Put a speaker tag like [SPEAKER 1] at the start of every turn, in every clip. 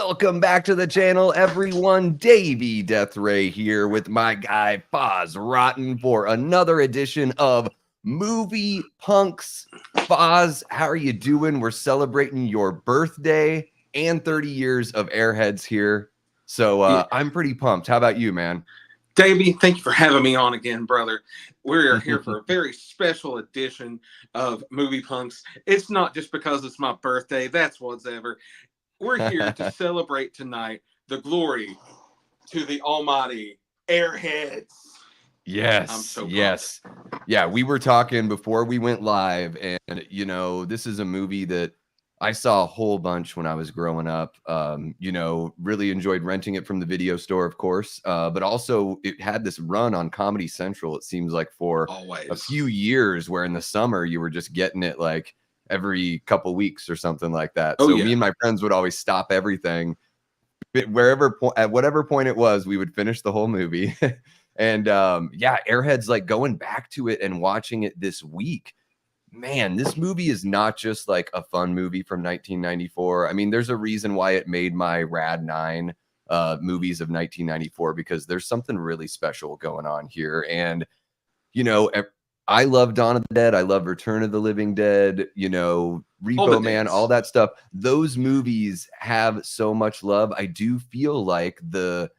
[SPEAKER 1] Welcome back to the channel, everyone. Davey Deathray here with my guy Foz Rotten for another edition of Movie Punx. Foz, how are you doing? We're celebrating your birthday and 30 years of Airheads here. So I'm pretty pumped. How about you, man?
[SPEAKER 2] Davey, thank you for having me on again, brother. We're here for a very special edition of Movie Punx. It's not just because it's my birthday. That's whatever. We're here to celebrate tonight the glory to the almighty Airheads.
[SPEAKER 1] Yes.
[SPEAKER 2] I'm so
[SPEAKER 1] yes. Yeah, we were talking before we went live, and this is a movie that I saw a whole bunch when I was growing up. Really enjoyed renting it from the video store, of course. But also it had this run on Comedy Central, it seems like, for a few years, where in the summer you were just getting it like every couple weeks or something like that. Me and my friends would always stop everything at whatever point it was, we would finish the whole movie. And Airheads, like going back to it and watching it this week, man, this movie is not just like a fun movie from 1994. I mean, there's a reason why it made my Rad 9 movies of 1994, because there's something really special going on here. And I love Dawn of the Dead. I love Return of the Living Dead, Repo Man, all that stuff. Those movies have so much love. I do feel like the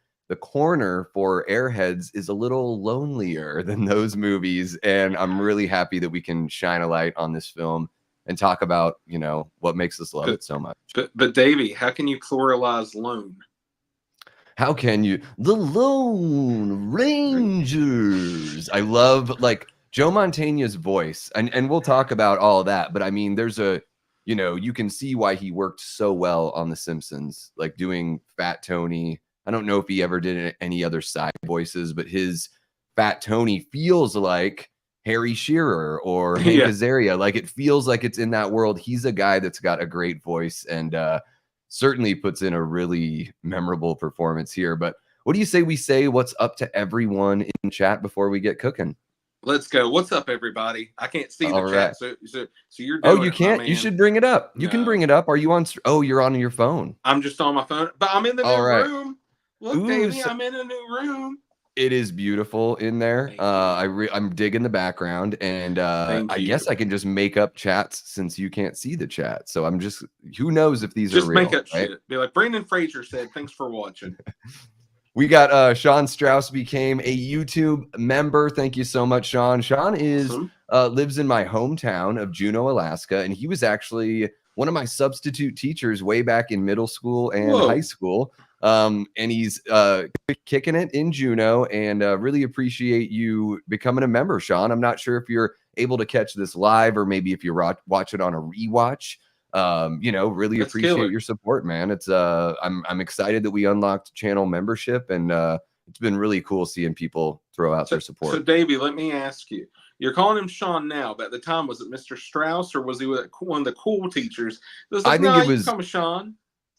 [SPEAKER 1] corner for Airheads is a little lonelier than those movies. And I'm really happy that we can shine a light on this film and talk about, what makes us love it so much.
[SPEAKER 2] But Davey, how can you pluralize lone?
[SPEAKER 1] How can you? The Lone Rangers. I love, like, Joe Mantegna's voice, and we'll talk about all of that, but I mean, there's you can see why he worked so well on The Simpsons, like doing Fat Tony. I don't know if he ever did any other side voices, but his Fat Tony feels like Harry Shearer or Hank Azaria. Like, it feels like it's in that world. He's a guy that's got a great voice and certainly puts in a really memorable performance here. But what do you say we say what's up to everyone in chat before we get cooking?
[SPEAKER 2] Let's go. What's up, everybody? I can't see the chat, so you're doing
[SPEAKER 1] Oh, you can't? You should bring it up. You can bring it up. Are you on? Oh, you're on your phone.
[SPEAKER 2] I'm just on my phone, but I'm in the new room. Look, Davey, I'm in a new room.
[SPEAKER 1] It is beautiful in there. I'm digging the background, and I guess I can just make up chats since you can't see the chat. So I'm just, who knows if these are real?
[SPEAKER 2] Just make up shit. Be like, Brandon Fraser said, thanks for watching.
[SPEAKER 1] We got Sean Strauss became a YouTube member. Thank you so much, Sean. Sean is lives in my hometown of Juneau, Alaska, and he was actually one of my substitute teachers way back in middle school and high school. And he's kicking it in Juneau, and really appreciate you becoming a member, Sean. I'm not sure if you're able to catch this live or maybe if you watch it on a rewatch. Really appreciate your support, man. It's I'm excited that we unlocked channel membership, and it's been really cool seeing people throw out their support.
[SPEAKER 2] So Davey, let me ask you, you're calling him Sean now, but at the time, was it Mr. Strauss, or was he one of the cool teachers?
[SPEAKER 1] I think it was
[SPEAKER 2] Sean.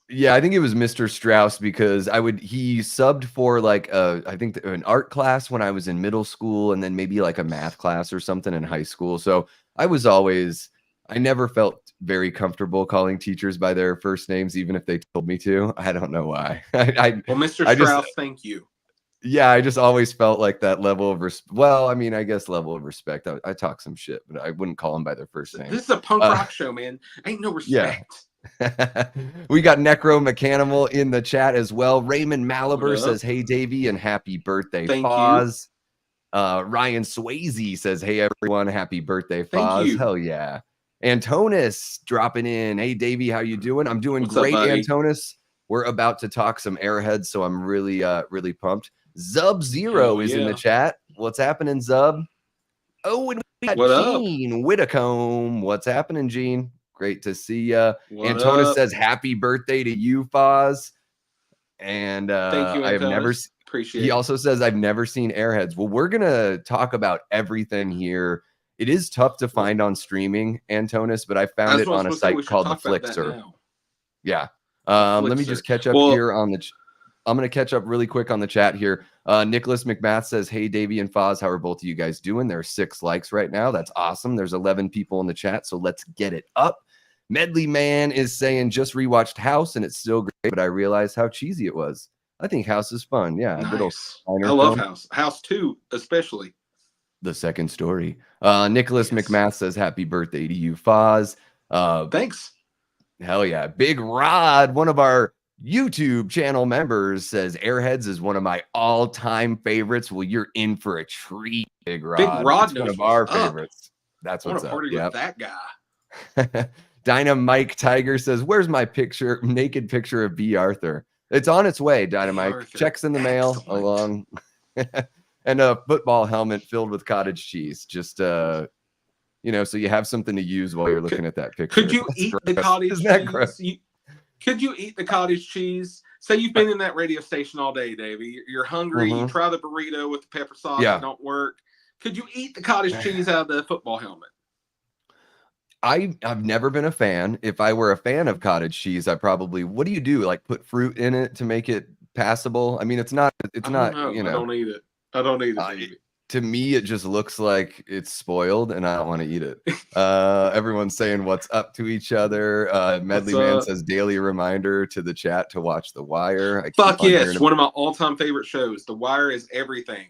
[SPEAKER 1] Yeah, I think it was Mr. Strauss, because he subbed for like I think an art class when I was in middle school, and then maybe like a math class or something in high school. So I never felt very comfortable calling teachers by their first names, even if they told me to. I don't know why.
[SPEAKER 2] Well, Mr. Strauss, thank you.
[SPEAKER 1] Yeah, I just always felt like that level of respect. Well, I mean, I guess level of respect. I talk some shit, but I wouldn't call them by their first name.
[SPEAKER 2] This is a punk rock show, man. Ain't no respect.
[SPEAKER 1] Yeah. We got Necro Mechanimal in the chat as well. Raymond Malaber says, "Hey, Davey, and happy birthday, Foz." Ryan Swayze says, "Hey, everyone, happy birthday, Foz." Hell yeah. Antonis dropping in. "Hey, Davey, how you doing?" I'm doing great, Antonis. We're about to talk some Airheads, so I'm really really pumped. Zub Zero is in the chat. What's happening, Zub? Oh, and we got Gene Whitacombe. What's happening, Gene? Great to see you. Antonis says, "Happy birthday to you, Foz." And
[SPEAKER 2] thank you, Antonis. Appreciate it.
[SPEAKER 1] He also says, "I've never seen Airheads." Well, we're gonna talk about everything here. It is tough to find on streaming, Antonis, but I found it on a site called the Flixer. Yeah. Let me just catch up here on the I'm going to catch up really quick on the chat here. Nicholas McMath says, "Hey, Davey and Foz, how are both of you guys doing?" There's 6 likes right now. That's awesome. There's 11 people in the chat, so let's get it up. Medley Man is saying just rewatched House and it's still great, but I realized how cheesy it was. I think House is fun. Yeah,
[SPEAKER 2] Nice. I love House. House 2, especially.
[SPEAKER 1] The Second Story. Nicholas McMath says happy birthday to you, Foz.
[SPEAKER 2] Thanks.
[SPEAKER 1] Hell yeah. Big Rod, one of our YouTube channel members, says Airheads is one of my all-time favorites. Well, you're in for a treat, Big Rod.
[SPEAKER 2] Big Rod
[SPEAKER 1] knows one of our favorites. That's what's up.
[SPEAKER 2] I want to party with that guy.
[SPEAKER 1] Dynamite Tiger says, where's my naked picture of B. Arthur? It's on its way, Dynamite. Checks in the mail along. And a football helmet filled with cottage cheese. Just so you have something to use while you're looking at that picture.
[SPEAKER 2] Could you eat the cottage cheese? Could you eat the cottage cheese? Say you've been in that radio station all day, Davey. You're hungry. You try the burrito with the pepper sauce. It don't work. Could you eat the cottage cheese out of the football helmet?
[SPEAKER 1] I've never been a fan. If I were a fan of cottage cheese, I probably. What do you do? Like put fruit in it to make it passable? I mean, it's not. I
[SPEAKER 2] don't eat it. I don't eat it.
[SPEAKER 1] To me, it just looks like it's spoiled, and I don't want to eat it. Everyone's saying what's up to each other. Medley Man says daily reminder to the chat to watch The Wire.
[SPEAKER 2] Fuck yes, one of my all-time favorite shows. The Wire is everything.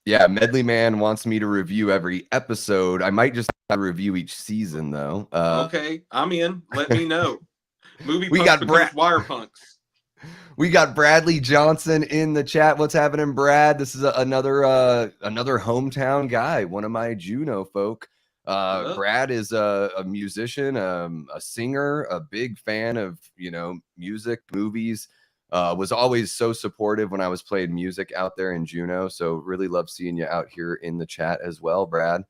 [SPEAKER 1] Yeah, Medley Man wants me to review every episode. I might just review each season, though.
[SPEAKER 2] Okay, I'm in. Let me know.
[SPEAKER 1] We got
[SPEAKER 2] Wire Punx.
[SPEAKER 1] We got Bradley Johnson in the chat. What's happening, Brad? This is another hometown guy, one of my Juno folk. Brad is a musician, a singer, a big fan of music, movies. Was always so supportive when I was playing music out there in Juneau. So really love seeing you out here in the chat as well, Brad.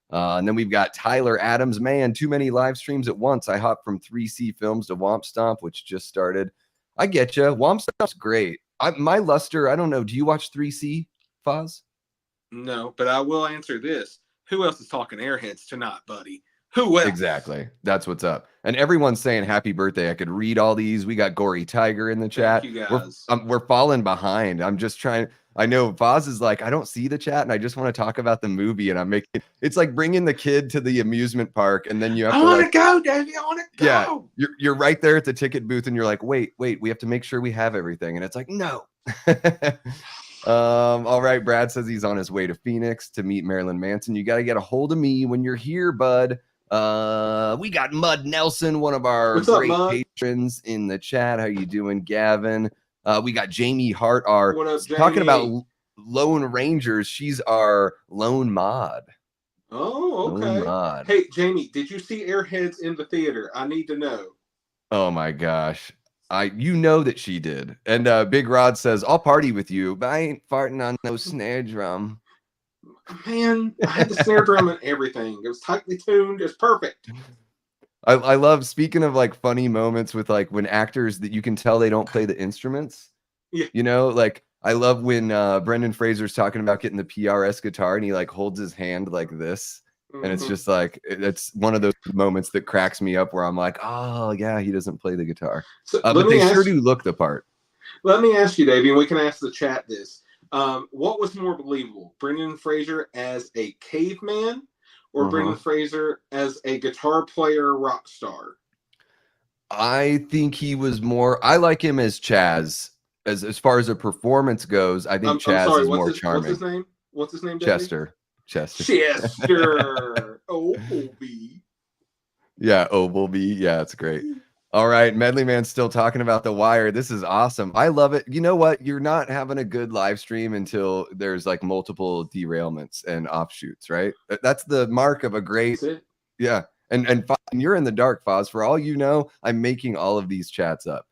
[SPEAKER 1] And then we've got Tyler Adams. Man, too many live streams at once. I hopped from 3C Films to Womp Stomp, which just started. I get you. Womp Stomp's great. My luster, I don't know. Do you watch 3C, Foz?
[SPEAKER 2] No, but I will answer this. Who else is talking Airheads tonight, buddy? Who else?
[SPEAKER 1] Exactly. That's what's up. And everyone's saying happy birthday. I could read all these. We got Gory Tiger in the chat.
[SPEAKER 2] Thank you guys.
[SPEAKER 1] We're falling behind. I'm just trying. I know Foz is like, I don't see the chat and I just want to talk about the movie. And I'm making it's like bringing the kid to the amusement park. And then you have
[SPEAKER 2] I want to go, Davey. I want to
[SPEAKER 1] go. Yeah. You're right there at the ticket booth and you're like, wait, we have to make sure we have everything. And it's like, no. All right. Brad says he's on his way to Phoenix to meet Marilyn Manson. You got to get a hold of me when you're here, bud. We got Mud Nelson, one of our great patrons in the chat. How you doing, Gavin? We got Jamie Hart, talking about Lone Rangers. She's our lone mod.
[SPEAKER 2] Oh, okay. Lone mod. Hey, Jamie, did you see Airheads in the theater? I need to know.
[SPEAKER 1] Oh my gosh. You know that she did. And Big Rod says, I'll party with you, but I ain't farting on no snare drum.
[SPEAKER 2] Man, I had the snare drum and everything. It was tightly tuned. It was perfect.
[SPEAKER 1] I love, speaking of like funny moments with like when actors that you can tell they don't play the instruments.
[SPEAKER 2] Yeah.
[SPEAKER 1] Like I love when Brendan Fraser's talking about getting the PRS guitar and he like holds his hand like this. And it's just like, it's one of those moments that cracks me up where I'm like, oh yeah, he doesn't play the guitar. So, but they sure do look the part.
[SPEAKER 2] Let me ask you, Davey, and we can ask the chat this. What was more believable, Brendan Fraser as a caveman or Brendan Fraser as a guitar player rock star?
[SPEAKER 1] I think he was more. I like him as Chaz. As far as a performance goes, I think Chaz is more charming.
[SPEAKER 2] What's his name?
[SPEAKER 1] Chester.
[SPEAKER 2] Obleby.
[SPEAKER 1] Yeah, Obleby. Yeah, it's great. All right, Medley Man's still talking about The Wire. This is awesome. I love it. You know what? You're not having a good live stream until there's like multiple derailments and offshoots, right? That's the mark of a great. Yeah. And you're in the dark, Foz. For all you know, I'm making all of these chats up.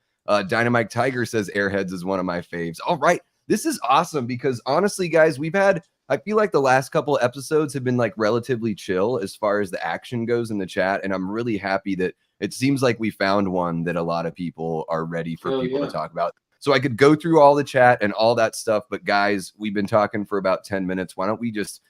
[SPEAKER 1] Dynamite Tiger says Airheads is one of my faves. All right. This is awesome because honestly, guys, I feel like the last couple of episodes have been like relatively chill as far as the action goes in the chat. And I'm really happy that it seems like we found one that a lot of people are ready for people to talk about. So I could go through all the chat and all that stuff. But guys, we've been talking for about 10 minutes. Why don't we just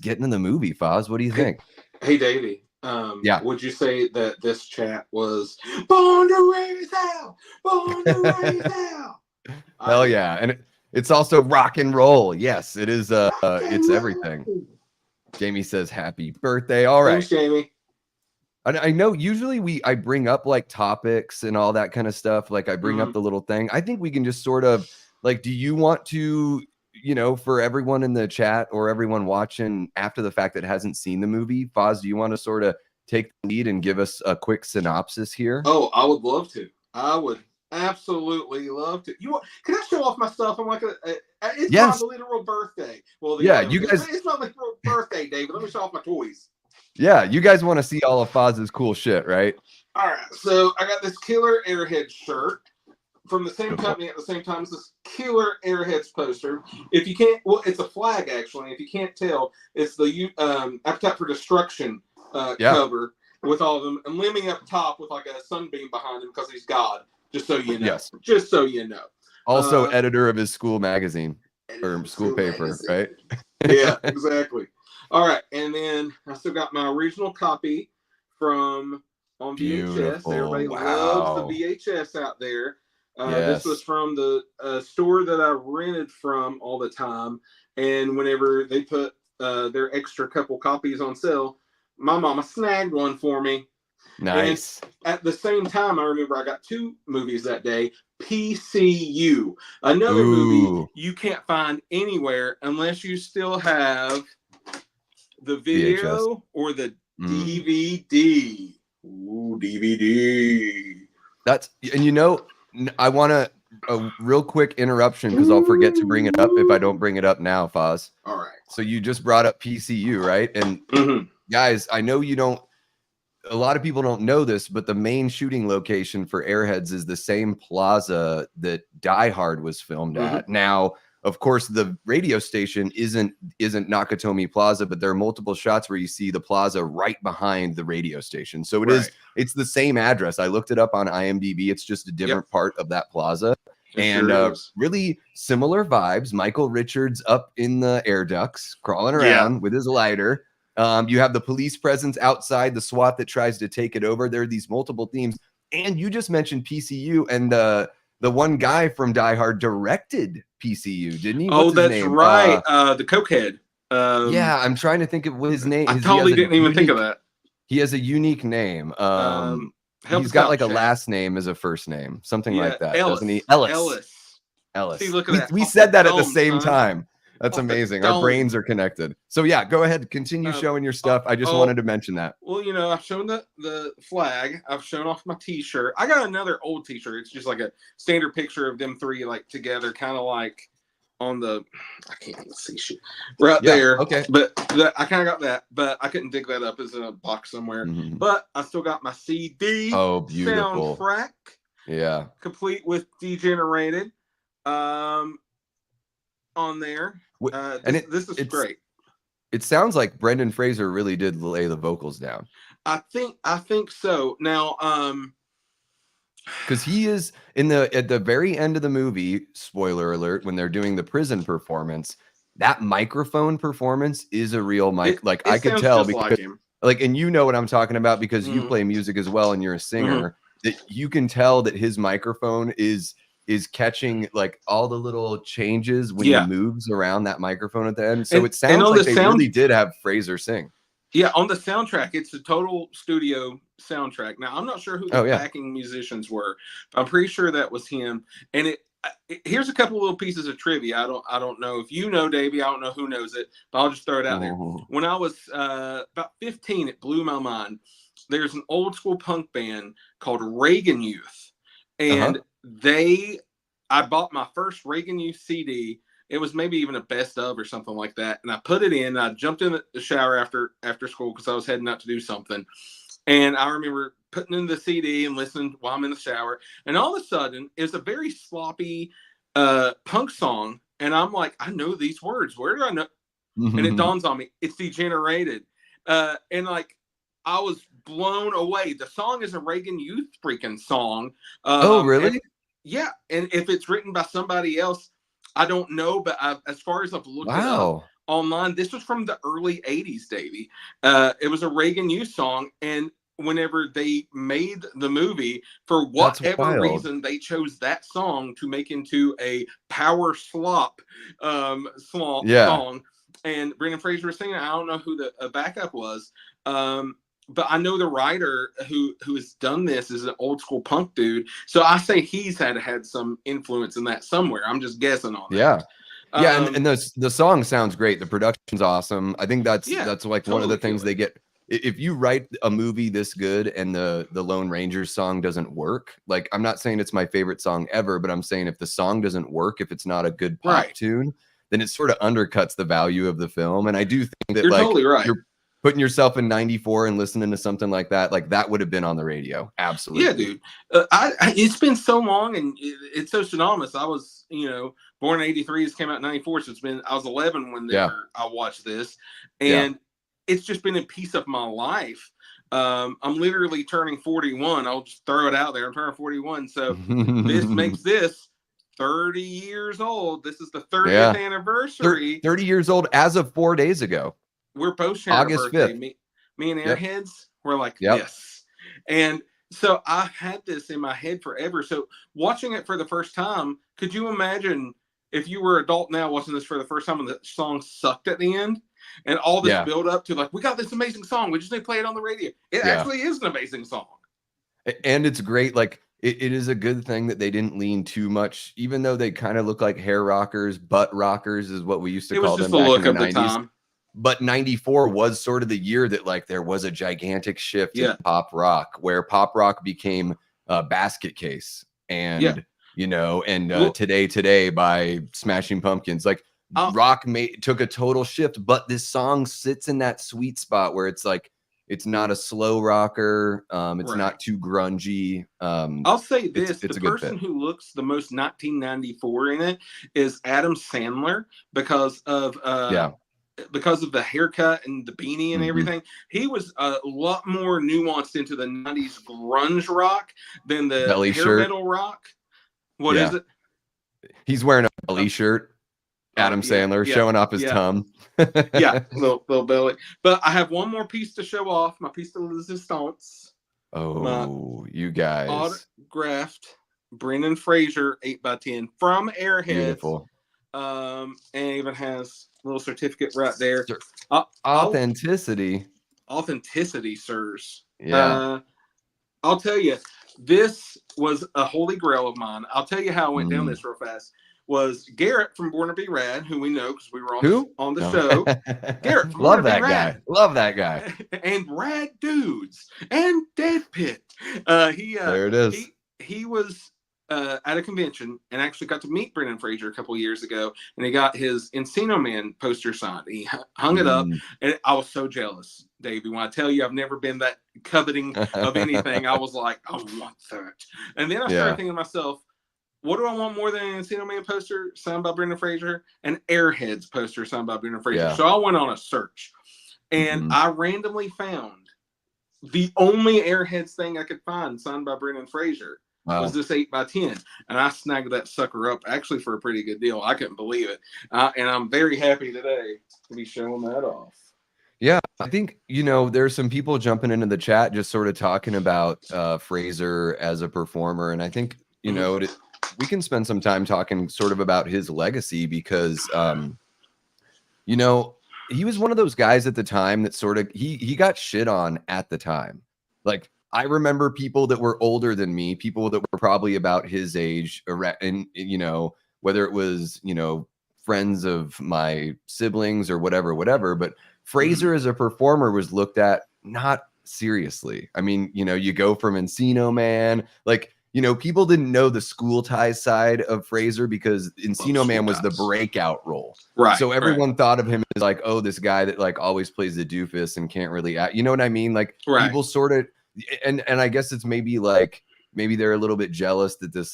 [SPEAKER 1] get into the movie, Foz? What do you think?
[SPEAKER 2] Hey, Davey. Would you say that this chat was born to raise hell? Born to raise hell.
[SPEAKER 1] Hell yeah. And it's also rock and roll. Yes, it is. It's everything. Jamie says happy birthday. All right.
[SPEAKER 2] Thanks, Jamie.
[SPEAKER 1] I know usually I bring up like topics and all that kind of stuff. Like I bring up the little thing. I think we can just sort of like, do you want to, for everyone in the chat or everyone watching after the fact that hasn't seen the movie, Foz, do you want to sort of take the lead and give us a quick synopsis here?
[SPEAKER 2] Oh, I would love to. I would absolutely love to. Can I show off my stuff? I'm like, it's
[SPEAKER 1] Yes.
[SPEAKER 2] my literal birthday. Well,
[SPEAKER 1] Yeah, you guys.
[SPEAKER 2] It's my literal birthday, David. Let me show off my toys.
[SPEAKER 1] Yeah, you guys want to see all of Foz's cool shit, right?
[SPEAKER 2] All right, so I got this killer Airheads shirt from the same company at the same time as this killer Airheads poster. If you can't, well, it's a flag actually. If you can't tell, it's the Appetite for Destruction cover with all of them, and Lemmy up top with like a sunbeam behind him because he's God. Just so you know.
[SPEAKER 1] Yes.
[SPEAKER 2] Just so you know.
[SPEAKER 1] Also, editor of his school magazine or school paper, magazine. Right?
[SPEAKER 2] Yeah, exactly. All right, and then I still got my original copy from on VHS. Everybody loves the VHS out there. This was from the store that I rented from all the time, and whenever they put their extra couple copies on sale, my mama snagged one for me.
[SPEAKER 1] Nice.
[SPEAKER 2] And at the same time, I remember I got 2 movies that day. PCU, another movie you can't find anywhere unless you still have the video VHS. Or the DVD. Ooh, DVD.
[SPEAKER 1] I want a real quick interruption because I'll forget to bring it up if I don't bring it up now, Foz.
[SPEAKER 2] All right.
[SPEAKER 1] So you just brought up PCU, right? And guys, I know a lot of people don't know this, but the main shooting location for Airheads is the same plaza that Die Hard was filmed at. Now, of course, the radio station isn't Nakatomi Plaza, but there are multiple shots where you see the plaza right behind the radio station. So it's the same address. I looked it up on IMDb. It's just a different part of that plaza. And really similar vibes. Michael Richards up in the air ducts, crawling around with his lighter. You have the police presence outside, the SWAT that tries to take it over. There are these multiple themes. And you just mentioned PCU, and the one guy from Die Hard directed PCU, didn't he?
[SPEAKER 2] What's his name? Right. The cokehead.
[SPEAKER 1] Yeah, I'm trying to think of what his name is.
[SPEAKER 2] I totally didn't even think of that.
[SPEAKER 1] He has a unique name. He's got like a last name as a first name, something like that, doesn't he? Ellis.
[SPEAKER 2] See, look at that.
[SPEAKER 1] We said that at the same time. That's amazing. Our brains are connected. So yeah, go ahead. Continue showing your stuff. I just wanted to mention that.
[SPEAKER 2] Well, I've shown the flag. I've shown off my t-shirt. I got another old t-shirt. It's just like a standard picture of them 3 like together, kind of like on the, I can't even see shit right there. Okay. But I kind of got that, but I couldn't dig that up as a box somewhere. But I still got my CD.
[SPEAKER 1] Oh, beautiful.
[SPEAKER 2] Soundtrack.
[SPEAKER 1] Yeah.
[SPEAKER 2] Complete with Degenerated. On there. This is great.
[SPEAKER 1] It sounds like Brendan Fraser really did lay the vocals down.
[SPEAKER 2] I think so. Now,
[SPEAKER 1] because he is at the very end of the movie, spoiler alert, when they're doing the prison performance, that microphone performance is a real mic. I could tell because and you know what I'm talking about because you play music as well and you're a singer, that you can tell that his microphone is catching like all the little changes when he moves around that microphone at the end. So it sounds like they really did have Fraser sing.
[SPEAKER 2] Yeah, on the soundtrack, it's a total studio soundtrack. Now, I'm not sure who the backing musicians were, but I'm pretty sure that was him. And here's a couple little pieces of trivia. I don't know if you know, Davey. I don't know who knows it, but I'll just throw it out there. When I was about 15, it blew my mind. There's an old school punk band called Reagan Youth, and I bought my first Reagan Youth CD. It was maybe even a best of or something like that. And I put it in, and I jumped in the shower after school because I was heading out to do something. And I remember putting in the CD and listening while I'm in the shower. And all of a sudden, it's a very sloppy punk song. And I'm like, I know these words. Where do I know? And it dawns on me, it's Degenerated. And like, I was blown away. The song is a Reagan Youth freaking song.
[SPEAKER 1] Oh, really?
[SPEAKER 2] Yeah, and if it's written by somebody else, I don't know. But as far as I've looked it up online, this was from the early '80s, Davey. It was a Reagan Youth song, and whenever they made the movie, for whatever reason, they chose that song to make into a power slop song. And Brendan Fraser was singing. I don't know who the backup was. but I know the writer who has done this is an old school punk dude. So I say he's had some influence in that somewhere. I'm just guessing on that.
[SPEAKER 1] Yeah. Yeah, and the song sounds great. The production's awesome. I think that's like
[SPEAKER 2] totally
[SPEAKER 1] one of the things they get. If you write a movie this good and the Lone Rangers song doesn't work, like I'm not saying it's my favorite song ever, but I'm saying if the song doesn't work, if it's not a good pop tune, then it sort of undercuts the value of the film. And I do think that
[SPEAKER 2] you're totally right.
[SPEAKER 1] You're putting yourself in 94 and listening to something like that would have been on the radio. Absolutely.
[SPEAKER 2] Yeah, dude. It's been so long and it's so synonymous. I was, born in 83, this came out in 94. So I was 11 when I watched this. And it's just been a piece of my life. I'm literally turning 41. I'll just throw it out there. I'm turning 41. So this makes this 30 years old. This is the 30th anniversary.
[SPEAKER 1] 30 years old as of 4 days ago.
[SPEAKER 2] We're both sharing
[SPEAKER 1] August
[SPEAKER 2] a birthday.
[SPEAKER 1] 5th.
[SPEAKER 2] Me and Airheads, we're like this. And so I had this in my head forever. So watching it for the first time, could you imagine if you were an adult now watching this for the first time and the song sucked at the end? And all this build up to we got this amazing song. We just need to play it on the radio. It actually is an amazing song.
[SPEAKER 1] And it's great. Like it is a good thing that they didn't lean too much, even though they kind of look like hair rockers, butt rockers is what we used to call them back in the 90s.
[SPEAKER 2] Time.
[SPEAKER 1] But 94 was sort of the year that there was a gigantic shift in pop rock, where pop rock became a Basket Case and, Today by Smashing Pumpkins. Rock took a total shift, but this song sits in that sweet spot where it's it's not a slow rocker. It's not too grungy.
[SPEAKER 2] I'll say this. The person who looks the most 1994 in it is Adam Sandler because of the haircut and the beanie and everything. He was a lot more nuanced into the 90s grunge rock than the hair metal rock. What is it?
[SPEAKER 1] He's wearing a belly shirt. Adam Sandler showing off his tum.
[SPEAKER 2] little belly. But I have one more piece to show off. My piece de resistance.
[SPEAKER 1] Oh, you guys.
[SPEAKER 2] Autographed Brendan Fraser 8x10 from Airheads.
[SPEAKER 1] Beautiful.
[SPEAKER 2] And even has a little certificate right there.
[SPEAKER 1] Authenticity,
[SPEAKER 2] sirs.
[SPEAKER 1] Yeah.
[SPEAKER 2] I'll tell you, this was a holy grail of mine. I'll tell you how I went down this real fast. Was Garrett from Born to Be Rad, who we know because we were on the show. Garrett from
[SPEAKER 1] Love that guy. Love that guy.
[SPEAKER 2] And Rad Dudes and Dead Pit.
[SPEAKER 1] There it is.
[SPEAKER 2] He was at a convention and actually got to meet Brendan Fraser a couple years ago, and he got his Encino Man poster signed. He hung it up, and I was so jealous, Davey. When I tell you I've never been that coveting of anything, I was like, I want that. And then I started thinking to myself, what do I want more than an Encino Man poster signed by Brendan Fraser? An Airheads poster signed by Brendan Fraser. So I went on a search, and I randomly found the only Airheads thing I could find signed by Brendan Fraser. Was this 8x10, and I snagged that sucker up actually for a pretty good deal. I couldn't believe it, and I'm very happy today to be showing that off.
[SPEAKER 1] Yeah, I think there's some people jumping into the chat just sort of talking about Fraser as a performer, and I think we can spend some time talking sort of about his legacy because he was one of those guys at the time that sort of he got shit on at the time. Like, I remember people that were older than me, people that were probably about his age, and whether it was friends of my siblings or whatever. But Fraser as a performer was looked at not seriously. I mean, you go from Encino Man, people didn't know the School Ties side of Fraser because Encino Man was the breakout role. Right. So everyone thought of him as this guy that always plays the doofus and can't really act. You know what I mean? People sort of. And I guess it's maybe they're a little bit jealous that this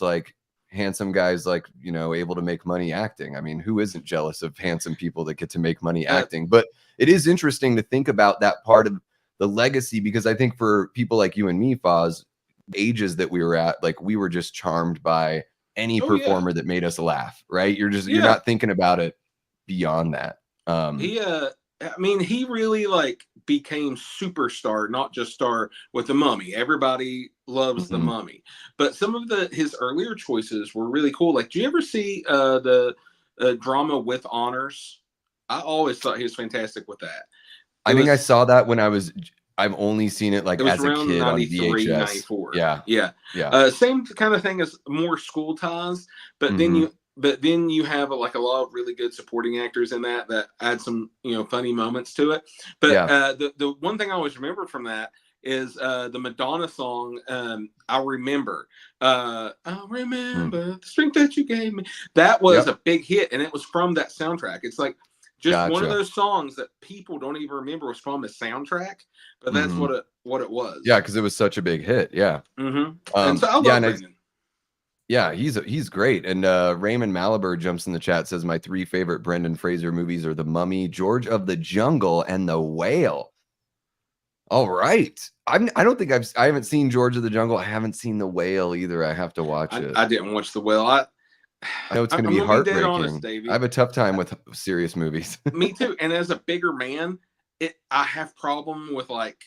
[SPEAKER 1] handsome guy's able to make money acting. I mean, who isn't jealous of handsome people that get to make money acting? But it is interesting to think about that part of the legacy, because I think for people like you and me, Foz, ages that we were at, we were just charmed by any performer that made us laugh, right? You're not thinking about it beyond that.
[SPEAKER 2] He really became superstar, not just star with the Mummy. Everybody loves the Mummy, but some of his earlier choices were really cool. Do you ever see the drama With Honors? I always thought he was fantastic with that.
[SPEAKER 1] I think I saw that when I was I've only seen it like
[SPEAKER 2] It was
[SPEAKER 1] as a
[SPEAKER 2] around
[SPEAKER 1] kid on
[SPEAKER 2] 93,
[SPEAKER 1] VHS.
[SPEAKER 2] 94.
[SPEAKER 1] Yeah.
[SPEAKER 2] Yeah.
[SPEAKER 1] Yeah.
[SPEAKER 2] Same kind of thing as More School Ties, but
[SPEAKER 1] Hmm.
[SPEAKER 2] then you have like a lot of really good supporting actors in that add some, funny moments to it. But
[SPEAKER 1] Yeah.
[SPEAKER 2] the one thing I always remember from that is the Madonna song, I Remember. I
[SPEAKER 1] Mm.
[SPEAKER 2] remember the strength that you gave me. That was
[SPEAKER 1] Yep.
[SPEAKER 2] a big hit, and it was from that soundtrack. It's like just one of
[SPEAKER 1] Gotcha.
[SPEAKER 2] those songs that people don't even remember was from the soundtrack, but that's
[SPEAKER 1] Hmm.
[SPEAKER 2] what it
[SPEAKER 1] Yeah,
[SPEAKER 2] was.
[SPEAKER 1] because it was such a big hit. Yeah.
[SPEAKER 2] And so I
[SPEAKER 1] Yeah,
[SPEAKER 2] love
[SPEAKER 1] and
[SPEAKER 2] Brandon.
[SPEAKER 1] yeah, he's great. And Raymond Malibu jumps in the chat, says my 3 favorite Brendan Fraser movies are The Mummy, George of the Jungle, and The Whale. All right. I don't think I haven't seen George of the Jungle. I haven't seen The Whale either. I have to watch it.
[SPEAKER 2] I didn't watch The Whale.
[SPEAKER 1] I know it's
[SPEAKER 2] I'm
[SPEAKER 1] going to be
[SPEAKER 2] gonna be dead honest,
[SPEAKER 1] heartbreaking. I
[SPEAKER 2] Davey.
[SPEAKER 1] have a tough time with serious movies.
[SPEAKER 2] Me too. And as a bigger man, I have problem with like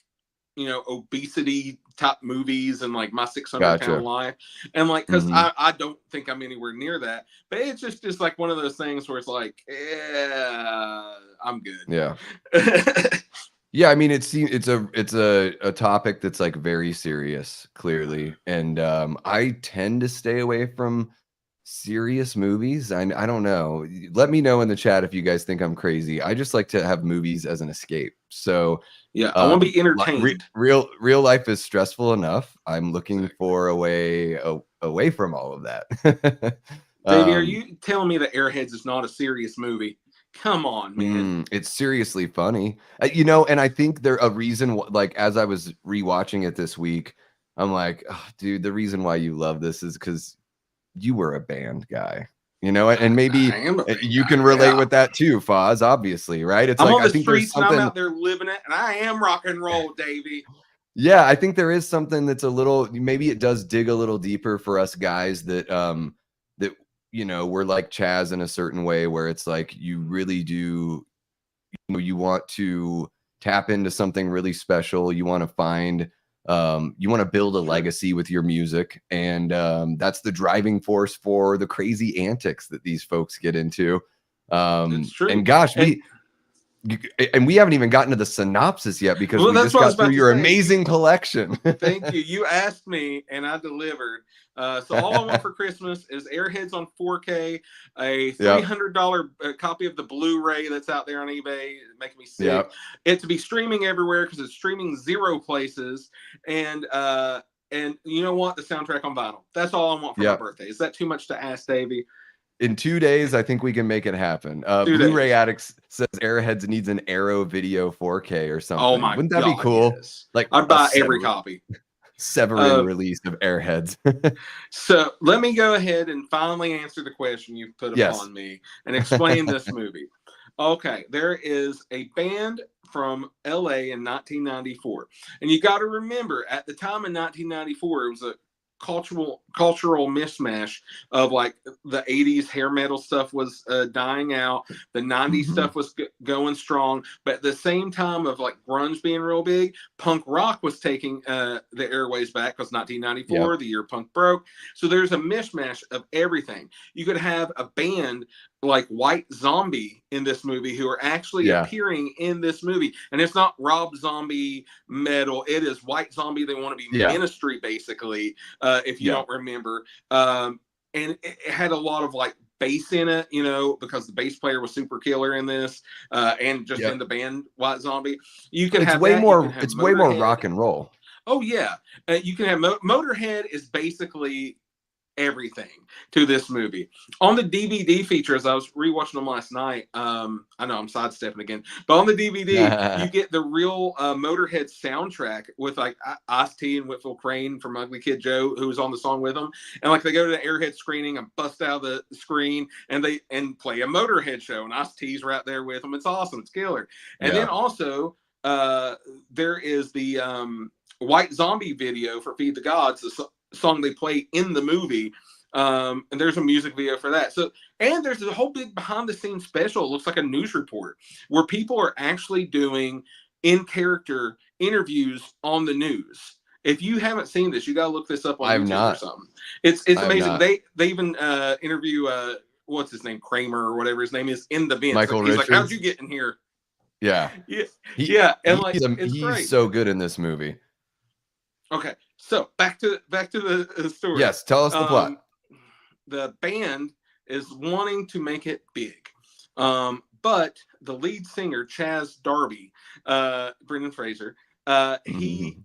[SPEAKER 2] obesity type movies and like My 600 Pound
[SPEAKER 1] Gotcha.
[SPEAKER 2] Life, and like because
[SPEAKER 1] Hmm.
[SPEAKER 2] I don't think I'm anywhere near that, but it's just like one of those things where it's like, yeah, I'm good.
[SPEAKER 1] Yeah. Yeah, I mean it's a topic that's like very serious, clearly. And I tend to stay away from serious movies. I don't know. Let me know in the chat if you guys think I'm crazy. I just like to have movies as an escape. So
[SPEAKER 2] Yeah, I want to be
[SPEAKER 1] Re
[SPEAKER 2] entertained.
[SPEAKER 1] real life is stressful enough. I'm looking
[SPEAKER 2] Exactly.
[SPEAKER 1] for a way away from all of that.
[SPEAKER 2] Davey, are
[SPEAKER 1] um,
[SPEAKER 2] you telling me that Airheads is not a serious movie? Come on, man.
[SPEAKER 1] it's seriously funny, and I think there a reason like as I was rewatching it this week, I'm like, oh, dude, the reason why you love this is because you were a band guy, and maybe
[SPEAKER 2] I am a big
[SPEAKER 1] you
[SPEAKER 2] guy.
[SPEAKER 1] can relate
[SPEAKER 2] Yeah.
[SPEAKER 1] with that too, Foz, obviously, right? It's
[SPEAKER 2] I'm
[SPEAKER 1] like
[SPEAKER 2] on
[SPEAKER 1] I
[SPEAKER 2] the
[SPEAKER 1] think there's
[SPEAKER 2] streets and I'm
[SPEAKER 1] something.
[SPEAKER 2] out there living it, and I am rock and roll, Davey.
[SPEAKER 1] Yeah, I think there is something that's a little, maybe it does dig a little deeper for us guys that we're like Chaz in a certain way where it's like you really do, you want to tap into something really special. You want to find you want to build a
[SPEAKER 2] Sure.
[SPEAKER 1] legacy with your music, and that's the driving force for the crazy antics that these folks get into.
[SPEAKER 2] That's true.
[SPEAKER 1] And gosh,
[SPEAKER 2] And
[SPEAKER 1] we haven't even gotten to the synopsis yet because
[SPEAKER 2] well,
[SPEAKER 1] we
[SPEAKER 2] that's
[SPEAKER 1] just
[SPEAKER 2] what I was
[SPEAKER 1] got through
[SPEAKER 2] about to
[SPEAKER 1] your
[SPEAKER 2] say.
[SPEAKER 1] amazing collection.
[SPEAKER 2] Thank you. You asked me, and I delivered. So all I want for Christmas is Airheads on 4K, a
[SPEAKER 1] Yep.
[SPEAKER 2] $300 copy of the Blu-ray that's out there on eBay, making me sick.
[SPEAKER 1] Yep.
[SPEAKER 2] It to be streaming everywhere because it's streaming 0 places, and you know what? The soundtrack on vinyl. That's all I want for my
[SPEAKER 1] Yep.
[SPEAKER 2] birthday. Is that too much to ask, Davey?
[SPEAKER 1] In 2 days, I think we can make it happen.
[SPEAKER 2] 2
[SPEAKER 1] Blu-ray
[SPEAKER 2] days.
[SPEAKER 1] Addicts says Airheads needs an Arrow Video 4K or
[SPEAKER 2] Oh
[SPEAKER 1] something.
[SPEAKER 2] my
[SPEAKER 1] Wouldn't that be
[SPEAKER 2] God,
[SPEAKER 1] cool?
[SPEAKER 2] yes.
[SPEAKER 1] Like
[SPEAKER 2] I'd
[SPEAKER 1] a
[SPEAKER 2] buy every copy.
[SPEAKER 1] Severin release of Airheads.
[SPEAKER 2] So let me go ahead and finally answer the question you've put
[SPEAKER 1] Yes.
[SPEAKER 2] upon me and explain this movie. Okay, there is a band from LA in 1994. And you got to remember, at the time in 1994, it was a cultural mismatch of like the 80s hair metal stuff was dying out, the 90s stuff was going strong, but at the same time of like grunge being real big, punk rock was taking the airways back because 1994,
[SPEAKER 1] Yep.
[SPEAKER 2] the year punk broke. So there's a mishmash of everything. You could have a band like White Zombie in this movie who are actually appearing in this movie, and it's not Rob Zombie metal, it is White Zombie. They want to be Ministry basically, if you don't remember, and it had a lot of like bass in it, because the bass player was super killer in this, and just in the band White Zombie. You can have
[SPEAKER 1] way
[SPEAKER 2] that.
[SPEAKER 1] more.
[SPEAKER 2] You can have
[SPEAKER 1] It's way more
[SPEAKER 2] Motorhead.
[SPEAKER 1] rock and roll.
[SPEAKER 2] Oh yeah, you can have Motorhead is basically everything to this movie. On the DVD features, I was rewatching them last night. I know I'm sidestepping again, but on the DVD, you get the real Motorhead soundtrack with like Ice-T and Whitfield Crane from Ugly Kid Joe, who was on the song with them. And like they go to the Airhead screening and bust out the screen and they play a Motorhead show, and Ice-T's right there with them. It's awesome. It's killer. And then also there is the White Zombie video for Feed the Gods, the song they play in the movie, and there's a music video for that. So, and there's a whole big behind the scenes special. It looks like a news report where people are actually doing in character interviews on the news. If you haven't seen this, you got to look this up on YouTube or something. It's amazing. They even interview what's his name, Kramer or whatever his name is, in the vents.
[SPEAKER 1] Michael
[SPEAKER 2] He's
[SPEAKER 1] Richards.
[SPEAKER 2] like, "How'd you get in here?"
[SPEAKER 1] Yeah.
[SPEAKER 2] Yeah,
[SPEAKER 1] He
[SPEAKER 2] yeah, and like it's
[SPEAKER 1] he's
[SPEAKER 2] great.
[SPEAKER 1] so good in this movie.
[SPEAKER 2] Okay, so back to the story.
[SPEAKER 1] Yes, tell us the
[SPEAKER 2] Um,
[SPEAKER 1] plot.
[SPEAKER 2] the band is wanting to make it big, but the lead singer Chaz Darby, Brendan Fraser, he
[SPEAKER 1] Mhm.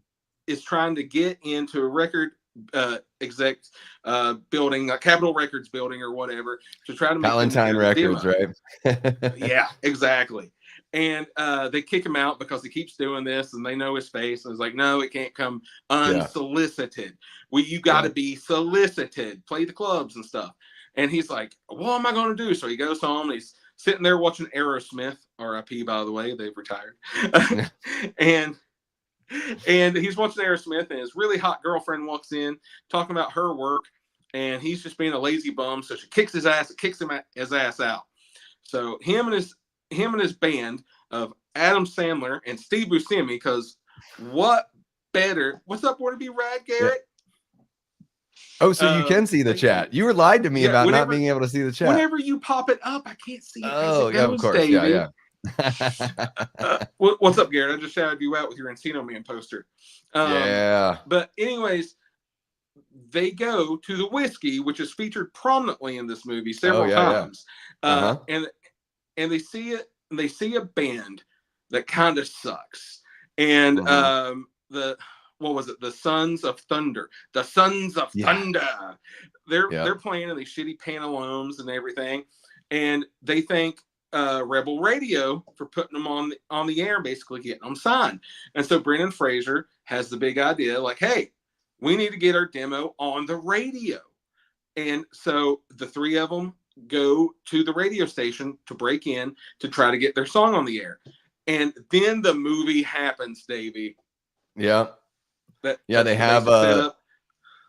[SPEAKER 2] is trying to get into a record exec building, a Capitol Records building or whatever, to try to make them
[SPEAKER 1] Palatine
[SPEAKER 2] hear the
[SPEAKER 1] Records,
[SPEAKER 2] demo.
[SPEAKER 1] right?
[SPEAKER 2] Yeah, exactly. And they kick him out because he keeps doing this, and they know his face. And it's like, no, it can't come
[SPEAKER 1] Yeah.
[SPEAKER 2] unsolicited. You got to be solicited. Play the clubs and stuff. And he's like, what am I going to do? So he goes home. And he's sitting there watching Aerosmith, R.I.P. By the way, they've retired. and he's watching Aerosmith, and his really hot girlfriend walks in talking about her work, and he's just being a lazy bum. So she kicks his ass, kicks his ass out. So him and his band of Adam Sandler and Steve Buscemi, because what better? What's up, Wannabe Rad
[SPEAKER 1] Yeah.
[SPEAKER 2] Garrett?
[SPEAKER 1] Oh, so you can see the chat. You were lied to me about not being able to see the chat.
[SPEAKER 2] Whenever you pop it up, I can't see it.
[SPEAKER 1] Oh, yeah, of course.
[SPEAKER 2] Davey.
[SPEAKER 1] Yeah.
[SPEAKER 2] What's up, Garrett? I just shouted you out with your Encino Man poster.
[SPEAKER 1] Yeah.
[SPEAKER 2] But anyways, they go to the whiskey, which is featured prominently in this movie several times.
[SPEAKER 1] Yeah.
[SPEAKER 2] And they see it. They see a band that kind of sucks. And what was it? The Sons of Thunder. The Sons of Thunder. They're playing in these shitty pantaloons and everything, and they thank Rebel Radio for putting them on the air, basically getting them signed. And so Brendan Fraser has the big idea, like, hey, we need to get our demo on the radio. And so the three of them go to the radio station to break in to try to get their song on the air. And then the movie happens, Davey.
[SPEAKER 1] Yeah. They have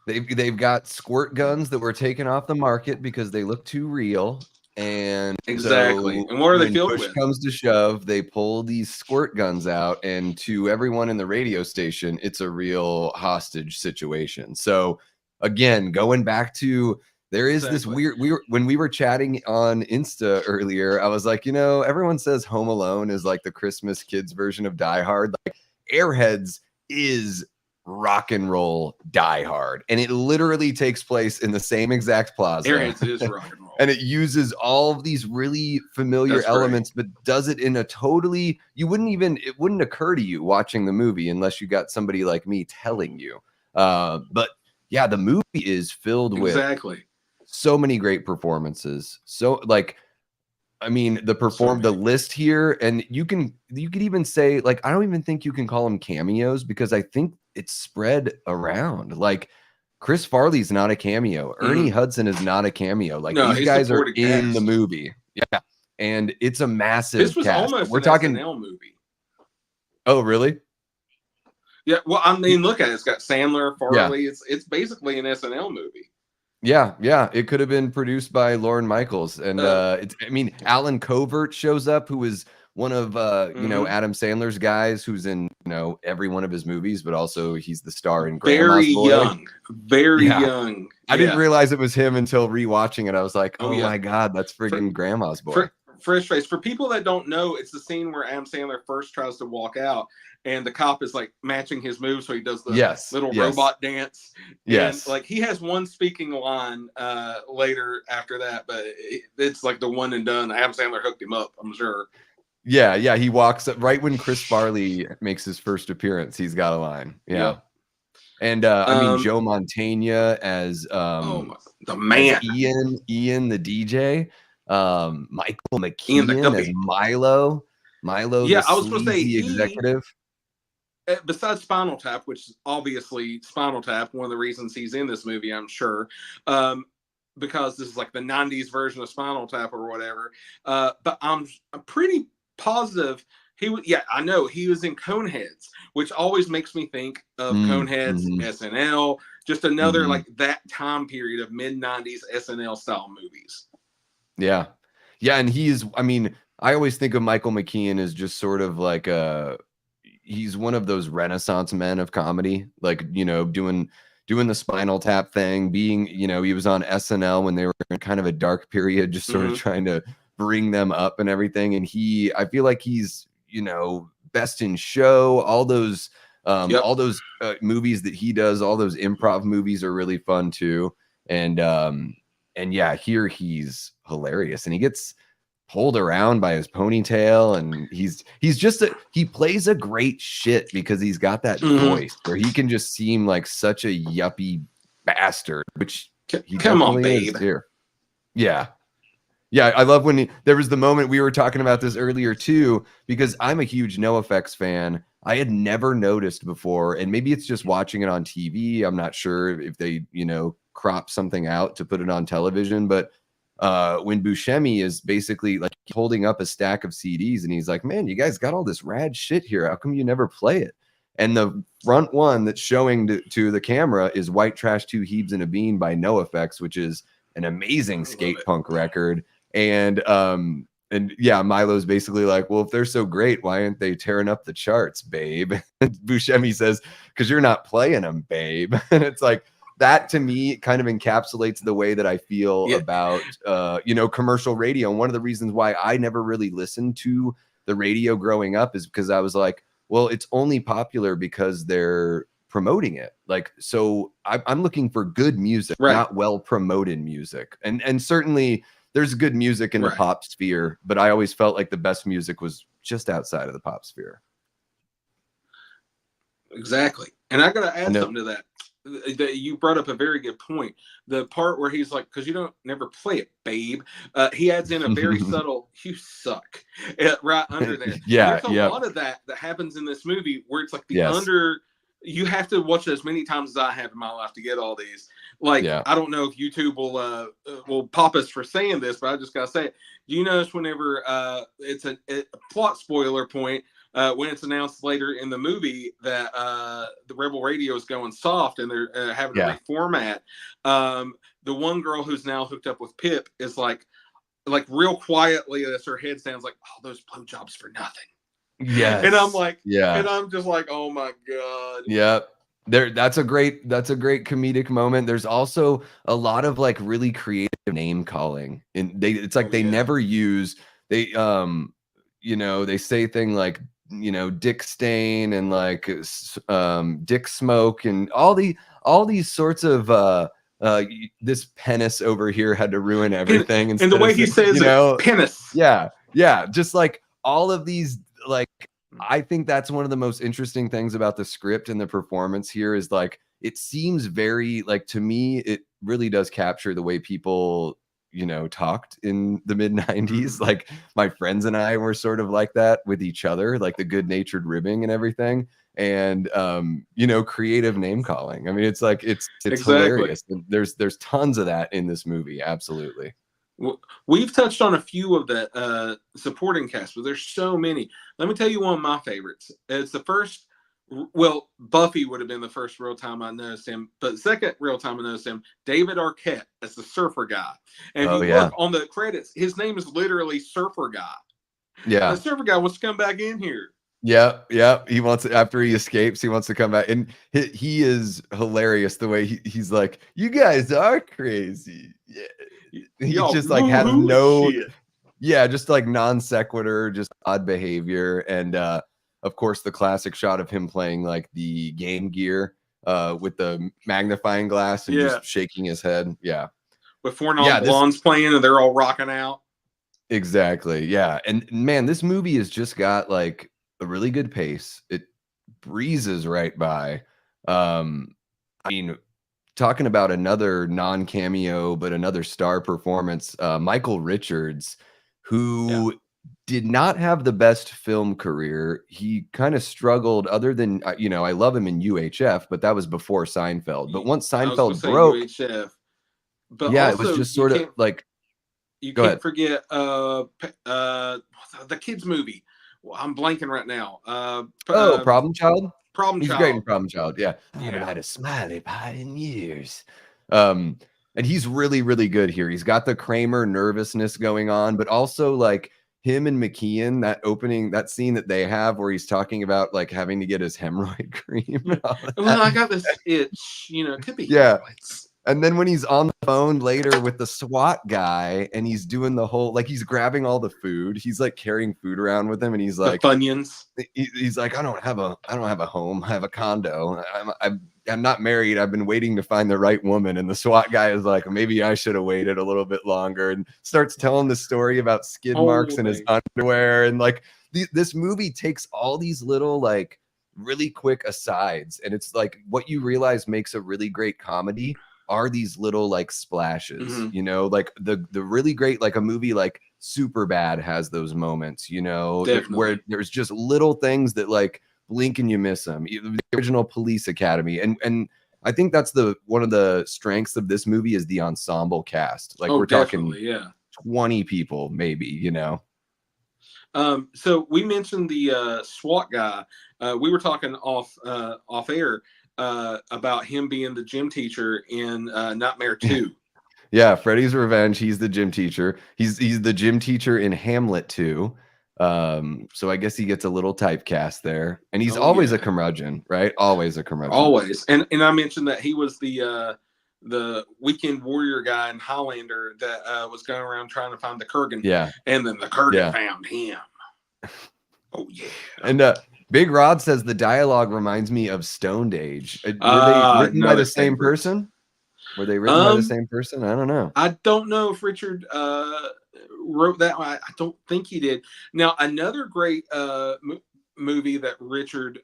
[SPEAKER 1] they've got squirt guns that were taken off the market because they look too real. And
[SPEAKER 2] exactly.
[SPEAKER 1] So
[SPEAKER 2] and what are they filled
[SPEAKER 1] push
[SPEAKER 2] with?
[SPEAKER 1] Comes to shove, they pull these squirt guns out, and to everyone in the radio station, it's a real hostage situation. So again, going back to, there is this weird, when we were chatting on Insta earlier, I was like, everyone says Home Alone is like the Christmas kids version of Die Hard. Like Airheads is rock and roll Die Hard, and it literally takes place in the same exact plaza.
[SPEAKER 2] Airheads is rock and roll.
[SPEAKER 1] And it uses all of these really familiar elements, but does it in a totally, it wouldn't occur to you watching the movie unless you got somebody like me telling you. But yeah, the movie is filled with so many great performances. So like, I mean, the list here, and you could even say, like, I don't even think you can call them cameos, because I think it's spread around. Like Chris Farley's not a cameo. Ernie Hudson is not a cameo. Like these guys are in the movie. Yeah. And it's a massive
[SPEAKER 2] This was
[SPEAKER 1] cast.
[SPEAKER 2] almost
[SPEAKER 1] We're
[SPEAKER 2] an
[SPEAKER 1] talking
[SPEAKER 2] SNL movie.
[SPEAKER 1] Oh, really?
[SPEAKER 2] Yeah. Well, I mean, look at it. It's got Sandler, Farley. Yeah. It's basically an SNL movie.
[SPEAKER 1] Yeah. It could have been produced by Lorne Michaels. And Alan Covert shows up, who is one of Adam Sandler's guys, who's in every one of his movies, but also he's the star in Grandma's Boy.
[SPEAKER 2] Very young.
[SPEAKER 1] I didn't realize it was him until rewatching it. I was like, oh my God, that's friggin' Grandma's Boy.
[SPEAKER 2] Fresh face. For people that don't know, it's the scene where Adam Sandler first tries to walk out, and the cop is like matching his moves, so he does the little robot dance. And like he has one speaking line later after that, but it's like the one and done. Adam Sandler hooked him up, I'm sure.
[SPEAKER 1] Yeah, he walks up right when Chris Farley makes his first appearance. He's got a line. Yeah. And Joe Mantegna as
[SPEAKER 2] the man,
[SPEAKER 1] as Ian the DJ, Michael McKean as Milo,
[SPEAKER 2] I was supposed to say
[SPEAKER 1] the executive.
[SPEAKER 2] Besides Spinal Tap, which is obviously Spinal Tap, one of the reasons he's in this movie, I'm sure, because this is like the 90s version of Spinal Tap or whatever. But I'm pretty positive I know he was in Coneheads, which always makes me think of Coneheads, SNL, just another like that time period of mid-90s SNL style movies.
[SPEAKER 1] Yeah, and I always think of Michael McKean as just sort of like he's one of those Renaissance men of comedy, like doing the Spinal Tap thing, being he was on SNL when they were in kind of a dark period, just sort of trying to bring them up and everything. And I feel like he's you know, Best in Show, all those
[SPEAKER 2] Yep.
[SPEAKER 1] movies that he does, all those improv movies are really fun too. And yeah, here he's hilarious, and he gets pulled around by his ponytail, and he plays a great shit because he's got that voice where he can just seem like such a yuppie bastard, which he
[SPEAKER 2] Come on,
[SPEAKER 1] definitely
[SPEAKER 2] babe.
[SPEAKER 1] is here. Yeah. I love when there was the moment we were talking about this earlier too, because I'm a huge NoFX fan. I had never noticed before, and maybe it's just watching it on TV. I'm not sure if they, you know, crop something out to put it on television, but when Buscemi is basically like holding up a stack of CDs and he's like, man, you guys got all this rad shit here. How come you never play it? And the front one that's showing to the camera is White Trash, Two Heebs and a Bean by NoFX, which is an amazing skate punk record. And yeah, Milo's basically like, well, if they're so great, why aren't they tearing up the charts, babe? Buscemi says, because you're not playing them, babe. And it's like, that to me kind of encapsulates the way that I feel about, you know, commercial radio. And one of the reasons why I never really listened to the radio growing up is because I was like, well, it's only popular because they're promoting it. Like, so I'm looking for good music, not well promoted music. And certainly there's good music in the pop sphere, but I always felt like the best music was just outside of the pop sphere.
[SPEAKER 2] Exactly. And I got to add something to that. You brought up a very good point. The part where he's like, because you don't never play it, babe. He adds in a very subtle, you suck, right under there.
[SPEAKER 1] Yeah.
[SPEAKER 2] There's a lot of that happens in this movie where it's like the under, you have to watch it as many times as I have in my life to get all these. Like, I don't know if YouTube will pop us for saying this, but I just got to say it. Do you notice whenever it's a plot spoiler point, when it's announced later in the movie that the Rebel Radio is going soft and they're having to reformat, the one girl who's now hooked up with Pip is like real quietly as her head sounds like, oh, those blowjobs for nothing.
[SPEAKER 1] Yeah.
[SPEAKER 2] And I'm like, and I'm just like, oh my God.
[SPEAKER 1] Yep. That's a great comedic moment. There's also a lot of like really creative name calling, and it's like they never use you know, they say thing like, you know, Dick Stain and like Dick Smoke and all these sorts of this penis over here had to ruin everything.
[SPEAKER 2] And the way he says, you know, penis.
[SPEAKER 1] Yeah. Just like all of these, like, I think that's one of the most interesting things about the script and the performance here is like, it seems very like, to me, it really does capture the way people, you know, talked in the mid 90s. Like my friends and I were sort of like that with each other, like the good natured ribbing and everything. And, you know, creative name calling. I mean, it's like, it's hilarious. And there's tons of that in this movie. Absolutely.
[SPEAKER 2] We've touched on a few of the supporting cast, but there's so many. Let me tell you one of my favorites. It's the first, well, Buffy would have been the first real time I noticed him, but the second real time I noticed him, David Arquette as the surfer guy. And if you look on the credits, his name is literally Surfer Guy.
[SPEAKER 1] Yeah.
[SPEAKER 2] The surfer guy wants to come back in here.
[SPEAKER 1] Yeah. He wants, after he escapes, he wants to come back. And he is hilarious the way he's like, you guys are crazy. Yeah. He just like has no shit. Just like non sequitur, just odd behavior. And of course the classic shot of him playing like the Game Gear with the magnifying glass and just shaking his head.
[SPEAKER 2] With four non-blondes playing and they're all rocking out.
[SPEAKER 1] Exactly. Yeah. And man, this movie has just got like a really good pace. It breezes right by. I mean, talking about another non-cameo, but another star performance, Michael Richards, who did not have the best film career. He kind of struggled, other than, you know, I love him in UHF, but that was before Seinfeld. But once Seinfeld broke,
[SPEAKER 2] UHF, but
[SPEAKER 1] it was just sort of like,
[SPEAKER 2] you can't forget the kids movie. Well, I'm blanking right now.
[SPEAKER 1] Problem Child. He's great in Problem Child. I haven't had a smiley pie in years. And he's really, really good here. He's got the Kramer nervousness going on, but also like him and McKeon, that scene that they have where he's talking about like having to get his hemorrhoid cream.
[SPEAKER 2] Well, I got this itch, you know, it could be.
[SPEAKER 1] And then when he's on the phone later with the SWAT guy and he's doing the whole, like he's grabbing all the food, he's like carrying food around with him, and he's
[SPEAKER 2] The
[SPEAKER 1] like,
[SPEAKER 2] Funyuns.
[SPEAKER 1] he's like, I don't have a home, I have a condo. I'm not married. I've been waiting to find the right woman. And the SWAT guy is like, maybe I should have waited a little bit longer, and starts telling the story about skid marks in his underwear. And like this movie takes all these little like really quick asides, and it's like what you realize makes a really great comedy are these little like splashes, you know, like the really great, like a movie like Superbad has those moments, you know, where there's just little things that like blink and you miss them. The original Police Academy, and I think that's one of the strengths of this movie is the ensemble cast. Like we're talking 20 people maybe, you know.
[SPEAKER 2] So we mentioned the SWAT guy. We were talking off air about him being the gym teacher in Nightmare 2.
[SPEAKER 1] Yeah, Freddy's Revenge. He's the gym teacher. He's the gym teacher in Hamlet 2. So I guess he gets a little typecast there. And he's always a curmudgeon, right? Always a curmudgeon.
[SPEAKER 2] Always. And I mentioned that he was the weekend warrior guy in Highlander that was going around trying to find the Kurgan.
[SPEAKER 1] Yeah.
[SPEAKER 2] And then the Kurgan found him. Oh yeah.
[SPEAKER 1] And Big Rod says the dialogue reminds me of Stoned Age. Were they written by the same person? Were they written by the same person? I don't know.
[SPEAKER 2] I don't know if Richard wrote that one. I don't think he did. Now, another great movie that Richard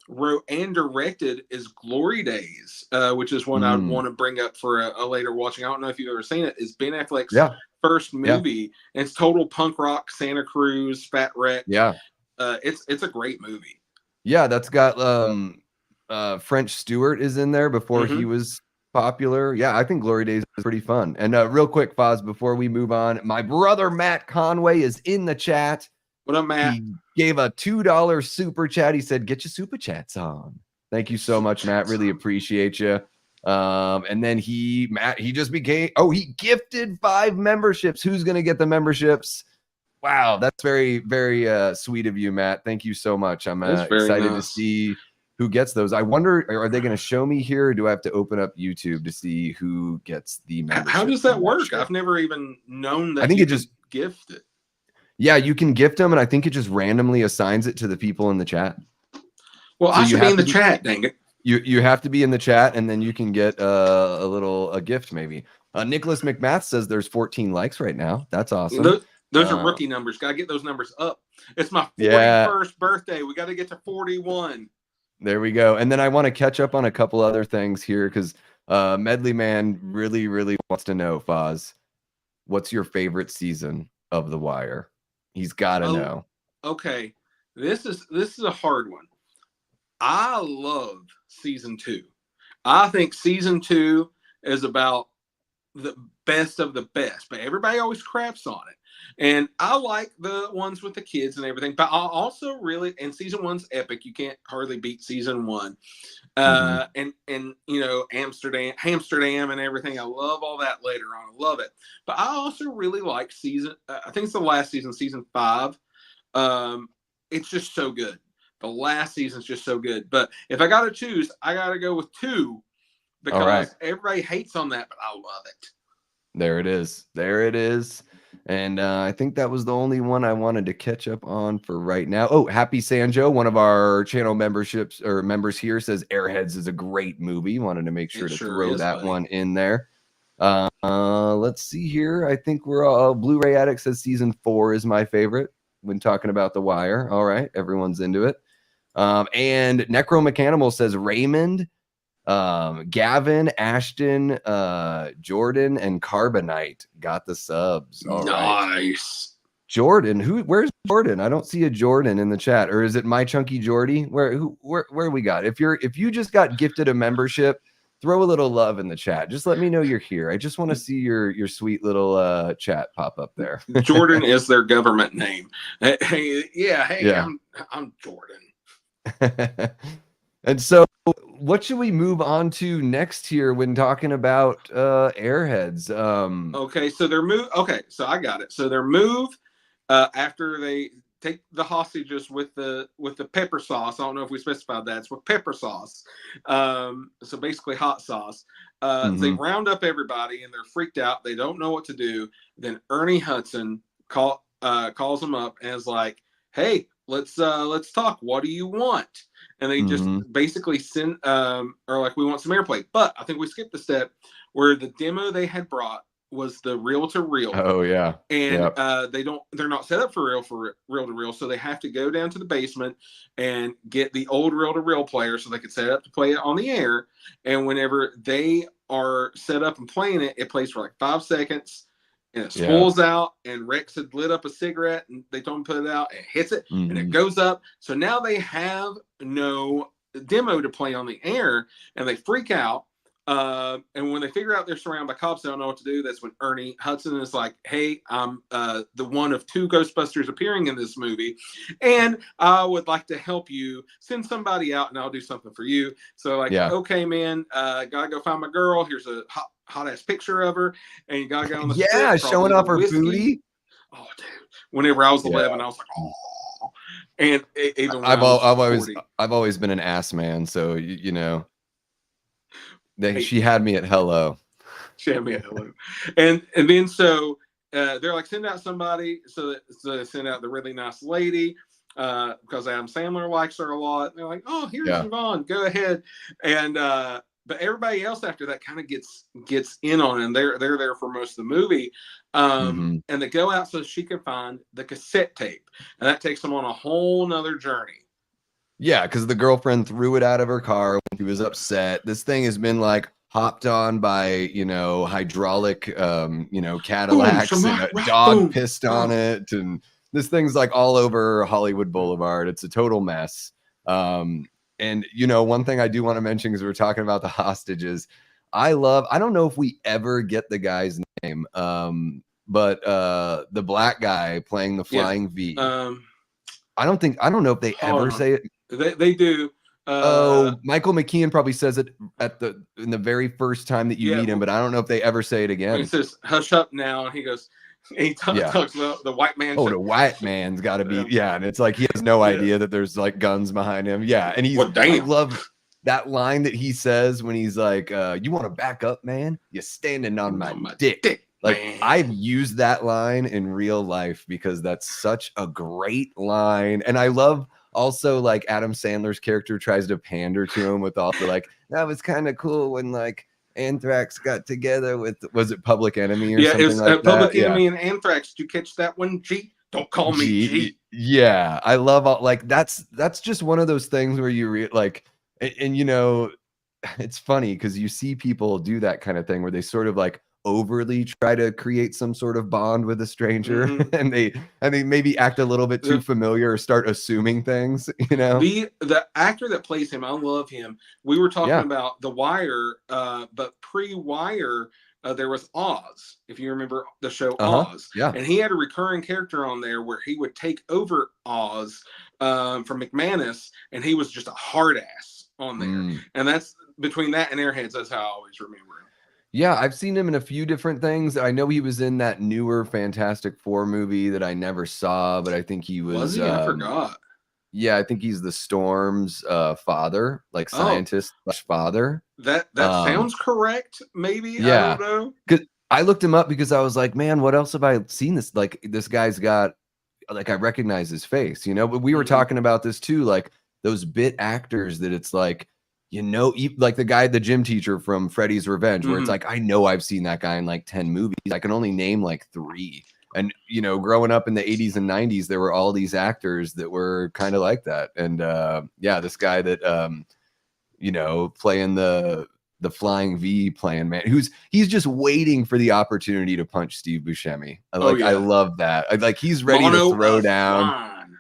[SPEAKER 2] wrote and directed is Glory Days, which is one I'd want to bring up for a later watching. I don't know if you've ever seen it. It's Ben Affleck's first movie. And it's total punk rock, Santa Cruz, Fat Wreck.
[SPEAKER 1] Yeah.
[SPEAKER 2] It's a great movie.
[SPEAKER 1] Yeah, that's got French Stewart is in there before he was popular. Yeah, I think Glory Days is pretty fun. And real quick, Foz, before we move on, my brother Matt Conway is in the chat.
[SPEAKER 2] What up, Matt?
[SPEAKER 1] He gave a $2 super chat. He said, "Get your super chats on." Thank you so much, Matt. Really appreciate you. And then he just became, he gifted 5 memberships. Who's gonna get the memberships? Wow, that's very, very sweet of you, Matt. Thank you so much. I'm excited to see who gets those. I wonder, are they going to show me here, or do I have to open up YouTube to see who gets the membership?
[SPEAKER 2] How does that work? I've never even known that.
[SPEAKER 1] I think it just
[SPEAKER 2] gift it.
[SPEAKER 1] Yeah, you can gift them, and I think it just randomly assigns it to the people in the chat.
[SPEAKER 2] Well, so I should be in the chat, dang it.
[SPEAKER 1] You have to be in the chat, and then you can get a gift maybe. Nicholas McMath says there's 14 likes right now. That's awesome.
[SPEAKER 2] Those are rookie numbers. Got to get those numbers up. It's my 41st birthday. We got to get to 41.
[SPEAKER 1] There we go. And then I want to catch up on a couple other things here because Medley Man really, really wants to know, Foz, what's your favorite season of The Wire? He's got to know.
[SPEAKER 2] Okay. This is a hard one. I love season 2. I think season 2 is about the best of the best, but everybody always craps on it. And I like the ones with the kids and everything, but I also really, and season 1's epic. You can't hardly beat season 1. And you know, Amsterdam and everything. I love all that later on. I love it. But I also really like I think it's the last season, season 5. It's just so good. The last season's just so good. But if I got to choose, I got to go with 2 because everybody hates on that, but I love it.
[SPEAKER 1] There it is. There it is. And I think that was the only one I wanted to catch up on for right now. Oh, Happy Sanjo, one of our channel members here, says Airheads is a great movie. Wanted to make sure to throw that one in there. Let's see here. I think we're all Blu-ray Addict says season 4 is my favorite when talking about The Wire. All right, everyone's into it. And Necromechanimal says Raymond, Gavin, Ashton, Jordan, and Carbonite got the subs. All
[SPEAKER 2] nice.
[SPEAKER 1] Right. Jordan, where's Jordan? I don't see a Jordan in the chat. Or is it My Chunky Jordy? Where we got? If you just got gifted a membership, throw a little love in the chat. Just let me know you're here. I just want to see your sweet little chat pop up there.
[SPEAKER 2] Jordan is their government name. I'm Jordan.
[SPEAKER 1] And so what should we move on to next here when talking about Airheads?
[SPEAKER 2] Okay, so I got it. So their move after they take the hostages with the pepper sauce. I don't know if we specified that. It's with pepper sauce. So basically hot sauce. They round up everybody and they're freaked out. They don't know what to do. Then Ernie Hudson calls them up and is like, "Hey, let's talk. What do you want?" And they just basically send or like, "We want some airplay." But I think we skipped the step where the demo they had brought was the reel to reel.
[SPEAKER 1] Oh yeah.
[SPEAKER 2] And they're not set up for reel to reel, so they have to go down to the basement and get the old reel to reel player so they can set it up to play it on the air. And whenever they are set up and playing it, it plays for like 5 seconds and it spools out, and Rex had lit up a cigarette and they told him to put it out, and it hits it and it goes up. So now they have no demo to play on the air and they freak out. And when they figure out they're surrounded by cops, they don't know what to do. That's when Ernie Hudson is like, "Hey, I'm the one of 2 Ghostbusters appearing in this movie, and I would like to help you. Send somebody out, and I'll do something for you." So like, "Okay, man, gotta go find my girl. Here's a hot ass picture of her, and you gotta go on the strip,
[SPEAKER 1] showing off her booty."
[SPEAKER 2] Oh, dude! Whenever I was 11, I was like, "Oh." And even when
[SPEAKER 1] I've always been an ass man, so you know. She had me at hello.
[SPEAKER 2] She had me at hello. And then so they're like, "Send out somebody." So they send out the really nice lady because Adam Sandler likes her a lot. And they're like, "Oh, here's Yvonne. Go ahead." And but everybody else after that kind of gets in on it. And they're there for most of the movie. And they go out so she can find the cassette tape. And that takes them on a whole nother journey.
[SPEAKER 1] Yeah, because the girlfriend threw it out of her car when she was upset. This thing has been like hopped on by, hydraulic, Cadillacs, and a dog pissed on it. And this thing's like all over Hollywood Boulevard. It's a total mess. And, one thing I do want to mention, because we're talking about the hostages, I don't know if we ever get the guy's name, but the black guy playing the Flying V. I don't know if they ever say it.
[SPEAKER 2] They do.
[SPEAKER 1] Michael McKean probably says it in the very first time that you meet him, but I don't know if they ever say it again.
[SPEAKER 2] He says, "Hush up now," and he goes, he talks about the white man.
[SPEAKER 1] Oh, the white man's got to be, and it's like he has no idea that there's like guns behind him. Yeah, and I love that line that he says when he's like, "You want to back up, man? You're standing on my dick." Like, man. I've used that line in real life because that's such a great line. And I love also like Adam Sandler's character tries to pander to him with all the like, "That was kind of cool when like Anthrax got together with," was it Public Enemy or something like that? Yeah, it was
[SPEAKER 2] Public Enemy and Anthrax. Did you catch that one, G? Don't call me G.
[SPEAKER 1] Yeah, I love all, like, that's just one of those things where you and it's funny because you see people do that kind of thing where they sort of like overly try to create some sort of bond with a stranger, and they maybe act a little bit too familiar or start assuming things,
[SPEAKER 2] The actor that plays him, I love him. We were talking about The Wire, but pre-Wire there was Oz, if you remember the show Oz. And he had a recurring character on there where he would take over Oz from McManus, and he was just a hard ass on there. And that's between that and Airheads, that's how I always remember him.
[SPEAKER 1] Yeah, I've seen him in a few different things. I know he was in that newer Fantastic Four movie that I never saw, but I think he was.
[SPEAKER 2] Was he? I forgot.
[SPEAKER 1] Yeah, I think he's the Storm's father, like scientist father.
[SPEAKER 2] That sounds correct. Maybe. Yeah. I don't know.
[SPEAKER 1] Because I looked him up because I was like, man, what else have I seen? Like this guy's got, like, I recognize his face, But we were talking about this too, like those bit actors that it's like. Like the guy, the gym teacher from Freddy's Revenge, where it's like, I know I've seen that guy in like 10 movies. I can only name like 3. And, growing up in the 80s and 90s, there were all these actors that were kind of like that. And this guy that, playing the Flying V playing, man, he's just waiting for the opportunity to punch Steve Buscemi. I love that. Like he's ready to throw down.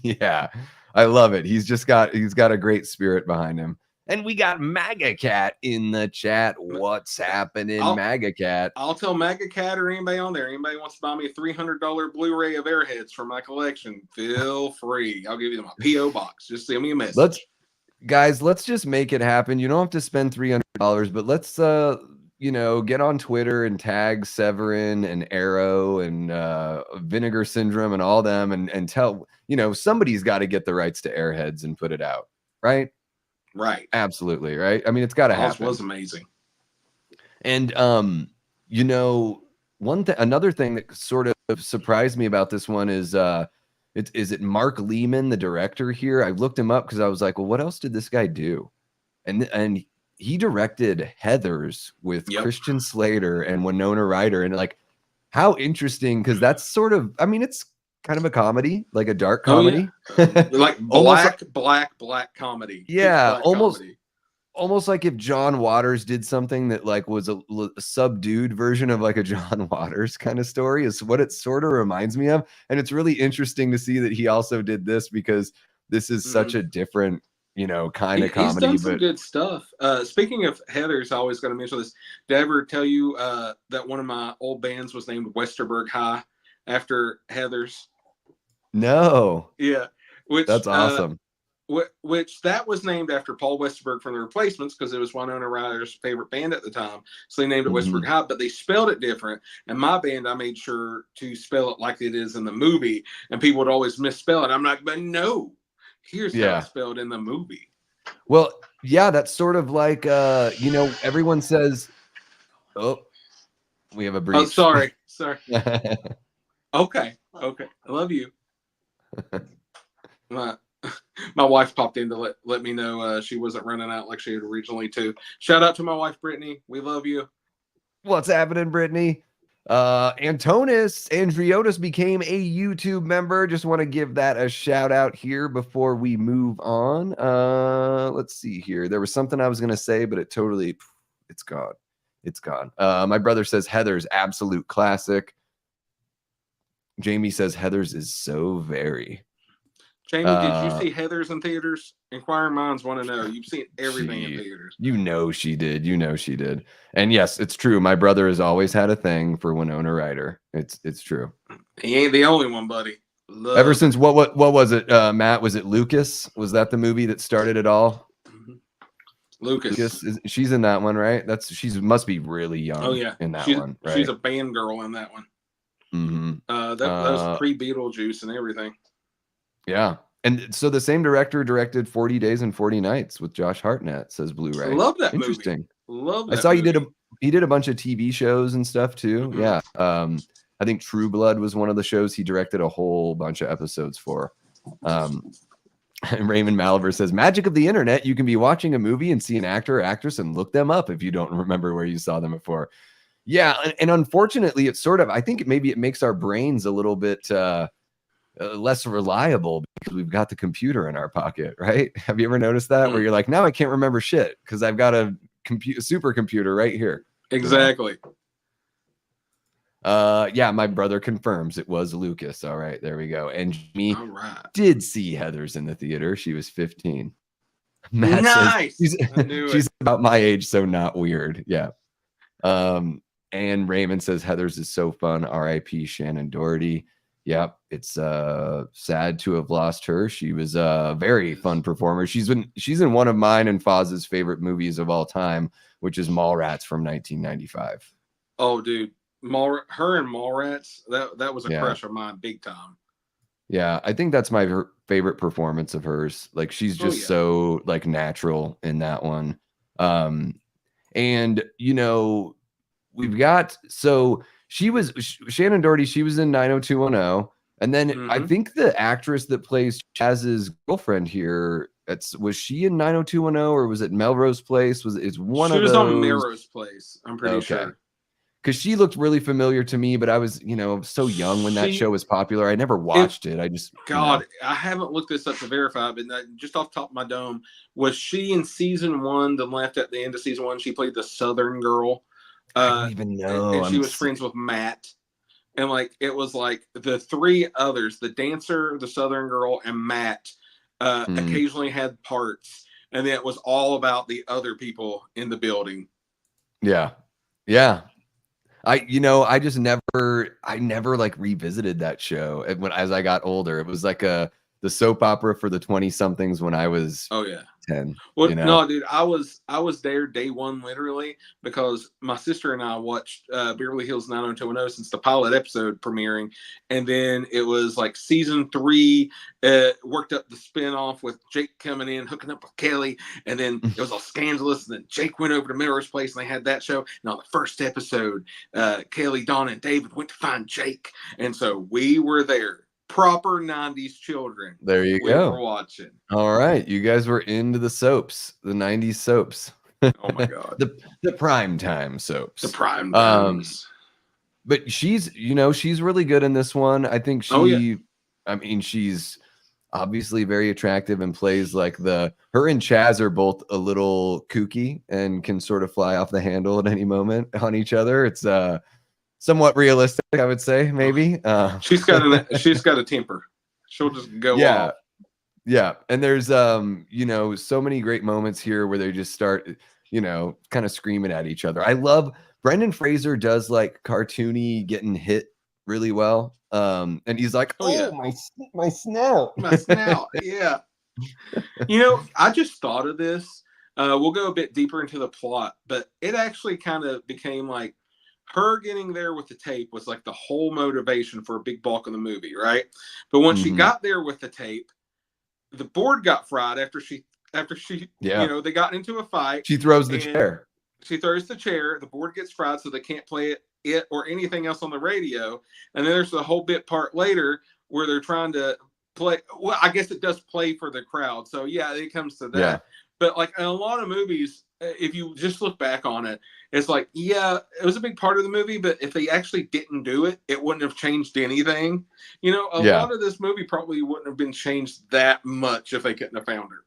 [SPEAKER 1] Yeah. I love it. He's got a great spirit behind him. And we got MAGA Cat in the chat. What's happening, MAGA Cat?
[SPEAKER 2] I'll tell MAGA Cat or anybody on there. Anybody wants to buy me a $300 Blu-ray of Airheads for my collection, feel free. I'll give you my P.O. box. Just send me a message.
[SPEAKER 1] Let's just make it happen. You don't have to spend $300, but let's get on Twitter and tag Severin and Arrow and Vinegar Syndrome and all them and tell, somebody's got to get the rights to Airheads and put it out, right?
[SPEAKER 2] Right.
[SPEAKER 1] Absolutely, right? I mean, it's got to happen.
[SPEAKER 2] It was amazing.
[SPEAKER 1] And you know, another thing that sort of surprised me about this one is is it Mark Lehman, the director here? I looked him up because I was like, well, what else did this guy do? And he directed Heathers with Christian Slater and Winona Ryder, and like, how interesting, because that's sort of, I mean, it's kind of a comedy, like a dark comedy.
[SPEAKER 2] Like black comedy.
[SPEAKER 1] Yeah, almost
[SPEAKER 2] comedy.
[SPEAKER 1] Almost like if John Waters did something that like was a subdued version of like a John Waters kind of story, is what it sort of reminds me of. And it's really interesting to see that he also did this, because this is such a different, you know, kind of comedy.
[SPEAKER 2] He's done some good stuff. Speaking of Heathers, I always got to mention this. Did I ever tell you that one of my old bands was named Westerberg High after Heathers?
[SPEAKER 1] No.
[SPEAKER 2] Yeah.
[SPEAKER 1] That's awesome.
[SPEAKER 2] Which that was named after Paul Westerberg from the Replacements, because it was Winona Ryder's favorite band at the time. So they named it Westerberg High, but they spelled it different. And my band, I made sure to spell it like it is in the movie. And people would always misspell it. I'm like, but no, here's how it's spelled in the movie.
[SPEAKER 1] Well, yeah, that's sort of like, you know, everyone says, oh, we have a breach.
[SPEAKER 2] Oh, sorry. Okay. I love you. My wife popped in to let me know she wasn't running out like she had originally too. Shout out to my wife, Brittany. We love you.
[SPEAKER 1] What's happening, Brittany? Antonis Andriotis became a YouTube member. Just want to give that a shout out here before we move on. Let's see here. There was something I was going to say, but it's gone. It's gone. My brother says Heathers, absolute classic. Jamie says Heathers is so very.
[SPEAKER 2] Jamie, did you see Heathers in theaters? Inquiring minds want to know. You've seen everything in theaters.
[SPEAKER 1] You know she did. You know she did. And yes, it's true. My brother has always had a thing for Winona Ryder. It's true.
[SPEAKER 2] He ain't the only one, buddy.
[SPEAKER 1] Ever since what was it, Matt? Was it Lucas? Was that the movie that started it all?
[SPEAKER 2] Lucas.
[SPEAKER 1] She's in that one, right? She must be really young.
[SPEAKER 2] Oh yeah,
[SPEAKER 1] in that one. Right?
[SPEAKER 2] She's a band girl in that one. That was pre-Beetlejuice and everything.
[SPEAKER 1] Yeah. And so the same director directed 40 Days and 40 Nights with Josh Hartnett, says Blu-ray.
[SPEAKER 2] I love that
[SPEAKER 1] Interesting.
[SPEAKER 2] movie. Love that
[SPEAKER 1] I saw
[SPEAKER 2] movie.
[SPEAKER 1] he did a bunch of TV shows and stuff too. Yeah. I think True Blood was one of the shows he directed a whole bunch of episodes for. And Raymond Malaver says, magic of the internet. You can be watching a movie and see an actor or actress and look them up if you don't remember where you saw them before. Yeah. And unfortunately, it's sort of, I think maybe it makes our brains a little bit less reliable because we've got the computer in our pocket, right? Have you ever noticed that? Where you're like, now I can't remember shit because I've got a supercomputer right here.
[SPEAKER 2] Exactly.
[SPEAKER 1] Yeah, my brother confirms it was Lucas. All right, there we go. And Jamie did see Heathers in the theater. She was 15. Matt
[SPEAKER 2] nice.
[SPEAKER 1] Says she's about my age, so not weird. Yeah. And Raymond says Heathers is so fun. R.I.P. Shannon Doherty. Yep, it's sad to have lost her. She was a very fun performer. She's in one of mine and Foz's favorite movies of all time, which is Mallrats from 1995.
[SPEAKER 2] Oh, dude, her and Mallrats, that was a crush of mine, big time.
[SPEAKER 1] Yeah, I think that's my favorite performance of hers. Like, she's just so like natural in that one. And you know, we've got Shannon Doherty, she was in 90210. And then I think the actress that plays Chaz's girlfriend here, was she in 90210 or was it Melrose Place? She was
[SPEAKER 2] on Melrose Place, I'm pretty sure.
[SPEAKER 1] Because she looked really familiar to me, but I was, so young when that show was popular. I never watched it. I
[SPEAKER 2] haven't looked this up to verify, but just off the top of my dome, was she in season 1, then left at the end of season 1? She played the Southern girl.
[SPEAKER 1] I don't even know.
[SPEAKER 2] And she was friends with Matt. And it was the three others, the dancer, the Southern girl, and Matt occasionally had parts. And then it was all about the other people in the building.
[SPEAKER 1] Yeah. Yeah. I never revisited that show as I got older. It was like the soap opera for the 20 somethings when I was 10.
[SPEAKER 2] Well,
[SPEAKER 1] You know?
[SPEAKER 2] no, dude, I was there day one literally because my sister and I watched Beverly Hills 90210 since the pilot episode premiering, and then it was like season 3 worked up the spinoff with Jake coming in, hooking up with Kelly, and then it was all scandalous. And then Jake went over to Miller's place, and they had that show. And on the first episode, Kelly, Donna, and David went to find Jake, and so we were there. Proper 90s children.
[SPEAKER 1] There you
[SPEAKER 2] we
[SPEAKER 1] go.
[SPEAKER 2] were watching.
[SPEAKER 1] All right, you guys were into the soaps, the 90s soaps.
[SPEAKER 2] Oh my god.
[SPEAKER 1] the prime time soaps.
[SPEAKER 2] The prime times.
[SPEAKER 1] But she's really good in this one. I think I mean, she's obviously very attractive and plays like her and Chaz are both a little kooky and can sort of fly off the handle at any moment on each other. It's somewhat realistic, I would say, maybe.
[SPEAKER 2] She's got a temper. She'll just go off.
[SPEAKER 1] Yeah. And there's so many great moments here where they just start, kind of screaming at each other. I love Brendan Fraser does like cartoony getting hit really well. And he's like, my snout.
[SPEAKER 2] My snout. Yeah. I just thought of this. We'll go a bit deeper into the plot, but it actually kind of became like her getting there with the tape was like the whole motivation for a big bulk of the movie, right? But when she got there with the tape, the board got fried after she they got into a fight.
[SPEAKER 1] She throws the chair.
[SPEAKER 2] She throws the chair. The board gets fried, so they can't play it or anything else on the radio. And then there's the whole bit part later where they're trying to play. Well, I guess it does play for the crowd. So yeah, it comes to that. Yeah. But like in a lot of movies, if you just look back on it, it's like, yeah, it was a big part of the movie, but if they actually didn't do it, it wouldn't have changed anything. A lot of this movie probably wouldn't have been changed that much if they couldn't have found her.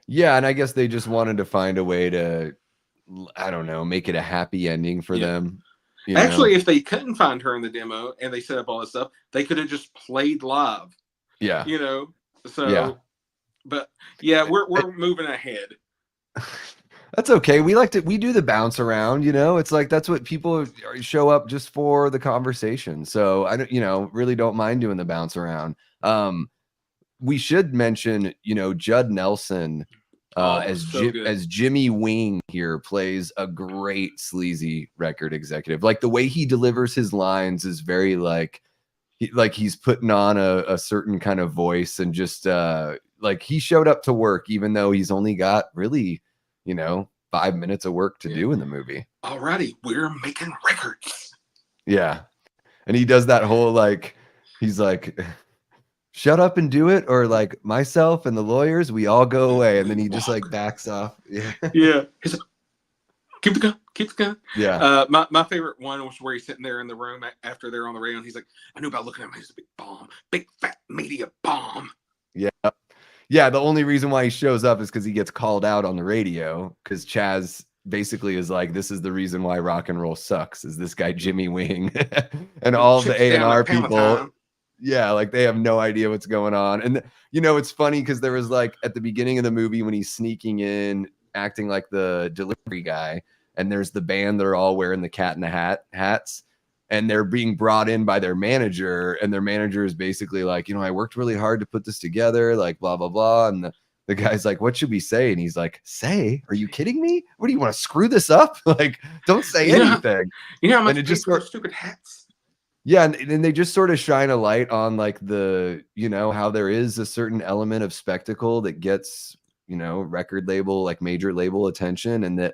[SPEAKER 1] Yeah, and I guess they just wanted to find a way to, I don't know, make it a happy ending for them.
[SPEAKER 2] Actually, if they couldn't find her in the demo and they set up all this stuff, they could have just played live.
[SPEAKER 1] Yeah.
[SPEAKER 2] So, yeah. But yeah, we're moving ahead.
[SPEAKER 1] That's okay. We do the bounce around, it's like, that's what people show up just for, the conversation. So I don't, really don't mind doing the bounce around. We should mention, Judd Nelson as Jimmy Wing here plays a great sleazy record executive. Like the way he delivers his lines is very like he's putting on a certain kind of voice, and just like he showed up to work, even though he's only got really, 5 minutes of work to do in the movie.
[SPEAKER 2] Alrighty, we're making records.
[SPEAKER 1] Yeah. And he does that whole he's like, shut up and do it, or like, myself and the lawyers, we all go away. And then he just backs off. Yeah.
[SPEAKER 2] Yeah. He's like, keep the gun.
[SPEAKER 1] Yeah.
[SPEAKER 2] My favorite one was where he's sitting there in the room after they're on the radio, and he's like, I knew about looking at him. He's a big bomb, big fat media bomb.
[SPEAKER 1] Yeah. Yeah. The only reason why he shows up is because he gets called out on the radio, because Chaz basically is like, this is the reason why rock and roll sucks, is this guy Jimmy Wing. And all the A&R people. Yeah, like they have no idea what's going on. And it's funny because there was at the beginning of the movie when he's sneaking in acting like the delivery guy, and there's the band that are all wearing the Cat in the hats, and they're being brought in by their manager, and their manager is basically like, I worked really hard to put this together, like blah blah blah. And the guy's like, what should we say? And he's like, say? Are you kidding me? What do you want to screw this up? Like, don't say anything.
[SPEAKER 2] And it just stupid hats.
[SPEAKER 1] Yeah, and they just sort of shine a light on the, how there is a certain element of spectacle that gets, record label, major label attention, and that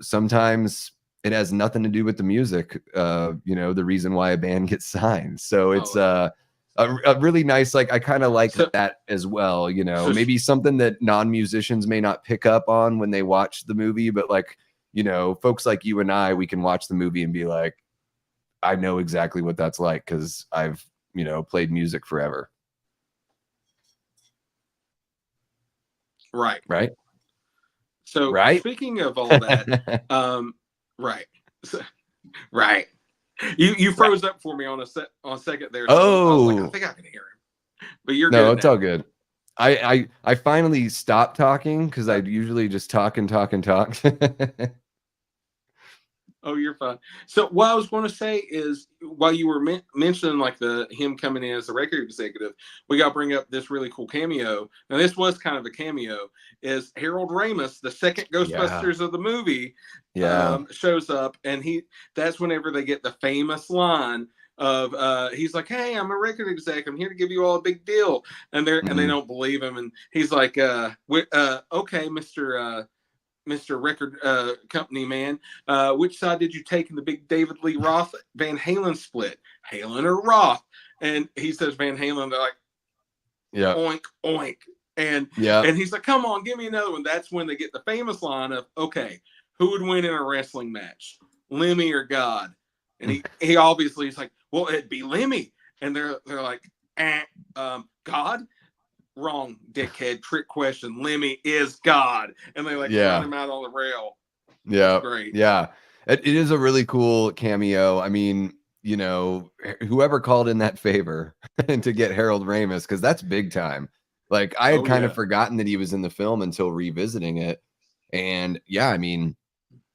[SPEAKER 1] sometimes it has nothing to do with the music, the reason why a band gets signed. So it's a really nice, I kind of like that as well, maybe something that non-musicians may not pick up on when they watch the movie, but folks like you and I, we can watch the movie and be like, I know exactly what that's like because I've, played music forever.
[SPEAKER 2] Right.
[SPEAKER 1] Right.
[SPEAKER 2] So speaking of all that, right. So, right. You froze up for me on a second there. So I was like, I think I can hear him. But you're good.
[SPEAKER 1] No, it's all good. I finally stopped talking because I usually just talk and talk and talk.
[SPEAKER 2] Oh, you're fine. So what I was going to say is, while you were mentioning like him coming in as the record executive, we got to bring up this really cool cameo. Now, this was kind of a cameo. Is Harold Ramis, the second
[SPEAKER 1] Yeah.
[SPEAKER 2] Ghostbusters of the movie,
[SPEAKER 1] Yeah.
[SPEAKER 2] shows up, and that's whenever they get the famous line of he's like, "Hey, I'm a record exec. I'm here to give you all a big deal," and they don't believe him, and he's like, "Okay, Mr. Record Company man, which side did you take in the big David Lee Roth Van Halen split? Halen or Roth?" And he says Van Halen. They're like,
[SPEAKER 1] Yeah.
[SPEAKER 2] oink, oink. And he's like, "Come on, give me another one." That's when they get the famous line of, "Okay, who would win in a wrestling match, Lemmy or God?" And he obviously is like, "Well, it'd be Lemmy." And they're like, "God? Wrong, dickhead. Trick question. Lemmy is God." And they like run him out on the rail.
[SPEAKER 1] Yeah.
[SPEAKER 2] Great.
[SPEAKER 1] Yeah. It is a really cool cameo. I mean, you know, whoever called in that favor to get Harold Ramis, because that's big time. Like, I had kind of forgotten that he was in the film until revisiting it. And yeah, I mean,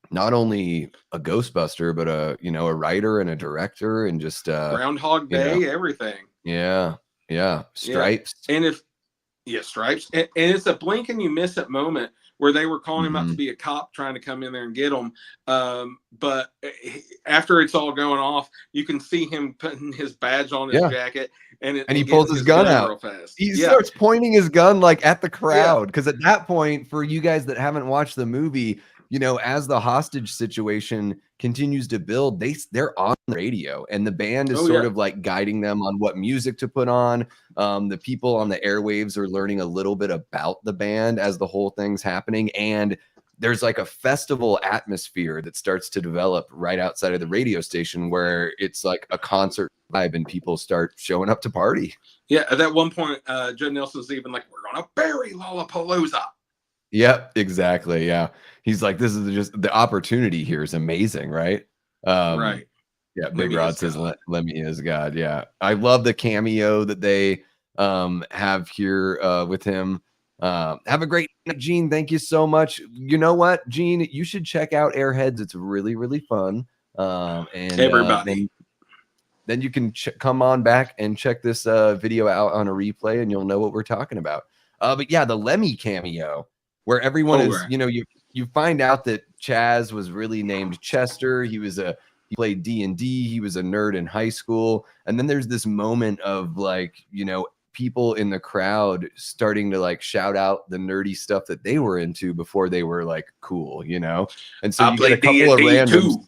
[SPEAKER 1] not only a Ghostbuster, but a writer and a director, and just
[SPEAKER 2] Groundhog Day, everything.
[SPEAKER 1] Yeah. Stripes.
[SPEAKER 2] Yeah. And Stripes. And it's a blink and you miss it moment where they were calling him out to be a cop trying to come in there and get him. But after it's all going off, you can see him putting his badge on his jacket, and
[SPEAKER 1] he pulls his gun out
[SPEAKER 2] real fast.
[SPEAKER 1] He starts pointing his gun like at the crowd. Because at that point, for you guys that haven't watched the movie, as the hostage situation continues to build, they're on the radio, and the band is sort of like guiding them on what music to put on. The people on the airwaves are learning a little bit about the band as the whole thing's happening. And there's like a festival atmosphere that starts to develop right outside of the radio station, where it's like a concert vibe and people start showing up to party.
[SPEAKER 2] Yeah. At that one point, Joe Nelson's even like, "We're going to bury Lollapalooza."
[SPEAKER 1] Yep, exactly. Yeah. He's like, this is just the opportunity here is amazing, right?
[SPEAKER 2] Right.
[SPEAKER 1] Yeah, Big Rod says Lemmy is God. Yeah. I love the cameo that they have here with him. Have a great night, Gene. Thank you so much. You know what, Gene? You should check out Airheads. It's really, really fun. And
[SPEAKER 2] everybody.
[SPEAKER 1] Then you can come on back and check this video out on a replay, and you'll know what we're talking about. But yeah, the Lemmy cameo, where everyone is, you find out that Chaz was really named Chester. He played D&D. He was a nerd in high school. And then there's this moment of like, people in the crowd starting to like shout out the nerdy stuff that they were into before they were like cool, And so you get a couple of randoms.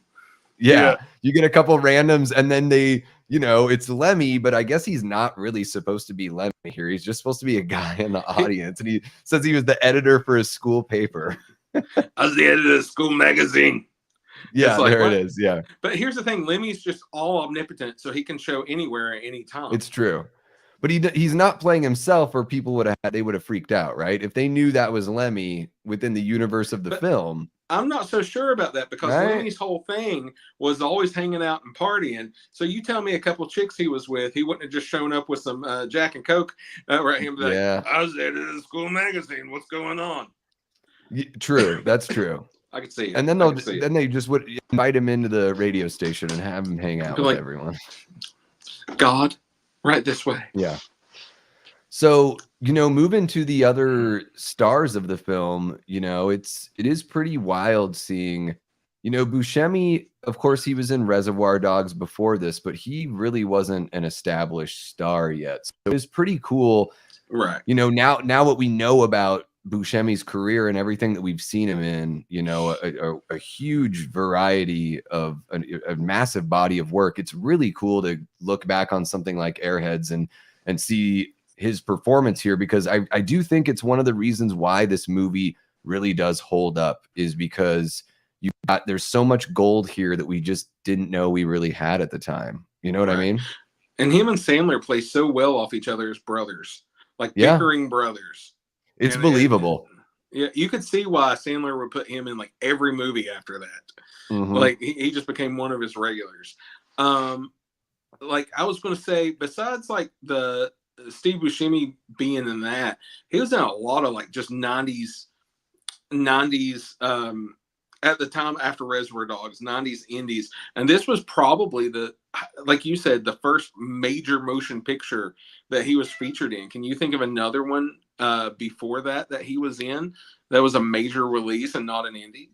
[SPEAKER 1] Yeah, you get a couple of randoms, and then they, it's Lemmy, but I guess he's not really supposed to be Lemmy here. He's just supposed to be a guy in the audience, and he says he was the editor for his school paper.
[SPEAKER 2] I was the editor of school magazine.
[SPEAKER 1] Yeah, like, there it is. Yeah.
[SPEAKER 2] But here's the thing. Lemmy's just all omnipotent, so he can show anywhere at any time.
[SPEAKER 1] It's true. But he's not playing himself, or people would have freaked out, right? If they knew that was Lemmy within the universe of the film.
[SPEAKER 2] I'm not so sure about that, because Lemmy's whole thing was always hanging out and partying. So you tell me a couple chicks he was with, he wouldn't have just shown up with some Jack and Coke right him. Like, I was editor of the school magazine. What's going on?
[SPEAKER 1] True. That's true.
[SPEAKER 2] I could see it.
[SPEAKER 1] And then they just would invite him into the radio station and have him hang out with everyone.
[SPEAKER 2] God, right this way.
[SPEAKER 1] Yeah. So, moving to the other stars of the film, it is pretty wild seeing, Buscemi, of course, he was in Reservoir Dogs before this, but he really wasn't an established star yet. So it was pretty cool.
[SPEAKER 2] Right.
[SPEAKER 1] Now what we know about Buscemi's career and everything that we've seen him in, a huge variety of a massive body of work. It's really cool to look back on something like Airheads and see his performance here, because I do think it's one of the reasons why this movie really does hold up, is because there's so much gold here that we just didn't know we really had at the time. You know what I mean?
[SPEAKER 2] And him and Sandler play so well off each other as brothers, like bickering brothers.
[SPEAKER 1] It's believable.
[SPEAKER 2] Yeah, you could see why Sandler would put him in like every movie after that.
[SPEAKER 1] Mm-hmm.
[SPEAKER 2] Like he just became one of his regulars. Like I was going to say, besides like the Steve Buscemi being in that, he was in a lot of like just 90s at the time after Reservoir Dogs, 90s indies. And this was probably like you said, the first major motion picture that he was featured in. Can you think of another one before that he was in that was a major release and not an indie?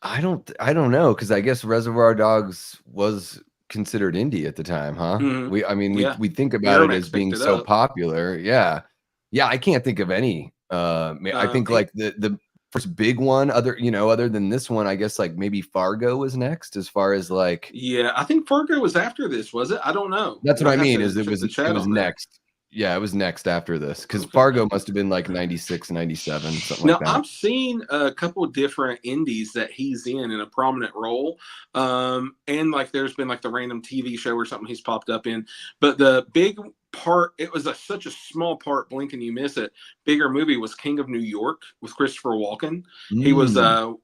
[SPEAKER 1] I don't know, because I guess Reservoir Dogs was considered indie at the time, huh?
[SPEAKER 2] Mm-hmm.
[SPEAKER 1] I mean,
[SPEAKER 2] Yeah.
[SPEAKER 1] we think about it
[SPEAKER 2] Miramax
[SPEAKER 1] as being
[SPEAKER 2] picked it
[SPEAKER 1] so
[SPEAKER 2] up.
[SPEAKER 1] popular. Yeah. Yeah, I can't think of any. I think like the first big one, other than this one, I guess like maybe Fargo was next, as far as like.
[SPEAKER 2] Yeah, I think Fargo was after this, was it? I don't know.
[SPEAKER 1] That's what
[SPEAKER 2] We'll
[SPEAKER 1] I
[SPEAKER 2] have
[SPEAKER 1] mean,
[SPEAKER 2] to
[SPEAKER 1] is it
[SPEAKER 2] check
[SPEAKER 1] was
[SPEAKER 2] the chat on that.
[SPEAKER 1] next. Yeah, it was next after this, because
[SPEAKER 2] Okay.
[SPEAKER 1] Fargo must have been like 96, 97, something
[SPEAKER 2] Now,
[SPEAKER 1] like that.
[SPEAKER 2] I've seen a couple of different indies that he's in a prominent role. And like there's been like the random TV show or something he's popped up in. But the big part, it was such a small part, blink and you miss it. Bigger movie was King of New York with Christopher Walken. He was the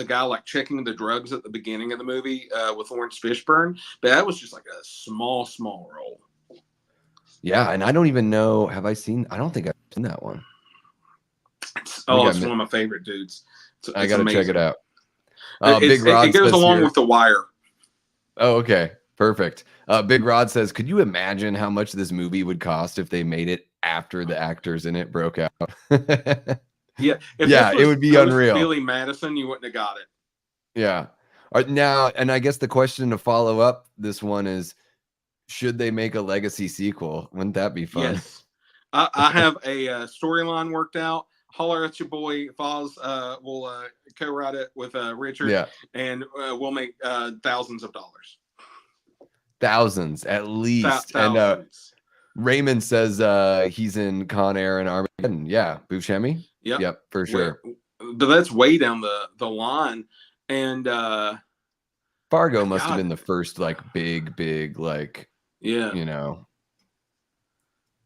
[SPEAKER 2] guy like checking the drugs at the beginning of the movie with Lawrence Fishburne. But that was just like a small role.
[SPEAKER 1] Yeah, and I don't even know. I don't think I've seen that one.
[SPEAKER 2] It's one of my favorite dudes.
[SPEAKER 1] I got to check it out.
[SPEAKER 2] Big Rod it goes along with The Wire.
[SPEAKER 1] Oh, okay. Perfect. Big Rod says, could you imagine how much this movie would cost if they made it after the actors in it broke out?
[SPEAKER 2] Yeah.
[SPEAKER 1] It would be unreal.
[SPEAKER 2] Billy Madison, you wouldn't have got it.
[SPEAKER 1] Yeah. Now, and I guess the question to follow up this one is, should they make a legacy sequel? Wouldn't that be fun?
[SPEAKER 2] Yes. I have a storyline worked out. Holler at your boy. Foz will co-write it with Richard.
[SPEAKER 1] Yeah.
[SPEAKER 2] And we'll make thousands of dollars.
[SPEAKER 1] Thousands, at least.
[SPEAKER 2] Thousands.
[SPEAKER 1] And Raymond says he's in Con Air and Armageddon. Yeah. Buscemi? Yep, for sure.
[SPEAKER 2] But that's way down the line. And
[SPEAKER 1] Fargo must have been the first like big like,
[SPEAKER 2] yeah,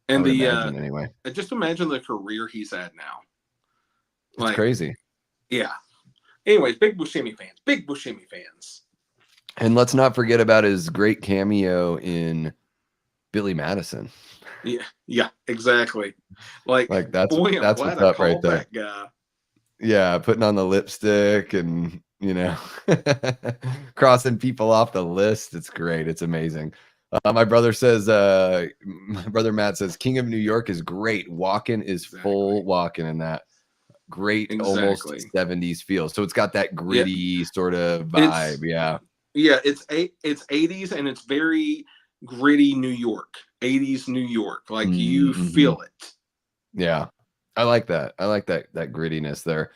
[SPEAKER 1] and anyway,
[SPEAKER 2] just imagine the career he's had now.
[SPEAKER 1] It's crazy.
[SPEAKER 2] Yeah. Anyways, big Buscemi fans.
[SPEAKER 1] And let's not forget about his great cameo in Billy Madison.
[SPEAKER 2] Yeah, exactly. Like
[SPEAKER 1] that's what's up right there.
[SPEAKER 2] That guy.
[SPEAKER 1] Yeah, putting on the lipstick and crossing people off the list. It's great. It's amazing. My brother Matt says King of New York is great. Walken is full Walken in that. Great, almost 70s feel. So it's got that gritty sort of vibe.
[SPEAKER 2] It's 80s and it's very gritty New York. 80s New York. Like you feel it.
[SPEAKER 1] Yeah. I like that. I like that grittiness there.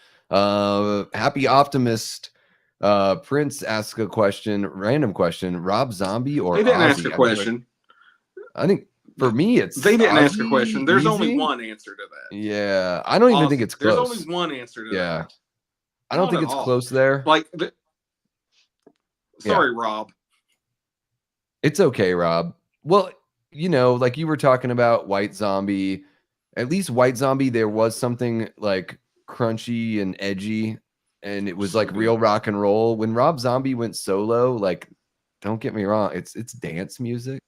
[SPEAKER 1] Happy Optimist Prince asks a random question. Rob Zombie or
[SPEAKER 2] They didn't
[SPEAKER 1] Ozzy?
[SPEAKER 2] ask a question.
[SPEAKER 1] I think for me it's
[SPEAKER 2] they didn't
[SPEAKER 1] Ozzy,
[SPEAKER 2] ask a question. There's
[SPEAKER 1] easy?
[SPEAKER 2] only one answer to that.
[SPEAKER 1] Yeah. I don't even think it's close.
[SPEAKER 2] There's only one answer to that.
[SPEAKER 1] I don't think it's close there.
[SPEAKER 2] Sorry, Rob.
[SPEAKER 1] It's okay, Rob. Well, like you were talking about White Zombie. At least White Zombie, there was something like crunchy and edgy, and it was like real rock and roll. When Rob Zombie went solo, like, don't get me wrong, it's dance music.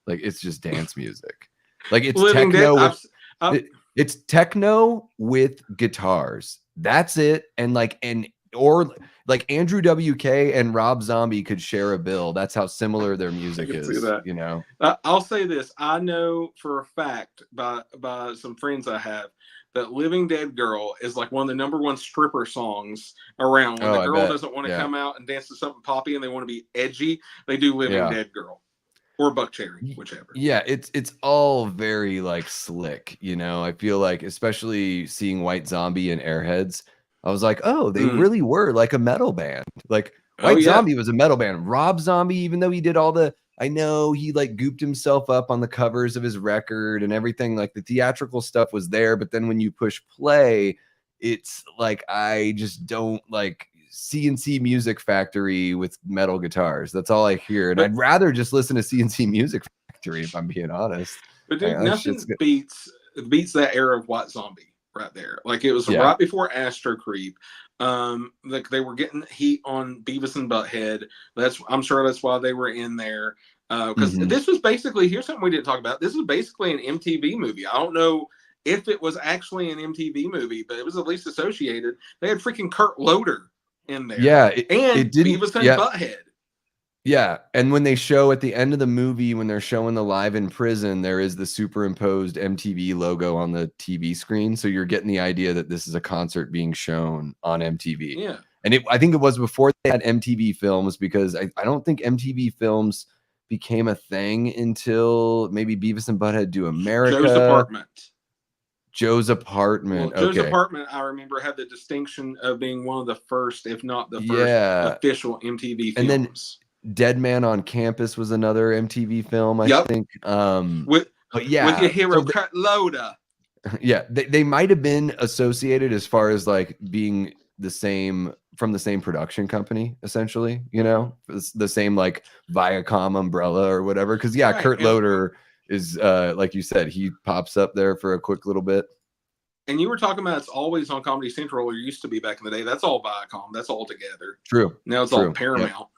[SPEAKER 1] Like, it's just dance music. Like, it's techno. It's techno with guitars. That's it. And or Andrew WK and Rob Zombie could share a bill. That's how similar their music is.
[SPEAKER 2] I'll say this. I know for a fact by some friends I have that Living Dead Girl is like one of the #1 stripper songs around. When the girl doesn't want to come out and dance to something poppy and they want to be edgy, they do Living Dead Girl or Buck Cherry, whichever.
[SPEAKER 1] Yeah, it's all very like slick. I feel like, especially seeing White Zombie and Airheads, I was like, oh, they really were like a metal band. Like White Zombie was a metal band. Rob Zombie, even though he did I know he like gooped himself up on the covers of his record and everything. Like the theatrical stuff was there, but then when you push play, it's like I just don't like CNC Music Factory with metal guitars. That's all I hear, and I'd rather just listen to CNC Music Factory if I'm being honest.
[SPEAKER 2] But dude, nothing beats that era of White Zombie. Right there, like it was right before Astro Creep. Like they were getting heat on Beavis and Butthead. I'm sure that's why they were in there. Because this was basically, here's something we didn't talk about. This was basically an MTV movie. I don't know if it was actually an MTV movie, but it was at least associated. They had freaking Kurt Loder in there.
[SPEAKER 1] Yeah,
[SPEAKER 2] and
[SPEAKER 1] it didn't.
[SPEAKER 2] Beavis and
[SPEAKER 1] Yeah,
[SPEAKER 2] Butthead.
[SPEAKER 1] yeah. And when they show at the end of the movie, when they're showing the live in prison, there is the superimposed MTV logo on the TV screen. So you're getting the idea that this is a concert being shown on MTV.
[SPEAKER 2] Yeah.
[SPEAKER 1] And I think it was before they had MTV Films, because I don't think MTV Films became a thing until maybe Beavis and Butthead Do America.
[SPEAKER 2] Joe's Apartment.
[SPEAKER 1] Joe's Apartment.
[SPEAKER 2] Well, Joe's
[SPEAKER 1] Okay.
[SPEAKER 2] Apartment, I remember, had the distinction of being one of the first, if not the first, official MTV films.
[SPEAKER 1] And then Dead Man on Campus was another MTV film, I think.
[SPEAKER 2] With your hero,
[SPEAKER 1] so
[SPEAKER 2] Kurt Loder.
[SPEAKER 1] Yeah, they might have been associated as far as like being the same, from the same production company, essentially, you know, the same like Viacom umbrella or whatever. Because
[SPEAKER 2] Right,
[SPEAKER 1] Kurt Loder is like you said, he pops up there for a quick little bit.
[SPEAKER 2] And you were talking about it's always on Comedy Central, or used to be back in the day. That's all Viacom. That's all together.
[SPEAKER 1] True.
[SPEAKER 2] Now it's all Paramount.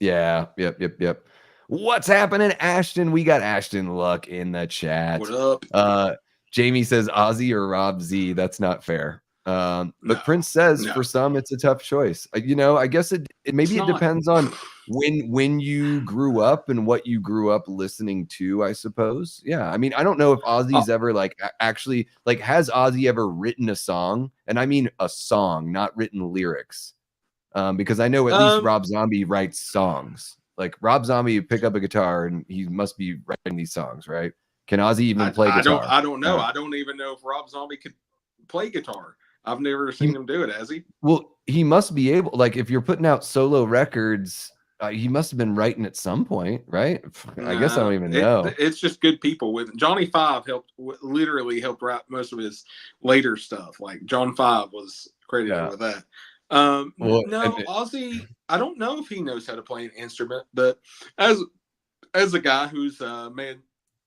[SPEAKER 1] Yeah. Yep. What's happening, Ashton? We got Ashton Luck in the chat.
[SPEAKER 2] What up?
[SPEAKER 1] Jamie says Ozzy or Rob Z. That's not fair. But Prince says for some it's a tough choice. You know, I guess it depends on when you grew up and what you grew up listening to, I suppose. Yeah. I mean, I don't know if Ozzy's ever like actually like, has Ozzy ever written a song? And I mean a song, not written lyrics. Because I know at least Rob Zombie writes songs. Like Rob Zombie pick up a guitar and he must be writing these songs, right? Can Ozzy even play guitar?
[SPEAKER 2] I don't know. I don't even know if Rob Zombie could play guitar. I've never seen him do it, has he?
[SPEAKER 1] Well, he must be able, like if you're putting out solo records, he must have been writing at some point, right? I guess I don't even know.
[SPEAKER 2] It's just good people with Johnny Five literally helped write most of his later stuff. Like John Five was credited with that. Ozzy, I don't know if he knows how to play an instrument, but as a guy who's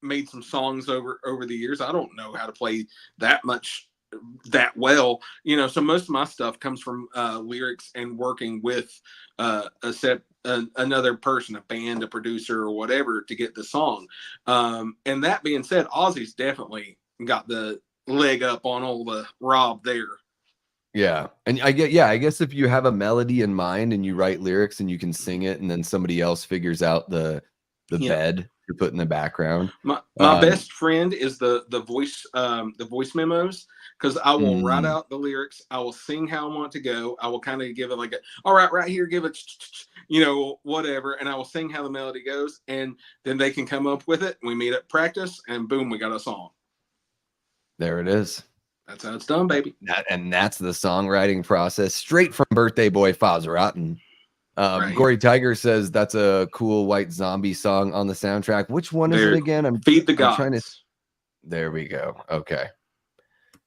[SPEAKER 2] made some songs over the years, I don't know how to play that well, you know. So most of my stuff comes from lyrics and working with another person, a band, a producer, or whatever, to get the song. And that being said, Ozzy's definitely got the leg up on all the Rob there.
[SPEAKER 1] Yeah. And I guess if you have a melody in mind and you write lyrics and you can sing it, and then somebody else figures out the bed to put in the background.
[SPEAKER 2] My best friend is the voice memos, because I will write out the lyrics, I will sing how I want to go, I will kind of give it like all right here, give it, you know, whatever, and I will sing how the melody goes, and then they can come up with it. We meet at practice, and boom, we got a song.
[SPEAKER 1] There it is.
[SPEAKER 2] That's how it's done, baby.
[SPEAKER 1] And that's the songwriting process, straight from Birthday Boy Fazraten.
[SPEAKER 2] Right.
[SPEAKER 1] Gory Tiger says that's a cool White Zombie song on the soundtrack. Which one is it again?
[SPEAKER 2] Feed the Gods.
[SPEAKER 1] There we go. Okay.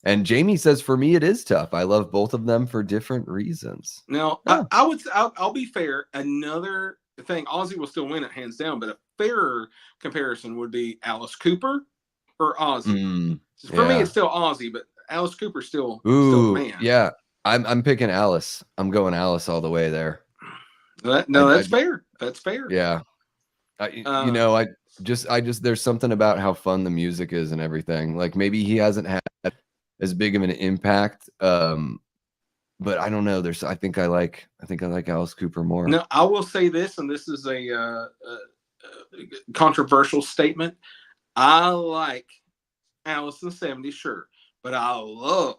[SPEAKER 1] And Jamie says, for me, it is tough. I love both of them for different reasons.
[SPEAKER 2] Now, I'll be fair. Another thing, Ozzy will still win it hands down, but a fairer comparison would be Alice Cooper or Ozzy. For me, it's still Ozzy, but Alice Cooper's still man.
[SPEAKER 1] Yeah, I'm picking Alice. I'm going Alice all the way there.
[SPEAKER 2] That's fair. That's fair.
[SPEAKER 1] Yeah. You know, I just there's something about how fun the music is and everything. Like maybe he hasn't had as big of an impact, but I don't know. I think I like Alice Cooper more.
[SPEAKER 2] No, I will say this, and this is a controversial statement. I like Alice in the 70s, sure, but I love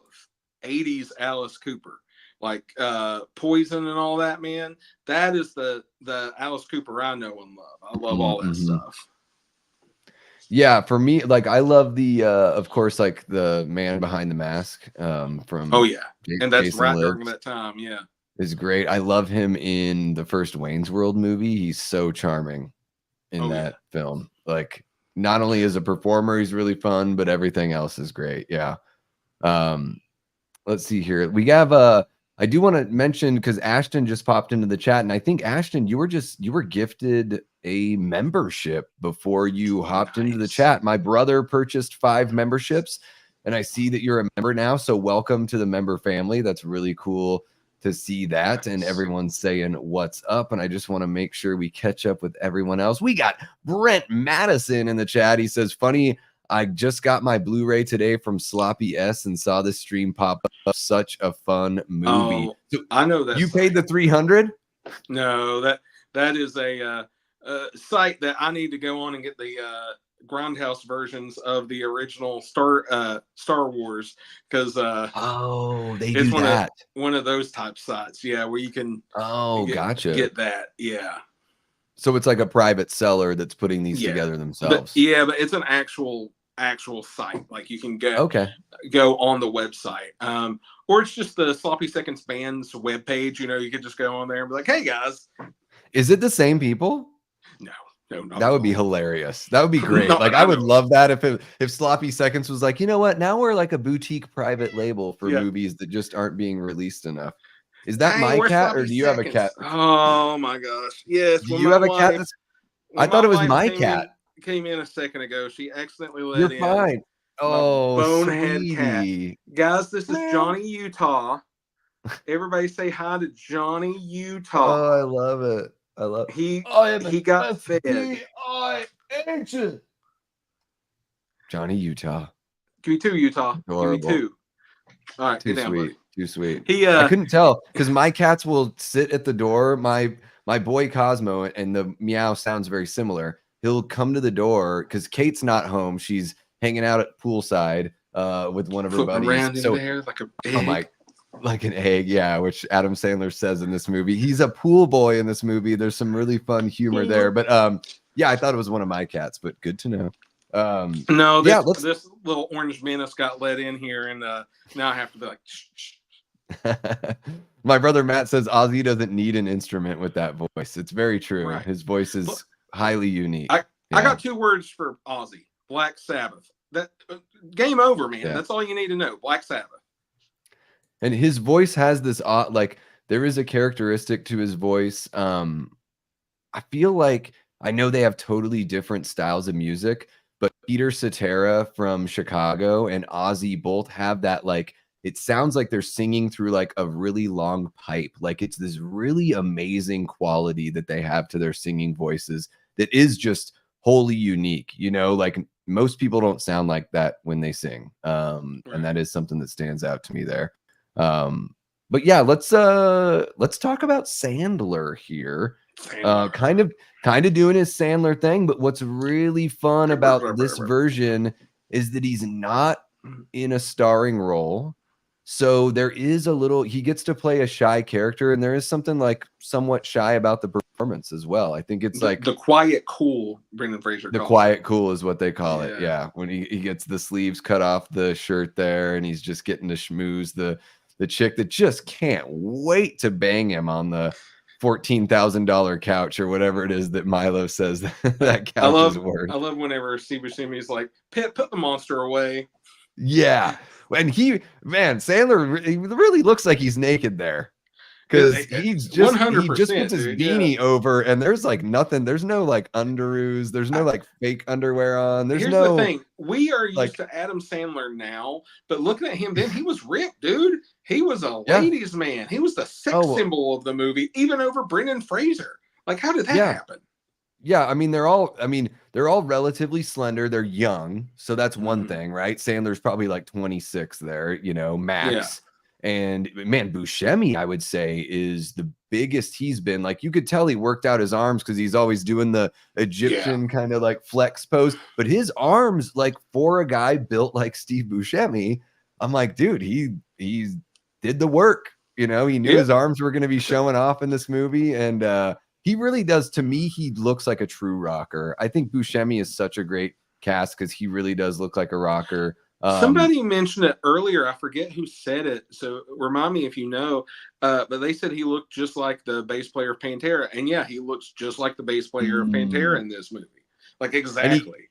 [SPEAKER 2] 80s Alice Cooper. Like Poison and all that, man. That is the Alice Cooper I know and love. I love all that stuff.
[SPEAKER 1] Yeah, for me, like I love the of course, like the Man Behind the Mask from
[SPEAKER 2] and that's Jason right during that time. Yeah,
[SPEAKER 1] is great. I love him in the first Wayne's World movie. He's so charming in that film. Like not only as a performer, he's really fun, but everything else is great. Yeah. Let's see here. We have I do want to mention, because Ashton just popped into the chat, and I think Ashton, you were gifted a membership before you hopped into the chat. My brother purchased 5 memberships, and I see that you're a member now. So welcome to the member family. That's really cool to see that, and everyone's saying what's up. And I just want to make sure we catch up with everyone else. We got Brent Madison in the chat. He says, funny, I just got my Blu-ray today from Sloppy S and saw this stream pop up. Such a fun movie.
[SPEAKER 2] Oh,
[SPEAKER 1] So
[SPEAKER 2] I know that.
[SPEAKER 1] you paid the $300?
[SPEAKER 2] No, that is a site that I need to go on and get the Grindhouse versions of the original Star Wars, because
[SPEAKER 1] They
[SPEAKER 2] it's
[SPEAKER 1] do that.
[SPEAKER 2] One of those type sites, yeah, where you can
[SPEAKER 1] Gotcha.
[SPEAKER 2] get that, yeah.
[SPEAKER 1] So it's like a private seller that's putting these together themselves.
[SPEAKER 2] But it's an actual site. Like you can go on the website, or it's just the Sloppy Seconds Band's webpage. You could just go on there and be like, "Hey guys."
[SPEAKER 1] Is it the same people?
[SPEAKER 2] No, not
[SPEAKER 1] that would be hilarious. That would be great.
[SPEAKER 2] No,
[SPEAKER 1] like I would love that if Sloppy Seconds was like, you know what? Now we're like a boutique private label for movies that just aren't being released enough. Is that my cat, or do you have a cat?
[SPEAKER 2] Oh my gosh, yes.
[SPEAKER 1] Do you have a cat? I thought it was my cat.
[SPEAKER 2] Came in a second ago. She accidentally let
[SPEAKER 1] You're
[SPEAKER 2] in.
[SPEAKER 1] fine. Oh,
[SPEAKER 2] bonehead
[SPEAKER 1] sweetie.
[SPEAKER 2] cat. Guys, this is Johnny Utah. Everybody say hi to Johnny Utah.
[SPEAKER 1] Oh, I love it. I love
[SPEAKER 2] he got fed.
[SPEAKER 1] Johnny Utah.
[SPEAKER 2] Give me 2, Utah.
[SPEAKER 1] Adorable.
[SPEAKER 2] Give me 2. All right,
[SPEAKER 1] too
[SPEAKER 2] get down,
[SPEAKER 1] sweet.
[SPEAKER 2] buddy.
[SPEAKER 1] Too sweet.
[SPEAKER 2] I
[SPEAKER 1] couldn't tell because my cats will sit at the door. My boy Cosmo, and the meow sounds very similar. He'll come to the door because Kate's not home. She's hanging out at poolside with one of her buddies.
[SPEAKER 2] Around in there like a egg.
[SPEAKER 1] Like an egg, yeah, which Adam Sandler says in this movie. He's a pool boy in this movie. There's some really fun humor there. But yeah, I thought it was one of my cats, but good to know.
[SPEAKER 2] No, this little orange menace got let in here, and now I have to be like, shh, shh.
[SPEAKER 1] My brother Matt says Ozzy doesn't need an instrument with that voice. It's very true.
[SPEAKER 2] Right.
[SPEAKER 1] His voice is highly unique.
[SPEAKER 2] I got 2 words for Ozzy: Black Sabbath. That game over, man. That's all you need to know. Black Sabbath.
[SPEAKER 1] And his voice has this like there is a characteristic to his voice. I feel like I know they have totally different styles of music, but Peter Cetera from Chicago and Ozzy both have that, like, it sounds like they're singing through like a really long pipe. Like it's this really amazing quality that they have to their singing voices that is just wholly unique. Like most people don't sound like that when they sing. And that is something that stands out to me there. But yeah, let's talk about Sandler here. Kind of doing his Sandler thing, but what's really fun about this version is that he's not in a starring role. So there is he gets to play a shy character, and there is something like somewhat shy about the performance as well. I think it's like
[SPEAKER 2] the quiet cool, Brendan Fraser.
[SPEAKER 1] The quiet cool is what they call it. Yeah. When he gets the sleeves cut off the shirt there, and he's just getting to schmooze the chick that just can't wait to bang him on the $14,000 couch or whatever it is that Milo says that couch is worth.
[SPEAKER 2] I love whenever Steve Buscemi's like, Pitt, put the monster away.
[SPEAKER 1] Yeah. And Sandler, he really looks like he's naked there. Because he just puts his beanie over, and there's like nothing. There's no like underoos. There's no like fake underwear on. Here's
[SPEAKER 2] the thing. We are used to Adam Sandler now, but looking at him then, he was ripped, dude. He was a ladies' man. He was the sex symbol of the movie, even over Brendan Fraser. Like, how did that happen?
[SPEAKER 1] Yeah, they're all relatively slender. They're young, so that's one thing, right? Sandler's probably like 26 there, max. Yeah. And man, Buscemi, I would say, is the biggest he's been. Like, you could tell he worked out his arms because he's always doing the Egyptian kind of like flex pose. But his arms, like for a guy built like Steve Buscemi, I'm like, dude, he did the work. He knew his arms were going to be showing off in this movie, and he really does. To me, he looks like a true rocker. I think Buscemi is such a great cast because he really does look like a rocker.
[SPEAKER 2] Somebody mentioned it earlier. I forget who said it, so remind me if you know. But they said he looked just like the bass player of Pantera, and yeah, he looks just like the bass player of Pantera in this movie. Like exactly.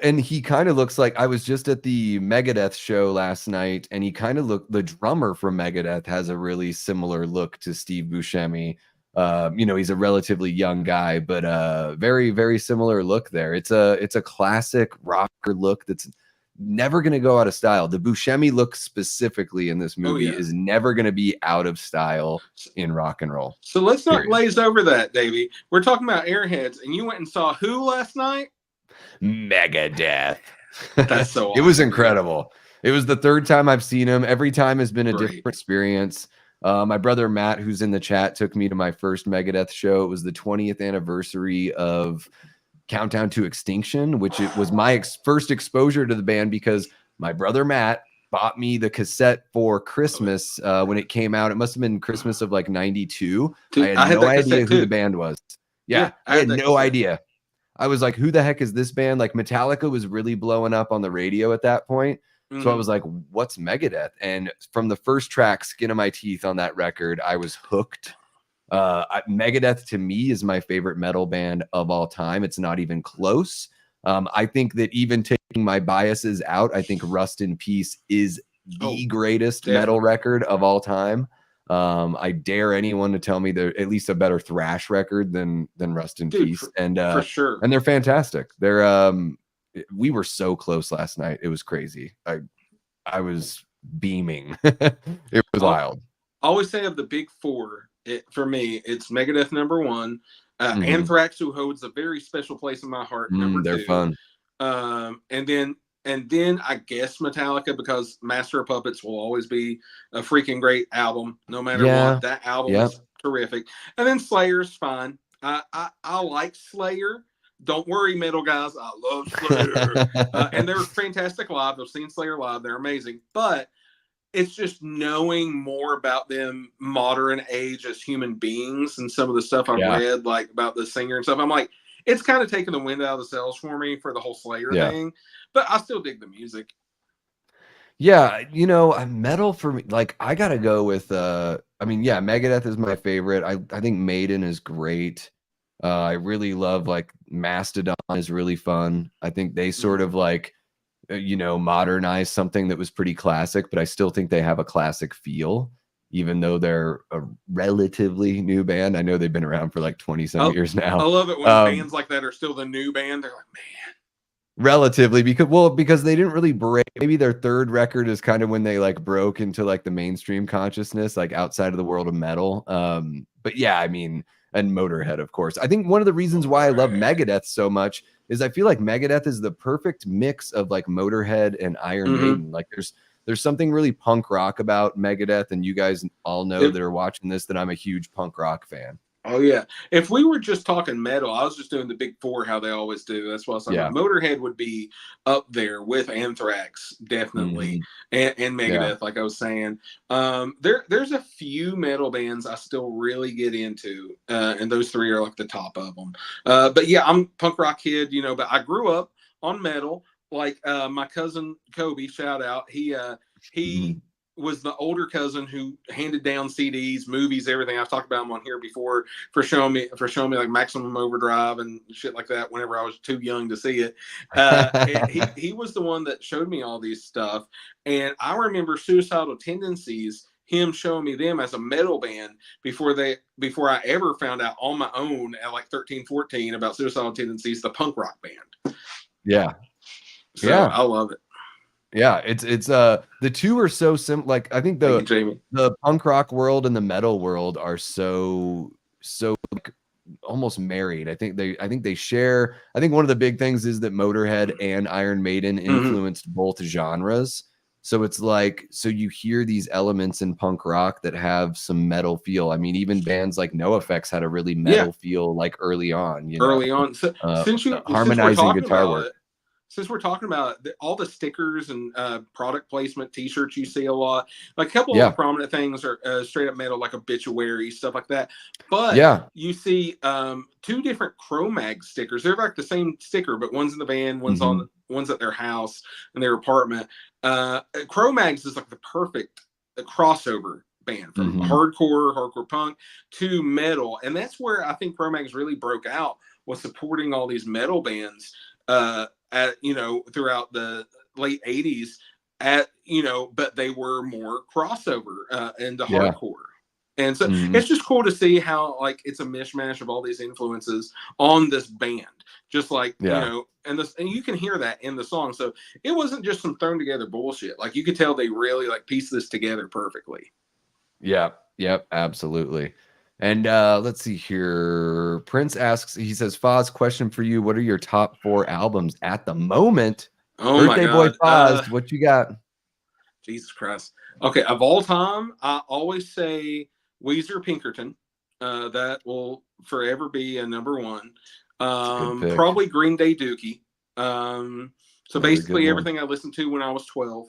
[SPEAKER 1] And he kind of looks like, I was just at the Megadeth show last night, and he kind of looked. The drummer from Megadeth has a really similar look to Steve Buscemi. He's a relatively young guy, but very, very similar look there. It's a classic rocker look that's never going to go out of style. The Buscemi look specifically in this movie is never going to be out of style in rock and roll.
[SPEAKER 2] So let's not glaze over that, Davey. We're talking about Airheads, and you went and saw who last night?
[SPEAKER 1] Megadeth.
[SPEAKER 2] That's so
[SPEAKER 1] It was
[SPEAKER 2] awesome.
[SPEAKER 1] incredible. It was the third time I've seen him. Every time has been a
[SPEAKER 2] Great.
[SPEAKER 1] different experience. My brother Matt, who's in the chat, took me to my first Megadeth show. It was the 20th anniversary of Countdown to Extinction, which it was my first exposure to the band because my brother Matt bought me the cassette for Christmas when it came out. It must have been Christmas of like 92.
[SPEAKER 2] Dude,
[SPEAKER 1] I had no idea who
[SPEAKER 2] too.
[SPEAKER 1] the band was. Yeah,
[SPEAKER 2] I
[SPEAKER 1] I had
[SPEAKER 2] that
[SPEAKER 1] no
[SPEAKER 2] cassette.
[SPEAKER 1] idea. I was like, who the heck is this band? Like Metallica was really blowing up on the radio at that point. So I was like, what's Megadeth? And from the first track, Skin of My Teeth on that record, I was hooked. Megadeth to me is my favorite metal band of all time. It's not even close. I think that even taking my biases out, I think Rust in Peace is the greatest metal record of all time. I dare anyone to tell me they're at least a better thrash record than Rust in Peace.
[SPEAKER 2] For sure.
[SPEAKER 1] And they're fantastic. They're we were so close last night. It was crazy. I was beaming. It was wild.
[SPEAKER 2] I always say of the big four, for me, it's Megadeth number one, Anthrax, who holds a very special place in my heart, number
[SPEAKER 1] they're
[SPEAKER 2] two.
[SPEAKER 1] Fun.
[SPEAKER 2] And then I guess Metallica, because Master of Puppets will always be a freaking great album, no matter what. That album is terrific. And then Slayer's fine. I like Slayer. Don't worry, metal guys. I love Slayer. And they're fantastic live. I've seen Slayer live. They're amazing. But it's just knowing more about them modern age as human beings and some of the stuff I've read, like about the singer and stuff. I'm like, it's kind of taking the wind out of the sails for me for the whole Slayer thing. But I still dig the music.
[SPEAKER 1] Yeah, you know, metal for me, like I gotta go with Megadeth is my favorite. I think Maiden is great. I really love like Mastodon is really fun. I think they sort of like modernize something that was pretty classic, but I still think they have a classic feel, even though they're a relatively new band. I know they've been around for like 20 some years now.
[SPEAKER 2] I love it when bands like that are still the new band. They're like, man.
[SPEAKER 1] Relatively, because they didn't really break. Maybe their third record is kind of when they like broke into like the mainstream consciousness, like outside of the world of metal. But yeah, I mean, and Motorhead, of course. I think one of the reasons why I love Megadeth so much is I feel like Megadeth is the perfect mix of like Motorhead and Iron Maiden. Like there's something really punk rock about Megadeth, and you guys all know that are watching this that I'm a huge punk rock fan.
[SPEAKER 2] Oh yeah. If we were just talking metal, I was just doing the big four, how they always do. That's why I was talking about. Motorhead would be up there with Anthrax, definitely, and Megadeth, like I was saying. There's a few metal bands I still really get into, and those three are like the top of them. But yeah, I'm a punk rock kid, but I grew up on metal. Like my cousin Kobe, shout out. He was the older cousin who handed down CDs, movies, everything. I've talked about him on here before for showing me like Maximum Overdrive and shit like that whenever I was too young to see it. He was the one that showed me all these stuff. And I remember Suicidal Tendencies, him showing me them as a metal band before I ever found out on my own at like 13, 14 about Suicidal Tendencies, the punk rock band.
[SPEAKER 1] Yeah.
[SPEAKER 2] So I love it.
[SPEAKER 1] Yeah, it's the two are so simple. Like I think the punk rock world and the metal world are so like, almost married. I think they share. I think one of the big things is that Motorhead and Iron Maiden influenced both genres. So it's like, so you hear these elements in punk rock that have some metal feel. I mean, even bands like NoFX had a really metal feel like early on.
[SPEAKER 2] So, since
[SPEAKER 1] harmonizing guitar work.
[SPEAKER 2] Since we're talking about all the stickers and product placement T-shirts you see a lot, like a couple of prominent things are straight up metal, like obituary stuff like that. But you see two different Cro-Mag stickers. They're like the same sticker, but one's in the van, one's at their house in their apartment. Cro-Mags is like the perfect crossover band from hardcore punk to metal, and that's where I think Cro-Mags really broke out, was supporting all these metal bands. Throughout the late 80s but they were more crossover into hardcore. And so it's just cool to see how like it's a mishmash of all these influences on this band, just like, and you can hear that in the song. So it wasn't just some thrown together bullshit. Like you could tell they really like pieced this together perfectly.
[SPEAKER 1] Yeah. Yep. Absolutely. And let's see here. Prince asks, he says, Foz, question for you. What are your top 4 albums at the moment?
[SPEAKER 2] Oh my
[SPEAKER 1] Birthday boy
[SPEAKER 2] God.
[SPEAKER 1] paused. What you got?
[SPEAKER 2] Jesus Christ. Okay, of all time, I always say Weezer Pinkerton. That will forever be a number one.
[SPEAKER 1] It's a good pick.
[SPEAKER 2] Probably Green Day Dookie. So
[SPEAKER 1] Another good
[SPEAKER 2] basically
[SPEAKER 1] one.
[SPEAKER 2] everything I listened to when I was 12.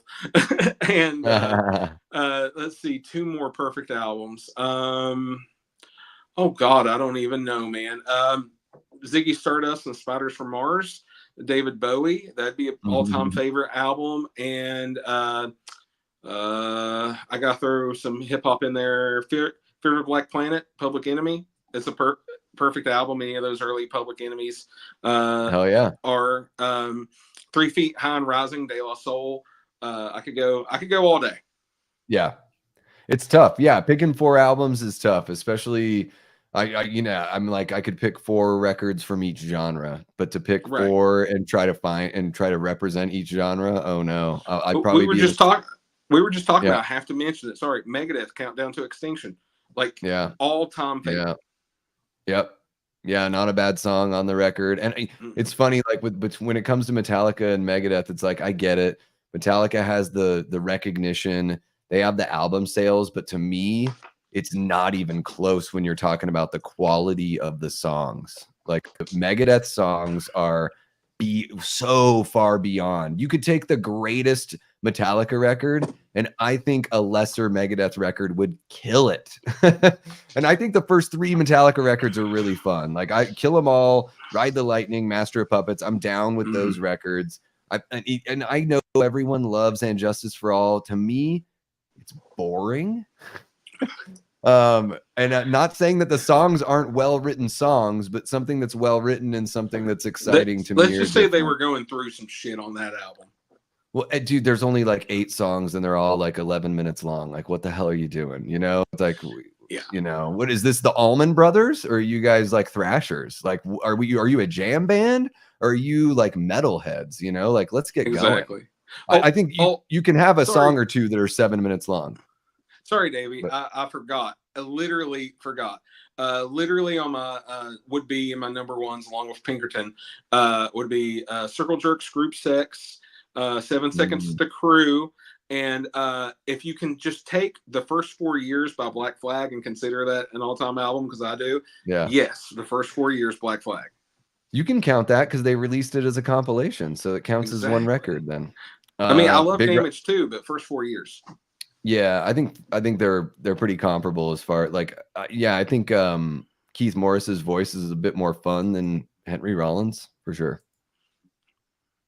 [SPEAKER 2] And let's see, two more perfect albums. Oh God, I don't even know, man. Ziggy Stardust and Spiders from Mars, David Bowie. That'd be an all-time favorite album. And I gotta throw some hip hop in there. Fear of Black Planet, Public Enemy. It's a perfect album. Any of those early Public Enemies
[SPEAKER 1] Hell yeah.
[SPEAKER 2] are 3 Feet High and Rising, De La Soul. I could go all day.
[SPEAKER 1] Yeah. It's tough. Yeah, picking 4 albums is tough, especially I'm like I could pick 4 records from each genre, but to pick 4 and try to represent each genre, oh no. I'd probably
[SPEAKER 2] we were just talking about, I have to mention it. Sorry, Megadeth, Countdown to Extinction. Like all-time favorite.
[SPEAKER 1] Yeah. Yep. Yeah, not a bad song on the record. And it's funny, like when it comes to Metallica and Megadeth, it's like I get it. Metallica has the recognition, they have the album sales, but to me, it's not even close when you're talking about the quality of the songs. Like Megadeth songs are so far beyond. You could take the greatest Metallica record, and I think a lesser Megadeth record would kill it. And I think the first 3 Metallica records are really fun. Like I Kill 'Em All, Ride the Lightning, Master of Puppets. I'm down with those records. And I know everyone loves And Justice for All. To me, it's boring. And not saying that the songs aren't well-written songs, but something that's well-written and something that's exciting to me.
[SPEAKER 2] Let's just say they were going through some shit on that album.
[SPEAKER 1] Well, dude, there's only like 8 songs and they're all like 11 minutes long. Like, what the hell are you doing? You know, it's like, you know, what is this, the Allman Brothers? Or are you guys like thrashers? Like, are you a jam band? Or are you like metalheads? You know, like, let's get going. I think you can have a song or two that are 7 minutes long.
[SPEAKER 2] Sorry, Davey. I forgot. I literally forgot. Literally on my would be in my number ones along with Pinkerton would be Circle Jerks, Group Sex, 7 Seconds to Crew. And if you can just take the first 4 years by Black Flag and consider that an all-time album, because I do.
[SPEAKER 1] Yeah.
[SPEAKER 2] Yes, the first 4 years, Black Flag.
[SPEAKER 1] You can count that because they released it as a compilation, so it counts as one record then.
[SPEAKER 2] I mean, I love Damage too, but first 4 years.
[SPEAKER 1] Yeah, I think they're pretty comparable as far like I think Keith Morris's voice is a bit more fun than Henry Rollins for sure.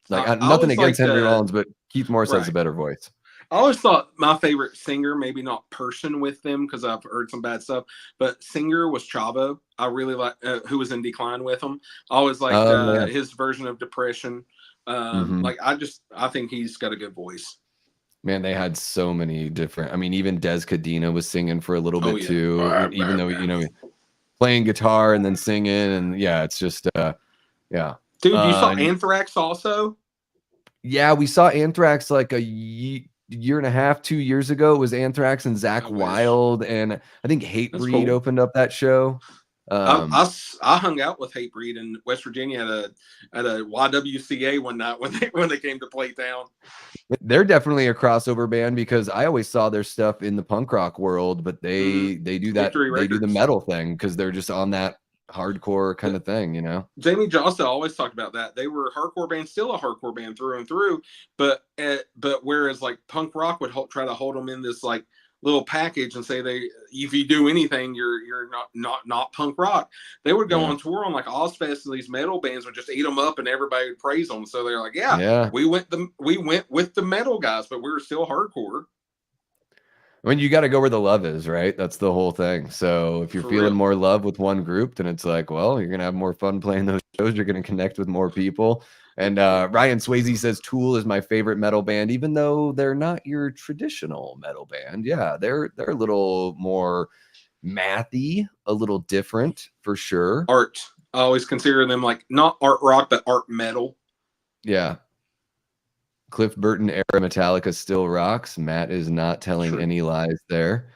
[SPEAKER 1] Like nothing against Henry Rollins, but Keith Morris has a better voice.
[SPEAKER 2] I always thought my favorite singer, maybe not person with them because I've heard some bad stuff, but singer was Chavo. I really like who was in Decline with him. I always liked his version of Depression. Like I think he's got a good voice.
[SPEAKER 1] Man, they had so many different. I mean, even Des Cadena was singing for a little bit too, even though you know playing guitar and then singing, and it's just Dude,
[SPEAKER 2] you saw Anthrax also?
[SPEAKER 1] Yeah, we saw Anthrax like a year and a half, 2 years ago. It was Anthrax and Zakk Wylde, and I think Hatebreed opened up that show.
[SPEAKER 2] I hung out with Hatebreed in West Virginia at a YWCA one night when they came to play town.
[SPEAKER 1] They're definitely a crossover band because I always saw their stuff in the punk rock world, but they do that. They do the metal thing because they're just on that hardcore kind of thing, you know.
[SPEAKER 2] Jamie Josta always talked about that. They were a hardcore band, still a hardcore band through and through, but whereas like punk rock would try to hold them in this like little package and say if you do anything you're not punk rock, they would go on tour on like Ozfest and these metal bands would just eat them up and everybody would praise them. So they're like, we went with the metal guys, but we were still hardcore.
[SPEAKER 1] I mean, you got to go where the love is, right? That's the whole thing. So if you're feeling more love with one group, then it's like, well, you're gonna have more fun playing those shows. You're gonna connect with more people. And Ryan Swayze says Tool is my favorite metal band, even though they're not your traditional metal band. Yeah, they're a little more mathy, a little different for sure.
[SPEAKER 2] Art. I always consider them like not art rock, but art metal.
[SPEAKER 1] Yeah. Cliff Burton era Metallica still rocks. Matt is not telling any lies there.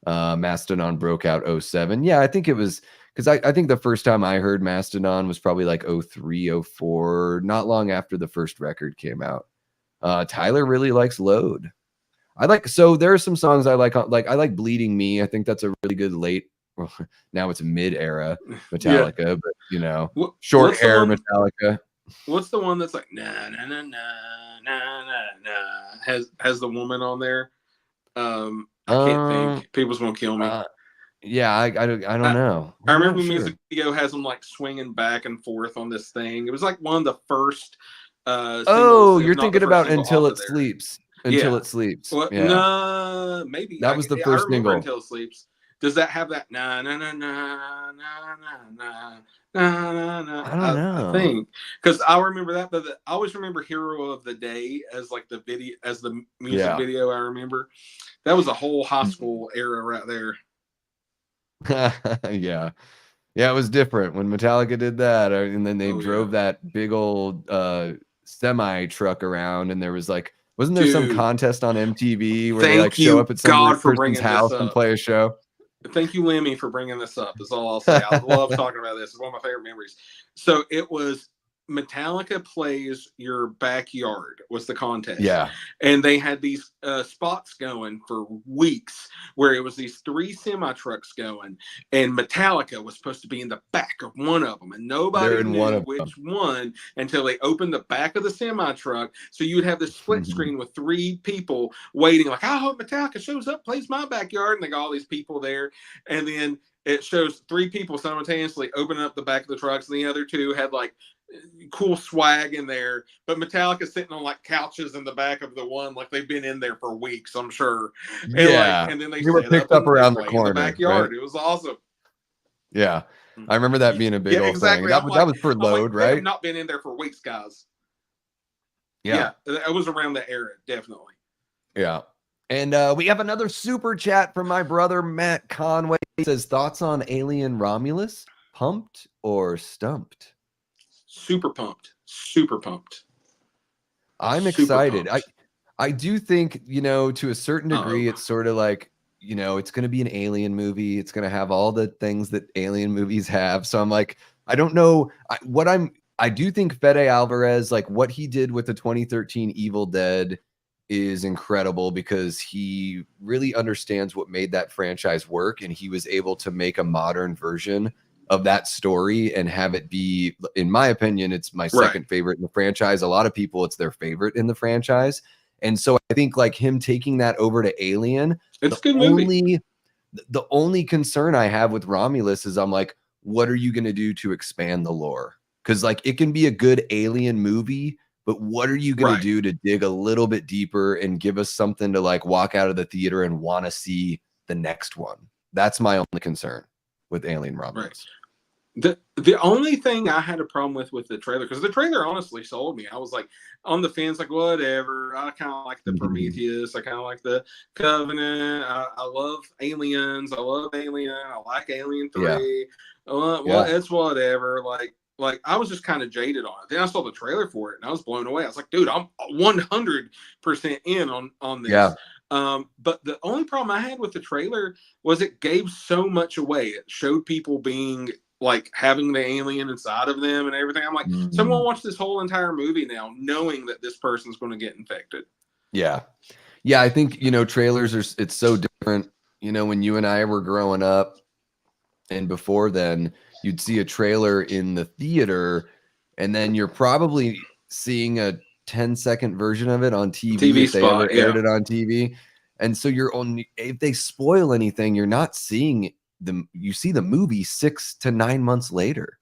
[SPEAKER 1] Mastodon broke out 07. Yeah, I think it was because I think the first time I heard Mastodon was probably like 03, 04, not long after the first record came out. Tyler really likes Load. So there are some songs I like I like Bleeding Me. I think that's a really good late, well, now it's mid-era
[SPEAKER 2] Yeah.
[SPEAKER 1] Metallica, but you know, short
[SPEAKER 2] What's the
[SPEAKER 1] hair
[SPEAKER 2] one?
[SPEAKER 1] Metallica.
[SPEAKER 2] What's the one that's like na na na na na na na? Has the woman on there? I can't think. People's gonna kill me.
[SPEAKER 1] Yeah, I don't know.
[SPEAKER 2] I
[SPEAKER 1] I'm
[SPEAKER 2] remember
[SPEAKER 1] not
[SPEAKER 2] the
[SPEAKER 1] sure.
[SPEAKER 2] music video has them like swinging back and forth on this thing. It was like one of the first singles,
[SPEAKER 1] Oh,
[SPEAKER 2] if
[SPEAKER 1] you're
[SPEAKER 2] not the
[SPEAKER 1] thinking
[SPEAKER 2] first
[SPEAKER 1] about
[SPEAKER 2] single
[SPEAKER 1] Until
[SPEAKER 2] off of
[SPEAKER 1] It
[SPEAKER 2] there.
[SPEAKER 1] Sleeps. Until
[SPEAKER 2] Yeah.
[SPEAKER 1] It Sleeps.
[SPEAKER 2] Well,
[SPEAKER 1] Yeah.
[SPEAKER 2] no, maybe
[SPEAKER 1] That was the
[SPEAKER 2] I
[SPEAKER 1] first
[SPEAKER 2] remember
[SPEAKER 1] single.
[SPEAKER 2] Until It Sleeps. Does that have that na na na na na na na na na?
[SPEAKER 1] I don't
[SPEAKER 2] I
[SPEAKER 1] know.
[SPEAKER 2] think because I remember that, but I always remember "Hero of the Day" as like the video, as the music video. I remember that was a whole high school era right there.
[SPEAKER 1] Yeah. Yeah, it was different when Metallica did that, and then they drove that big old semi truck around, and there was like, wasn't there some contest on MTV where they like show up at some rich person's house and play a show?
[SPEAKER 2] Thank you, Lemmy, for bringing this up. That's all I'll say. I love talking about this. It's one of my favorite memories. So it was Metallica Plays Your Backyard was the contest.
[SPEAKER 1] Yeah.
[SPEAKER 2] And they had these spots going for weeks where it was these 3 semi-trucks going, and Metallica was supposed to be in the back of one of them, and nobody knew which one until they opened the back of the semi-truck. So you would have this split screen with 3 people waiting, like, I hope Metallica shows up, plays my backyard, and they got all these people there. And then it shows 3 people simultaneously opening up the back of the trucks, and the other 2 had like cool swag in there, but Metallica sitting on like couches in the back of the one, like they've been in there for weeks, I'm sure. And
[SPEAKER 1] yeah,
[SPEAKER 2] and then they
[SPEAKER 1] were picked up around the corner,
[SPEAKER 2] in the backyard.
[SPEAKER 1] right?
[SPEAKER 2] It was awesome.
[SPEAKER 1] Yeah, I remember that being a big old thing. That was for Load, right?
[SPEAKER 2] They have not been in there for weeks, guys. Yeah, it was around that era, definitely.
[SPEAKER 1] Yeah. And we have another super chat from my brother Matt Conway. He says, thoughts on Alien Romulus? Pumped or stumped?
[SPEAKER 2] Super pumped. Super pumped.
[SPEAKER 1] I'm excited. I do think, you know, to a certain degree, it's sort of like, you know, it's going to be an alien movie. It's going to have all the things that alien movies have. So I'm like, I don't know I do think Fede Alvarez, like what he did with the 2013 Evil Dead is incredible because he really understands what made that franchise work. And he was able to make a modern version of that story and have it be, in my opinion, it's my second favorite in the franchise. A lot of people, it's their favorite in the franchise. And so I think like him taking that over to Alien,
[SPEAKER 2] it's a good movie.
[SPEAKER 1] The only concern I have with Romulus is I'm like, what are you going to do to expand the lore? Because like it can be a good Alien movie, but what are you going to do to dig a little bit deeper and give us something to like walk out of the theater and want to see the next one? That's my only concern with Alien Romulus.
[SPEAKER 2] The only thing I had a problem with the trailer, because the trailer honestly sold me. I was like on the fence, like whatever. I kind of like the Prometheus. I kind of like the Covenant. I love Aliens. I love Alien. I like Alien 3. It's whatever. Like I was just kind of jaded on it. Then I saw the trailer for it and I was blown away. I was like, dude, I'm 100% in on this.
[SPEAKER 1] Yeah.
[SPEAKER 2] But the only problem I had with the trailer was it gave so much away. It showed people being like having the alien inside of them and everything. I'm like, someone watch this whole entire movie now knowing that this person's going to get infected.
[SPEAKER 1] Yeah. Yeah. I think, you know, trailers it's so different. You know, when you and I were growing up and before then, you'd see a trailer in the theater and then you're probably seeing a 10-second version of it on TV if they ever aired it on TV. And so if they spoil anything, you're not seeing you see the movie 6 to 9 months later.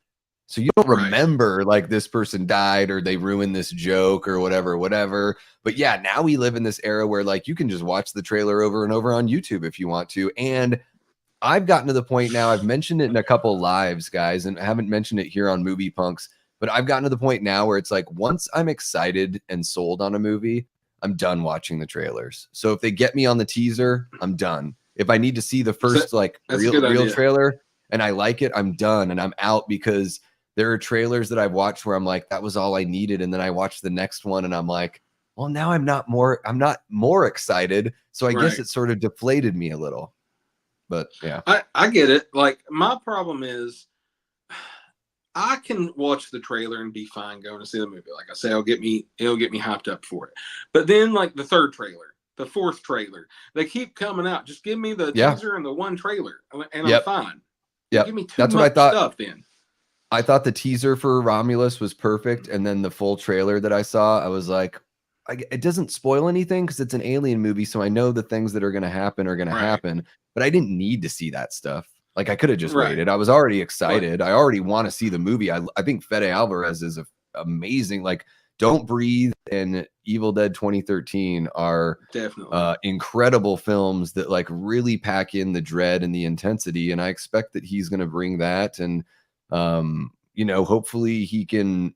[SPEAKER 1] So you don't remember like this person died or they ruined this joke or whatever. But yeah, now we live in this era where like you can just watch the trailer over and over on YouTube if you want to. And I've gotten to the point now, I've mentioned it in a couple lives, guys, and I haven't mentioned it here on Movie Punx, but I've gotten to the point now where it's like once I'm excited and sold on a movie, I'm done watching the trailers. So if they get me on the teaser, I'm done. If I need to see the first real trailer and I like it, I'm done and I'm out, because there are trailers that I've watched where I'm like, that was all I needed. And then I watch the next one and I'm like, well, now I'm not more excited. So I guess it sort of deflated me a little. But yeah,
[SPEAKER 2] I get it. Like my problem is I can watch the trailer and be fine going to see the movie. Like I say, it'll get me hyped up for it. But then like the third trailer, the fourth trailer, they keep coming out. Just give me the
[SPEAKER 1] Yeah.
[SPEAKER 2] teaser and the one trailer, and I'm
[SPEAKER 1] Yep.
[SPEAKER 2] fine.
[SPEAKER 1] Yep.
[SPEAKER 2] Give me too
[SPEAKER 1] That's
[SPEAKER 2] much
[SPEAKER 1] what I thought.
[SPEAKER 2] stuff then.
[SPEAKER 1] I thought the teaser for Romulus was perfect, and then the full trailer that I saw, I was like, it doesn't spoil anything because it's an alien movie, so I know the things that are going to happen are going to happen, but I didn't need to see that stuff. Like, I could have just waited. I was already excited. I already want to see the movie. I think Fede Alvarez is amazing. Like, Don't Breathe and Evil Dead 2013 are
[SPEAKER 2] definitely
[SPEAKER 1] incredible films that like really pack in the dread and the intensity, and I expect that he's going to bring that. And you know, hopefully he can,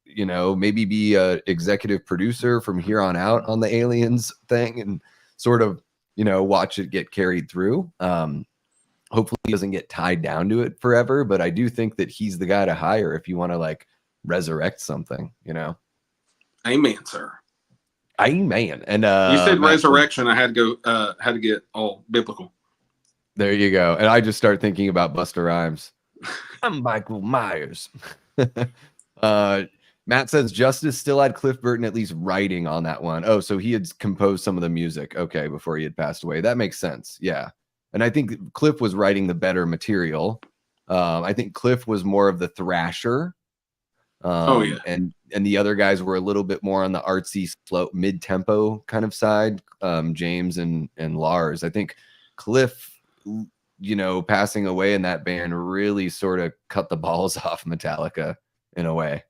[SPEAKER 1] you know, maybe be a executive producer from here on out on the Aliens thing and sort of, you know, watch it get carried through. Hopefully he doesn't get tied down to it forever, but I do think that he's the guy to hire if you want to like resurrect something, you know.
[SPEAKER 2] Amen, sir.
[SPEAKER 1] Amen. And
[SPEAKER 2] you said resurrection, I had to get all biblical.
[SPEAKER 1] There you go. And I just start thinking about Busta Rhymes. I'm Michael Myers. Matt says Justice still had Cliff Burton at least writing on that one. Oh, so he had composed some of the music, okay, before he had passed away. That makes sense. Yeah. And I think Cliff was writing the better material. I think Cliff was more of the thrasher. And the other guys were a little bit more on the artsy, slow, mid-tempo kind of side. James and Lars. I think Cliff, you know, passing away in that band really sort of cut the balls off Metallica in a way,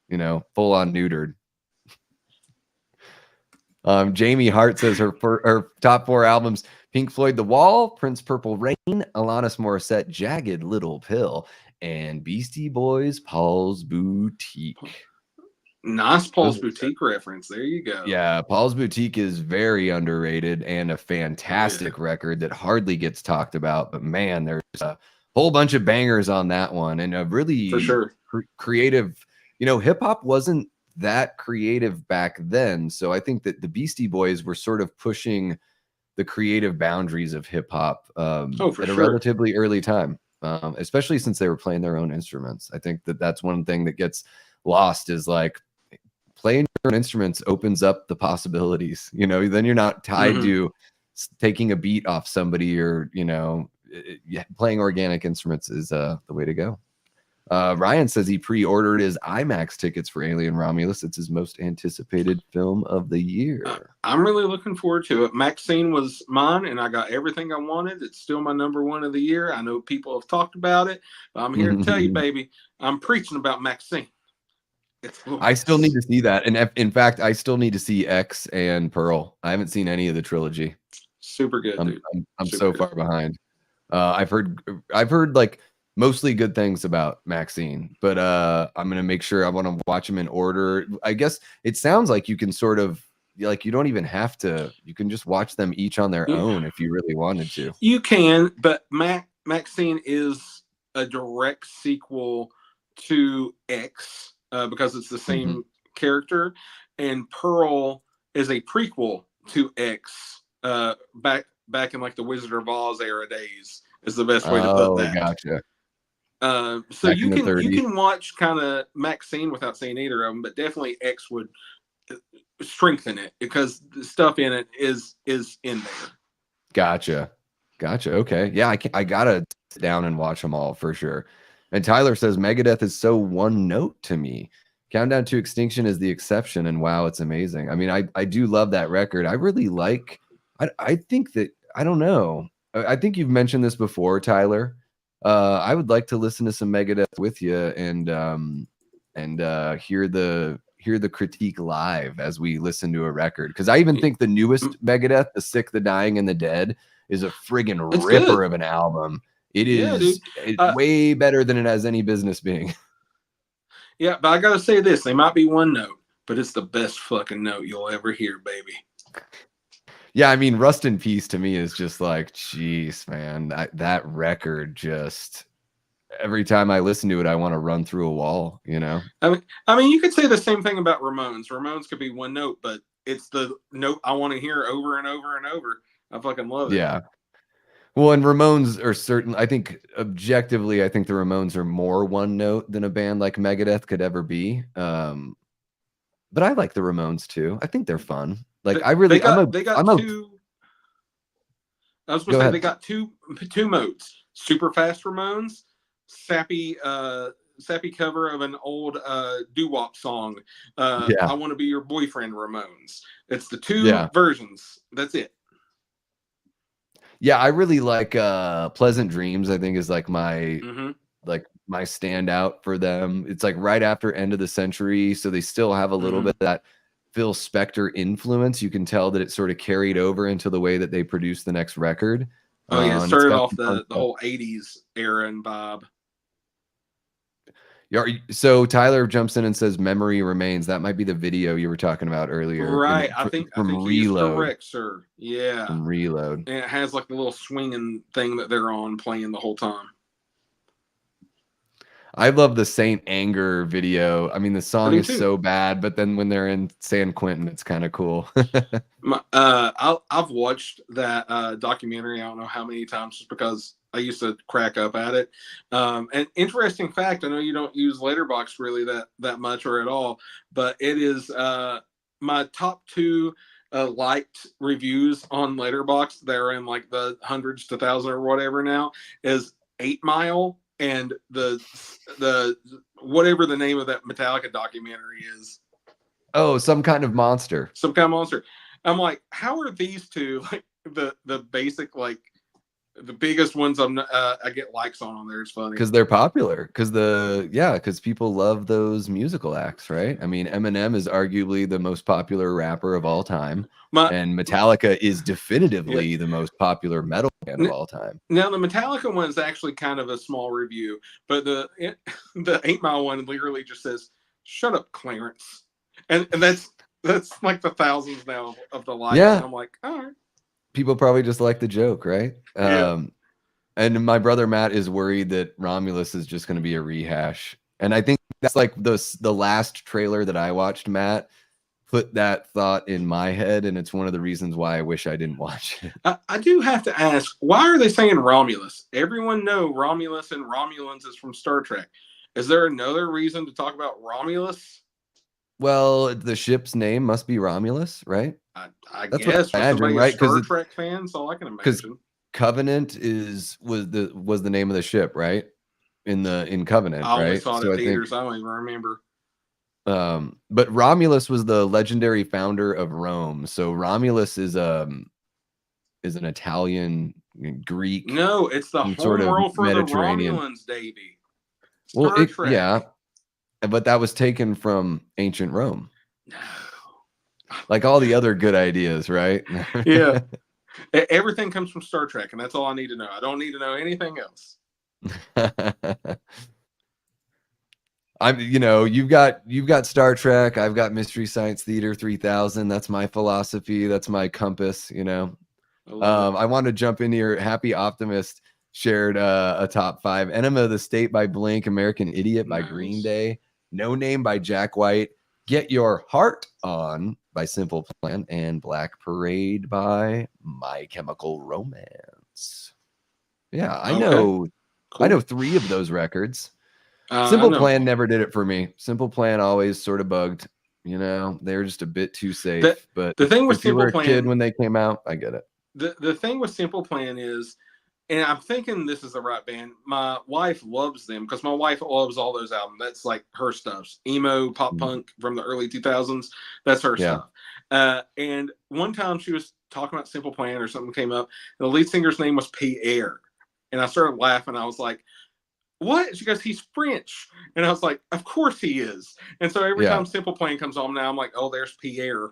[SPEAKER 1] you know, full on neutered. Jamie Hart says her top 4 albums: Pink Floyd, The Wall, Prince, Purple Rain, Alanis Morissette, Jagged Little Pill, and Beastie Boys, Paul's Boutique.
[SPEAKER 2] Nice Paul's Boutique reference. There you go.
[SPEAKER 1] Yeah, Paul's Boutique is very underrated and a fantastic record that hardly gets talked about. But man, there's a whole bunch of bangers on that one, and a really
[SPEAKER 2] for sure
[SPEAKER 1] creative. You know, hip hop wasn't that creative back then, so I think that the Beastie Boys were sort of pushing the creative boundaries of hip hop at a relatively early time, especially since they were playing their own instruments. I think that that's one thing that gets lost is like playing your own instruments opens up the possibilities. You know, then you're not tied to taking a beat off somebody, or, you know, playing organic instruments is the way to go. Ryan says he pre-ordered his IMAX tickets for Alien Romulus. It's his most anticipated film of the year.
[SPEAKER 2] I'm really looking forward to it. Maxine was mine, and I got everything I wanted. It's still my #1 of the year. I know people have talked about it, but I'm here to tell you, baby, I'm preaching about Maxine.
[SPEAKER 1] I still need to see that. And in fact, I still need to see X and Pearl. I haven't seen any of the trilogy.
[SPEAKER 2] Super good, dude.
[SPEAKER 1] I'm so far behind. I've heard like mostly good things about Maxine, but I'm gonna make sure I want to watch them in order. I guess it sounds like you can sort of like you don't even have to. You can just watch them each on their own if you really wanted to.
[SPEAKER 2] You can, but Maxine is a direct sequel to X because it's the same character, and Pearl is a prequel to X. Back in like the Wizard of Oz era days is the best way to put that.
[SPEAKER 1] Gotcha.
[SPEAKER 2] So you can watch kind of Maxine without seeing either of them, but definitely X would strengthen it because the stuff in it is in there.
[SPEAKER 1] Gotcha. Okay. Yeah, I gotta sit down and watch them all for sure. And Tyler says Megadeth is so one note to me. Countdown to Extinction is the exception, and wow, it's amazing. I mean, I do love that record. I really like. I think that I don't know. I think you've mentioned this before, Tyler. I would like to listen to some Megadeth with you and hear the critique live as we listen to a record. Because I even think the newest Megadeth, The Sick, the Dying, and the Dead, is a friggin' ripper of an album. It is way better than it has any business being.
[SPEAKER 2] Yeah, but I gotta say this: they might be one note, but it's the best fucking note you'll ever hear, baby.
[SPEAKER 1] Yeah, I mean, Rust in Peace to me is just like, geez, man, that record just every time I listen to it, I want to run through a wall, you know?
[SPEAKER 2] I mean, you could say the same thing about Ramones. Ramones could be one note, but it's the note I want to hear over and over and over. I fucking love it.
[SPEAKER 1] Yeah. Well, and Ramones are certain. I think objectively, I think the Ramones are more one note than a band like Megadeth could ever be. But I like the Ramones too. I think they're fun. Like I
[SPEAKER 2] They
[SPEAKER 1] really,
[SPEAKER 2] got they got
[SPEAKER 1] I'm a.
[SPEAKER 2] two. I was gonna
[SPEAKER 1] Go
[SPEAKER 2] say they
[SPEAKER 1] ahead.
[SPEAKER 2] got two modes. Super fast Ramones, sappy sappy cover of an old doo-wop song.
[SPEAKER 1] Yeah,
[SPEAKER 2] I want to be your boyfriend Ramones. It's the two
[SPEAKER 1] yeah,
[SPEAKER 2] versions. That's it.
[SPEAKER 1] yeah. I really like Pleasant Dreams. I think is like
[SPEAKER 2] Mm-hmm.
[SPEAKER 1] my standout for them. It's like right after End of the Century, so they still have a little
[SPEAKER 2] Mm-hmm.
[SPEAKER 1] bit of that Phil Spector influence. You can tell that it sort of carried over into the way that they produced the next record.
[SPEAKER 2] Oh yeah, it
[SPEAKER 1] And it's
[SPEAKER 2] started
[SPEAKER 1] got
[SPEAKER 2] off
[SPEAKER 1] some fun
[SPEAKER 2] the
[SPEAKER 1] stuff.
[SPEAKER 2] whole '80s era and vibe.
[SPEAKER 1] Yeah, so Tyler jumps in and says "Memory Remains." That might be the video you were talking about earlier
[SPEAKER 2] Right. I
[SPEAKER 1] from
[SPEAKER 2] think he is
[SPEAKER 1] Reload.
[SPEAKER 2] correct, sir. Yeah.
[SPEAKER 1] From Reload.
[SPEAKER 2] And it has like the little swinging thing that they're on playing the whole time.
[SPEAKER 1] I love the Saint Anger video. I mean, the
[SPEAKER 2] I
[SPEAKER 1] song
[SPEAKER 2] do
[SPEAKER 1] is
[SPEAKER 2] too.
[SPEAKER 1] so bad, but then when they're in San Quentin, it's kind of cool.
[SPEAKER 2] I've watched that documentary. I don't know how many times, just because I used to crack up at it. And interesting fact, I know you don't use Letterboxd really that much or at all, but it is my top two liked reviews on Letterboxd. They're in like the hundreds to thousand or whatever now. Is 8 Mile and the whatever the name of that Metallica documentary is.
[SPEAKER 1] Oh, Some Kind of Monster.
[SPEAKER 2] Some kind of monster. I'm like, how are these two like the basic, like the biggest ones I get likes on there? It's funny
[SPEAKER 1] Because they're popular. Because people love those musical acts, right? I mean, Eminem is arguably the most popular rapper of all time,
[SPEAKER 2] my
[SPEAKER 1] and Metallica is
[SPEAKER 2] yeah.
[SPEAKER 1] definitively the most popular metal band of all time.
[SPEAKER 2] Now the Metallica one is actually kind of a small review, but the 8 Mile one literally just says, "Shut up, Clarence," and that's like the thousands now of the likes.
[SPEAKER 1] Yeah,
[SPEAKER 2] And I'm like, all right.
[SPEAKER 1] people probably just like the joke, right?
[SPEAKER 2] Yeah.
[SPEAKER 1] And my brother Matt is worried that Romulus is just going to be a rehash. And I think that's like the last trailer that I watched, Matt, put that thought in my head. And it's one of the reasons why I wish I didn't watch it.
[SPEAKER 2] I do have to ask, why are they saying Romulus? Everyone know Romulus and Romulans is from Star Trek. Is there another reason to talk about Romulus?
[SPEAKER 1] Well, the ship's name must be Romulus, right?
[SPEAKER 2] I
[SPEAKER 1] That's what
[SPEAKER 2] guess
[SPEAKER 1] I
[SPEAKER 2] for
[SPEAKER 1] imagine,
[SPEAKER 2] somebody a
[SPEAKER 1] right?
[SPEAKER 2] Star Trek fan, so I can
[SPEAKER 1] Because
[SPEAKER 2] imagine.
[SPEAKER 1] Covenant was the name of the ship, right? In Covenant,
[SPEAKER 2] I only
[SPEAKER 1] right?
[SPEAKER 2] saw it
[SPEAKER 1] So
[SPEAKER 2] in
[SPEAKER 1] I think
[SPEAKER 2] theaters. I don't even remember.
[SPEAKER 1] but Romulus was the legendary founder of Rome. So Romulus is an Italian, Greek,
[SPEAKER 2] No, it's the
[SPEAKER 1] some sort of
[SPEAKER 2] homeworld for the
[SPEAKER 1] Mediterranean.
[SPEAKER 2] Romulans, Davey.
[SPEAKER 1] Well,
[SPEAKER 2] Star Trek.
[SPEAKER 1] yeah, but that was taken from ancient Rome.
[SPEAKER 2] No.
[SPEAKER 1] Like all the other good ideas, right?
[SPEAKER 2] Yeah. Everything comes from Star Trek, and that's all I need to know. I don't need to know anything else.
[SPEAKER 1] You've got Star Trek, I've got Mystery Science Theater 3000. That's my philosophy, that's my compass. I want to jump in here. Happy Optimist shared a top 5: Enema of the State by Blink, American Idiot by Green Day, No Name by Jack White, Get Your Heart On by Simple Plan, and Black Parade by My Chemical Romance. Yeah, I know. Cool. I know 3 of those records. Simple Plan never did it for me. Simple Plan always sort of bugged. They're just a bit too safe. But
[SPEAKER 2] the thing with
[SPEAKER 1] if you were
[SPEAKER 2] Simple
[SPEAKER 1] a kid when they came out, I get it.
[SPEAKER 2] The thing with Simple Plan is, and I'm thinking this is the right band. My wife loves them because my wife loves all those albums. That's like her stuff. Emo, pop punk from the early 2000s. That's her stuff. And one time she was talking about Simple Plan or something came up. The lead singer's name was Pierre. And I started laughing. I was like, what? She goes, he's French. And I was like, of course he is. And so every time Simple Plan comes on now, I'm like, oh, there's Pierre.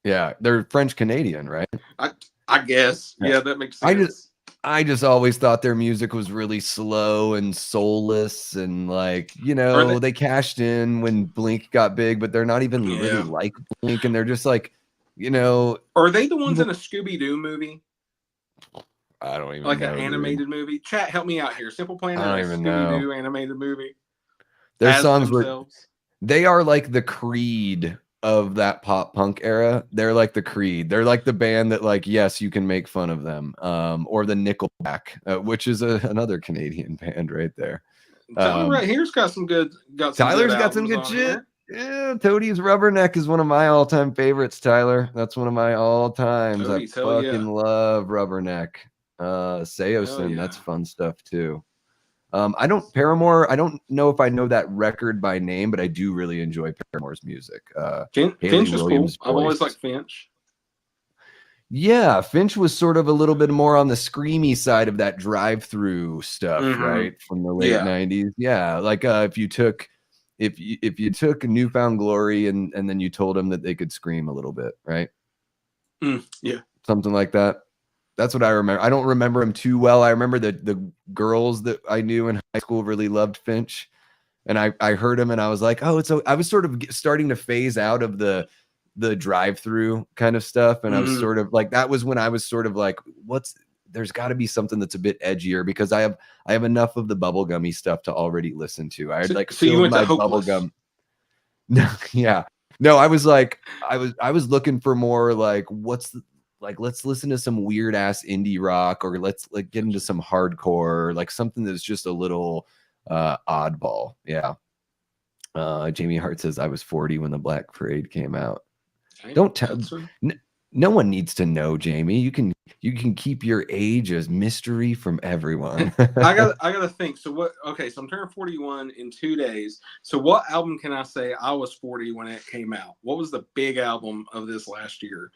[SPEAKER 1] Yeah, they're French Canadian, right?
[SPEAKER 2] I guess. Yeah, that makes sense.
[SPEAKER 1] I just always thought their music was really slow and soulless, and like, they cashed in when Blink got big, but they're not even really like Blink, and they're just like,
[SPEAKER 2] Are they the ones in a Scooby-Doo movie?
[SPEAKER 1] I don't even
[SPEAKER 2] like
[SPEAKER 1] know,
[SPEAKER 2] an animated movie. Chat, help me out here. Simple Plan,
[SPEAKER 1] I don't even know.
[SPEAKER 2] Scooby-Doo animated movie.
[SPEAKER 1] Their songs they are like the Creed of that pop punk era. They're like the Creed. They're like the band that, like, yes, you can make fun of them. Or the Nickelback, which is another Canadian band right there.
[SPEAKER 2] Tyler right here's got some good
[SPEAKER 1] Tyler's got some
[SPEAKER 2] albums
[SPEAKER 1] good
[SPEAKER 2] on
[SPEAKER 1] shit.
[SPEAKER 2] here.
[SPEAKER 1] Yeah, Toadie's Rubberneck is one of my all-time favorites, Tyler. That's one of my all-times. I fucking love Rubberneck. Seosin, that's fun stuff too. Paramore, I don't know if I know that record by name, but I do really enjoy Paramore's music.
[SPEAKER 2] Finch is cool. I've always liked Finch.
[SPEAKER 1] Yeah, Finch was sort of a little bit more on the screamy side of that drive-through stuff, right? From the late 90s. Yeah, like if you took Newfound Glory and then you told them that they could scream a little bit, right?
[SPEAKER 2] Yeah.
[SPEAKER 1] Something like that. That's what I remember. I don't remember him too well. I remember the girls that I knew in high school really loved Finch. And I heard him and I was like, oh, I was sort of starting to phase out of the drive-through kind of stuff. And I was sort of like, that was when I was sort of like, there's got to be something that's a bit edgier, because I have enough of the bubblegummy stuff to already listen to. I had
[SPEAKER 2] so you went
[SPEAKER 1] my
[SPEAKER 2] to Hopeless.
[SPEAKER 1] bubblegum. No, yeah. No, I was like, I was looking for more like, let's listen to some weird ass indie rock, or let's like get into some hardcore, like something that's just a little oddball. Yeah. Jamie Hart says I was 40 when the Black Parade came out. Don't tell. No one needs to know, Jamie. You can keep your age as mystery from everyone.
[SPEAKER 2] I gotta think. So what? Okay, so I'm turning 41 in 2 days. So what album can I say I was 40 when it came out? What was the big album of this last year?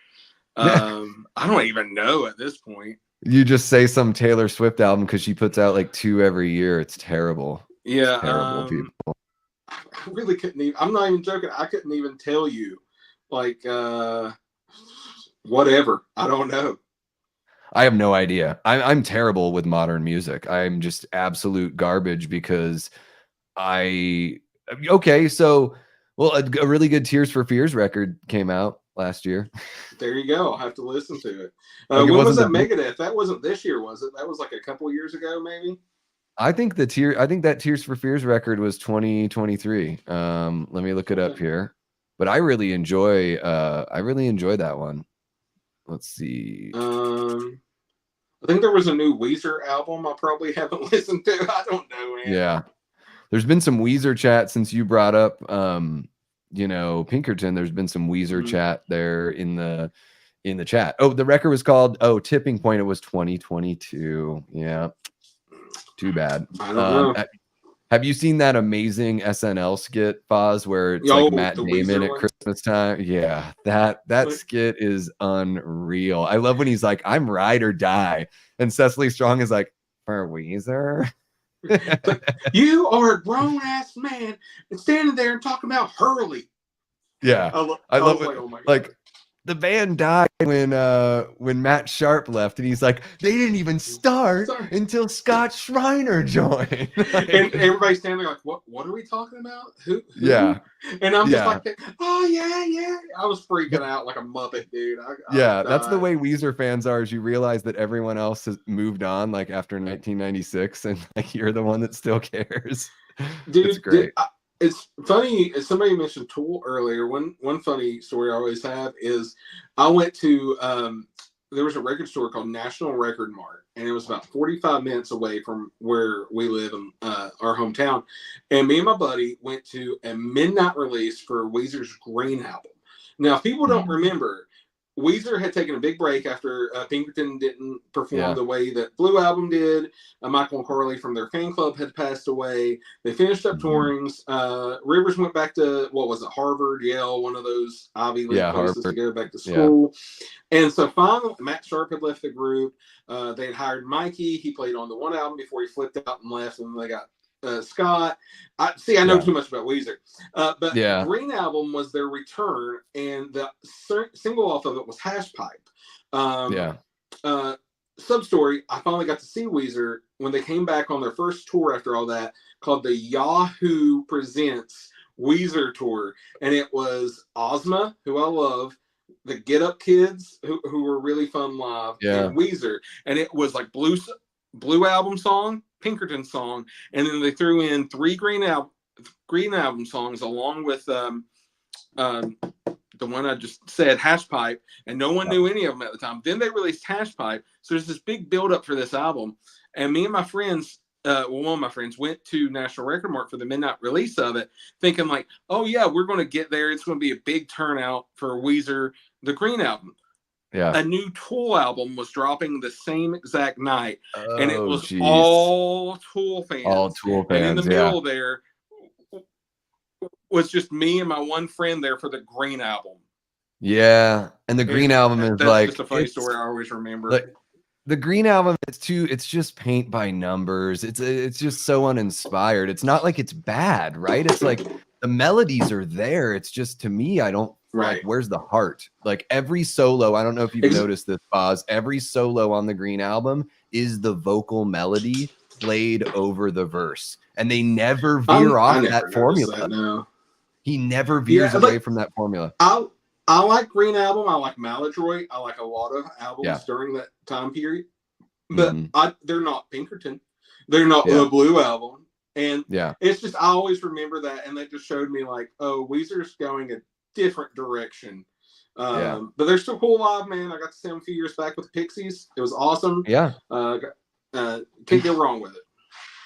[SPEAKER 2] I don't even know at this point.
[SPEAKER 1] You just say some Taylor Swift album because she puts out like 2 every year. It's terrible.
[SPEAKER 2] Yeah,
[SPEAKER 1] it's terrible, people.
[SPEAKER 2] I really couldn't even. I'm not even joking. I couldn't even tell you, like, whatever. I don't know.
[SPEAKER 1] I have no idea. I'm terrible with modern music. I'm just absolute garbage because okay, so a really good Tears for Fears record came out last year.
[SPEAKER 2] There you go. I'll have to listen to it. When was that Megadeth? That wasn't this year, was it? That was like a couple years ago, maybe.
[SPEAKER 1] I think that Tears for Fears record was 2023. Let me look it up here. But I really enjoy that one. Let's see.
[SPEAKER 2] I think there was a new Weezer album I probably haven't listened to. I don't know, man.
[SPEAKER 1] Yeah. There's been some Weezer chat since you brought up Pinkerton. There's been some Weezer chat there in the chat. Oh, the record was called Tipping Point. It was 2022. Yeah. Too bad.
[SPEAKER 2] I don't know.
[SPEAKER 1] Have you seen that amazing SNL skit, Foz, where it's like Matt Damon at Christmas time? Yeah, that skit is unreal. I love when he's like, "I'm ride or die," and Cecily Strong is like, "For Weezer."
[SPEAKER 2] You are a grown ass man and standing there and talking about Hurley.
[SPEAKER 1] Yeah, I love it. Like, oh my God. Like, the band died when Matt Sharp left, and he's like, they didn't even start until Scott Schreiner joined.
[SPEAKER 2] And everybody's standing there like, what are we talking about? Who?
[SPEAKER 1] Yeah.
[SPEAKER 2] And I'm just like, oh yeah. I was freaking out like a Muppet, dude.
[SPEAKER 1] That's the way Weezer fans are, is you realize that everyone else has moved on like after 1996, and like you're the one that still cares. Dude, it's great.
[SPEAKER 2] It's funny, as somebody mentioned Tool earlier, one funny story I always have is I went to, there was a record store called National Record Mart, and it was about 45 minutes away from where we live in our hometown. And me and my buddy went to a midnight release for Weezer's Green album. Now, if people don't remember, Weezer had taken a big break after Pinkerton didn't perform the way that Blue Album did. Michael and Carly from their fan club had passed away. They finished up tourings. Rivers went back to, what was it, Harvard, Yale, one of those Ivy League places to go back to school. Yeah. And so finally, Matt Sharp had left the group. They had hired Mikey. He played on the one album before he flipped out and left, and they got Scott. I know too much about Weezer, but Green Album was their return, and the single off of it was Hash Pipe. Sub story, I finally got to see Weezer when they came back on their first tour after all that, called the Yahoo Presents Weezer Tour, and it was Ozma, who I love, the Get Up Kids, who were really fun live, and Weezer, and it was like Blue Album song, Pinkerton song, and then they threw in 3 Green Album songs along with the one I just said, Hash Pipe, and no one knew any of them at the time. Then they released Hash Pipe, so there's this big build up for this album, and me and my friends, one of my friends went to National Record Mart for the midnight release of it, thinking like, oh yeah, we're going to get there. It's going to be a big turnout for Weezer, the Green Album.
[SPEAKER 1] Yeah.
[SPEAKER 2] A new Tool album was dropping the same exact night, and it was
[SPEAKER 1] geez.
[SPEAKER 2] all Tool fans.
[SPEAKER 1] All Tool fans.
[SPEAKER 2] And in the middle there was just me and my one friend there for the Green Album.
[SPEAKER 1] Yeah, and the Green Album is
[SPEAKER 2] that's just a funny story I always remember.
[SPEAKER 1] Like, the Green Album, it's just paint by numbers. It's just so uninspired. It's not like it's bad, right? It's like the melodies are there. It's just, to me, I don't like, where's the heart? Like every solo, I don't know if you've noticed this, Boz, every solo on the Green Album is the vocal melody played over the verse, and they never veer off that formula.
[SPEAKER 2] No.
[SPEAKER 1] He never veers away from that formula.
[SPEAKER 2] I like Green Album. I like Maladroit. I like a lot of albums during that time period. But they're not Pinkerton. They're not the Blue Album. And it's just, I always remember that. And that just showed me like, oh, Weezer's going a different direction. But they're still cool live, man. I got to see them a few years back with the Pixies. It was awesome.
[SPEAKER 1] Yeah.
[SPEAKER 2] Can't go wrong with it.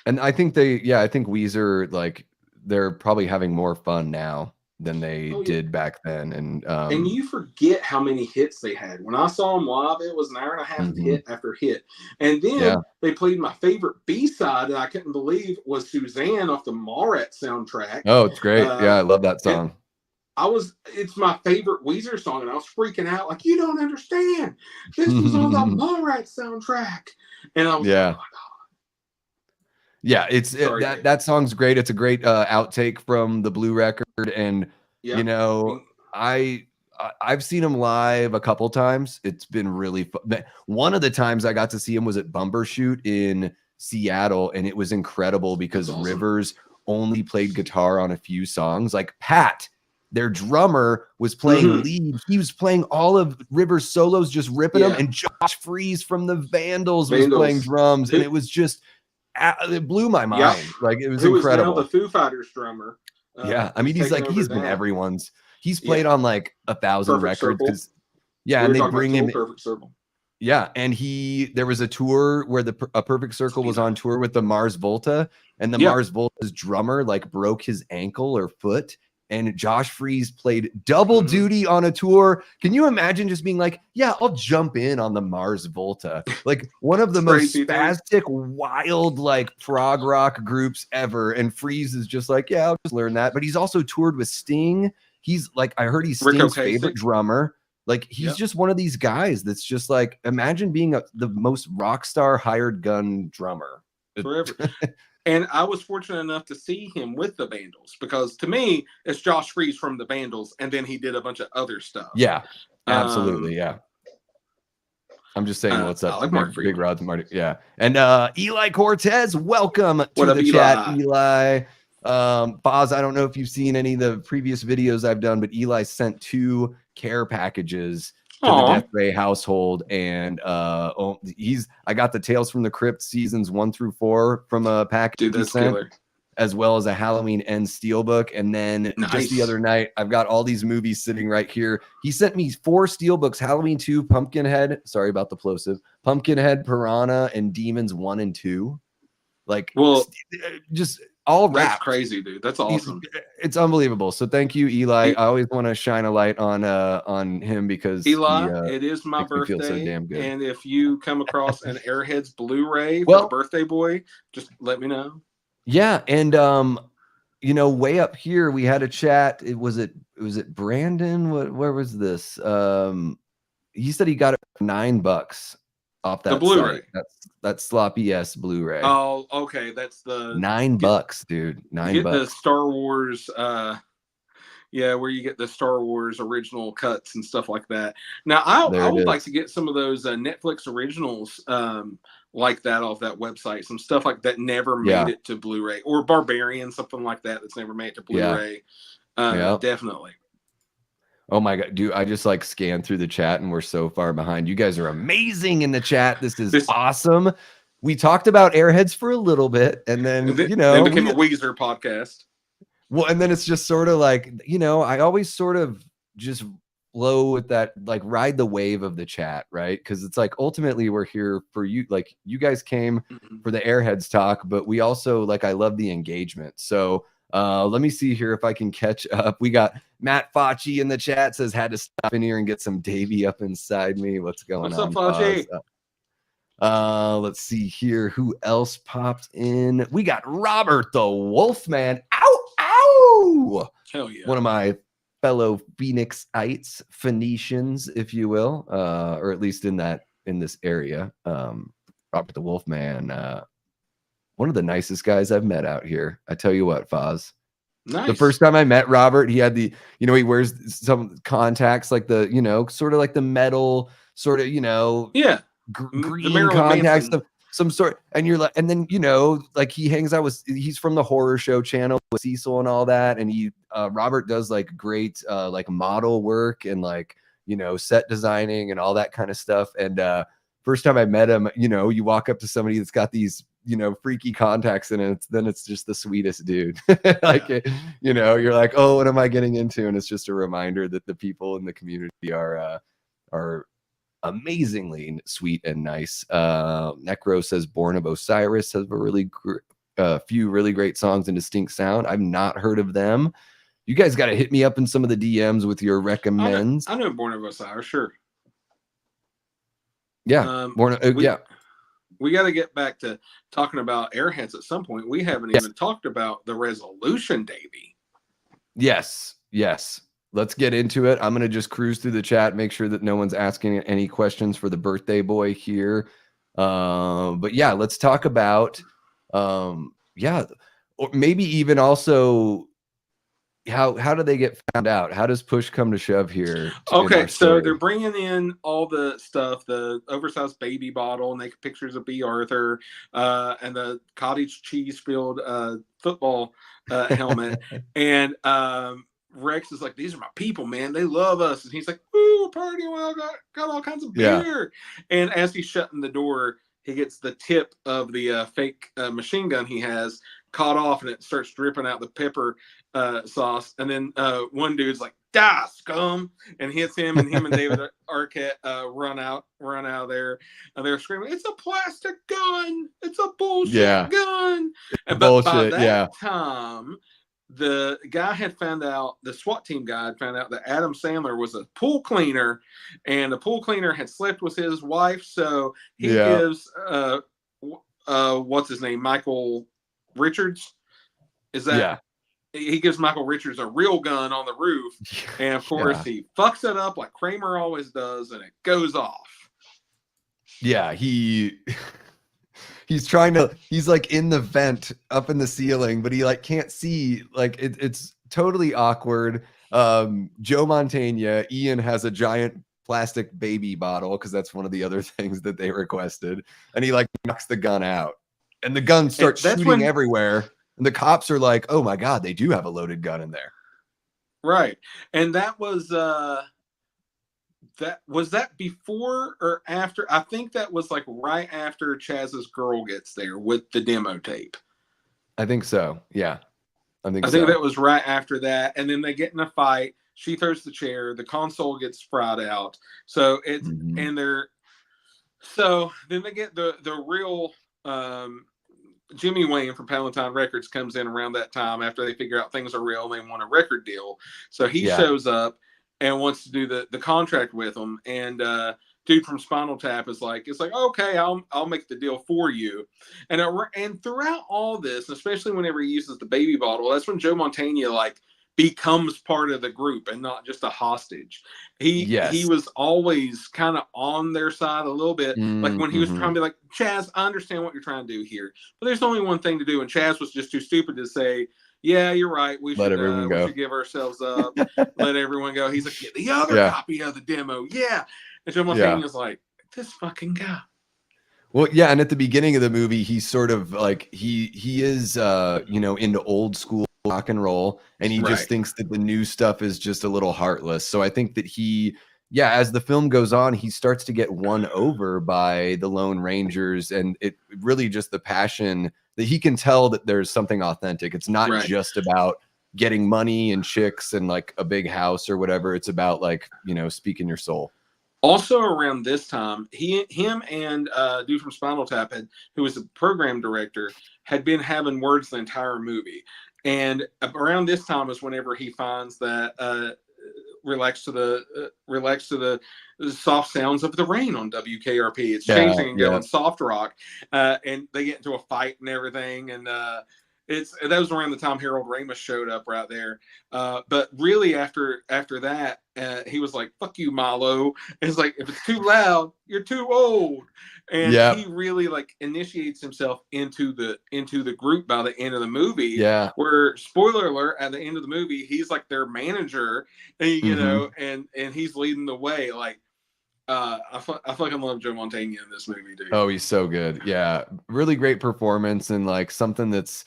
[SPEAKER 1] And I think I think Weezer, like, they're probably having more fun now than they did back then. And
[SPEAKER 2] you forget how many hits they had. When I saw them live, it was an hour and a half of hit after hit. And then they played my favorite B-side that I couldn't believe was Suzanne off the Mallrats soundtrack.
[SPEAKER 1] Oh, it's great. I love that song.
[SPEAKER 2] It's my favorite Weezer song, and I was freaking out like, you don't understand. This was on the Mallrats soundtrack. And I was like, oh my God.
[SPEAKER 1] Yeah, that song's great. It's a great outtake from the Blue record, and you know, I've seen him live a couple times. It's been really fun. One of the times I got to see him was at Bumbershoot in Seattle, and it was incredible because Rivers only played guitar on a few songs. Like Pat, their drummer, was playing lead. He was playing all of Rivers' solos, just ripping them, and Josh Freese from the Vandals was playing drums, and it was just. It blew my mind. Like, it was incredible.
[SPEAKER 2] Now the Foo Fighters drummer.
[SPEAKER 1] I mean, he's been everyone's. He's played on like 1,000 records. And they bring him.
[SPEAKER 2] Perfect Circle.
[SPEAKER 1] Yeah, and there was a tour where a Perfect Circle was on tour with the Mars Volta, and the Mars Volta's drummer like broke his ankle or foot. And Josh Freese played double duty on a tour. Can you imagine just being like, yeah, I'll jump in on the Mars Volta? Like one of the most spastic, wild, like prog rock groups ever. And Freese is just like, yeah, I'll just learn that. But he's also toured with Sting. He's like, I heard he's Sting's favorite drummer. Like he's just one of these guys that's just like, imagine being the most rock star hired gun drummer.
[SPEAKER 2] Forever. And I was fortunate enough to see him with the Vandals because to me, it's Josh Freese from the Vandals, and then he did a bunch of other stuff.
[SPEAKER 1] Yeah, absolutely. I'm just saying what's up.
[SPEAKER 2] I like
[SPEAKER 1] Big Rod's Marty. Yeah. And Eli Cortez, welcome to the chat, Eli. Boz, I don't know if you've seen any of the previous videos I've done, but Eli sent 2 care packages to the Deathray household, and I got the Tales from the Crypt seasons 1 through 4 from a package.
[SPEAKER 2] Dude, that's killer.
[SPEAKER 1] As well as a Halloween End steelbook. And then just the other night, I've got all these movies sitting right here. He sent me 4 steelbooks: Halloween 2, Pumpkinhead, sorry about the plosive, Pumpkinhead, Piranha, and Demons 1 and 2. Like, just all wrapped.
[SPEAKER 2] That's crazy, dude. That's awesome.
[SPEAKER 1] It's unbelievable. So thank you, Eli. I always want to shine a light on him because
[SPEAKER 2] Eli, it is my birthday,
[SPEAKER 1] so damn good.
[SPEAKER 2] And if you come across an Airheads Blu-ray for the birthday boy, just let me know. Yeah,
[SPEAKER 1] and you know, way up here we had a chat. Was it Brandon? Where was this? He said he got it for $9 off that
[SPEAKER 2] Blu-ray.
[SPEAKER 1] That's sloppy S Blu-ray.
[SPEAKER 2] Oh, okay. That's the
[SPEAKER 1] $9, dude. $9.
[SPEAKER 2] The Star Wars, where you get the Star Wars original cuts and stuff like that. Now, I would like to get some of those Netflix originals like that off that website. Some stuff like that never made it to Blu-ray, or Barbarian, something like that that's never made it to Blu-ray. Definitely.
[SPEAKER 1] Oh my God, dude, I just like scanned through the chat and we're so far behind. You guys are amazing in the chat. This is awesome. We talked about Airheads for a little bit, and then it
[SPEAKER 2] became a Weezer podcast.
[SPEAKER 1] Well, and then it's just sort of like, I always sort of just flow with that, like ride the wave of the chat, right? Because it's like ultimately we're here for you. Like you guys came for the Airheads talk, but we also like I love the engagement. So let me see here if I can catch up. We got Matt Facci in the chat says had to stop in here and get some Davey up inside me. What's going on?
[SPEAKER 2] What's up, Facci?
[SPEAKER 1] Let's see here. Who else popped in? We got Robert the Wolfman. Ow, ow!
[SPEAKER 2] Hell yeah!
[SPEAKER 1] One of my fellow Phoenixites, Phoenicians, if you will, or at least in this area. Robert the Wolfman, one of the nicest guys I've met out here. I tell you what, Foz.
[SPEAKER 2] Nice.
[SPEAKER 1] The first time I met Robert, he had the, he wears some contacts, like the, sort of like the metal, sort of,
[SPEAKER 2] yeah,
[SPEAKER 1] green contacts, some sort. And you're like, and then, like he hangs out with, he's from the horror show channel with Cecil and all that. And he, Robert does like great, like model work and like, set designing and all that kind of stuff. And, first time I met him, you walk up to somebody that's got these, freaky contacts in it, then it's just the sweetest dude. Like, you're like, oh, what am I getting into? And it's just a reminder that the people in the community are amazingly sweet and nice. Necro says Born of Osiris has a really few really great songs and distinct sound. I've not heard of them. You guys got to hit me up in some of the DMs with your recommends.
[SPEAKER 2] I know Born of Osiris, sure.
[SPEAKER 1] Yeah,
[SPEAKER 2] we got to get back to talking about Airheads at some point. We haven't even talked about the resolution, Davey.
[SPEAKER 1] Yes. Let's get into it. I'm going to just cruise through the chat, make sure that no one's asking any questions for the birthday boy here. But yeah, let's talk about, or maybe even also how do they get found out? How does push come to shove here?
[SPEAKER 2] Okay, so they're bringing in all the stuff, the oversized baby bottle, naked pictures of B. Arthur, and the cottage cheese filled football helmet. And Rex is like, these are my people, man. They love us. And he's like, ooh, party, well, got all kinds of beer. And as he's shutting the door, he gets the tip of the fake machine gun he has caught off, and it starts dripping out the pepper sauce. And then one dude's like, die, scum, and hits him, and him and David Arquette run out of there, and they're screaming, it's a plastic gun, it's a bullshit gun. And but by that time, the guy had found out, the SWAT team guy had found out that Adam Sandler was a pool cleaner, and the pool cleaner had slept with his wife. So he gives what's his name, Michael Richards, is that he gives Michael Richards a real gun on the roof, and of course he fucks it up like Kramer always does, and it goes off.
[SPEAKER 1] He's he's like in the vent up in the ceiling, but he like can't see, like it's totally awkward. Joe Mantegna, Ian has a giant plastic baby bottle because that's one of the other things that they requested, and he like knocks the gun out, and the gun starts shooting everywhere, and the cops are like, oh my god, they do have a loaded gun in there.
[SPEAKER 2] Right. And that was that before or after? I think that was like right after Chaz's girl gets there with the demo tape.
[SPEAKER 1] I think so. Yeah. I think
[SPEAKER 2] that was right after that. And then they get in a fight. She throws the chair. The console gets fried out. So it's and so then they get the real Jimmy Wayne from Palatine Records comes in around that time after they figure out things are real. They want a record deal. So he shows up and wants to do the contract with them. And dude from Spinal Tap is like, okay, I'll make the deal for you. And throughout all this, especially whenever he uses the baby bottle, that's when Joe Mantegna like becomes part of the group and not just a hostage. He was always kind of on their side a little bit. Like when he was trying to be like, Chaz, I understand what you're trying to do here, but there's only one thing to do. And Chaz was just too stupid to say, yeah, you're right. We should give ourselves up. Let everyone go. He's like, get the other copy of the demo. Yeah. And Joe Mantegna was like, this fucking guy.
[SPEAKER 1] Well, yeah, and at the beginning of the movie, he's sort of like he is into old school rock and roll, and he just thinks that the new stuff is just a little heartless. So I think that as the film goes on, he starts to get won over by the Lone Rangers, and it really just the passion that he can tell that there's something authentic. It's not just about getting money and chicks and like a big house or whatever. It's about like, speaking your soul.
[SPEAKER 2] Also around this time, him and dude from Spinal Tap, who was the program director, had been having words the entire movie. And around this time is whenever he finds that relax to the soft sounds of the rain on WKRP. It's changing and going soft rock, and they get into a fight and everything. And that was around the time Harold Ramis showed up right there. But really after that, he was like, "Fuck you, Milo." And it's like, if it's too loud, you're too old. And he really like initiates himself into the group by the end of the movie. Yeah. Where, spoiler alert, at the end of the movie, he's like their manager, and, you know, and he's leading the way. Like, I fucking love Joe Mantegna in this movie, dude.
[SPEAKER 1] Oh, he's so good. Yeah, really great performance, and like something that's,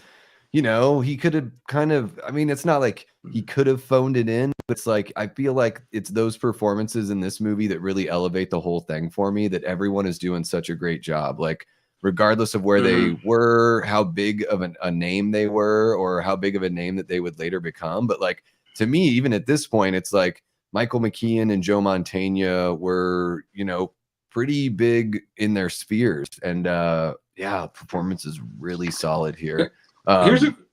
[SPEAKER 1] he could have kind of, I mean, it's not like he could have phoned it in, but it's like, I feel like it's those performances in this movie that really elevate the whole thing for me, that everyone is doing such a great job. Like, regardless of where they were, how big of a name they were, or how big of a name that they would later become. But like, to me, even at this point, it's like Michael McKean and Joe Mantegna were, pretty big in their spheres. And performance is really solid here.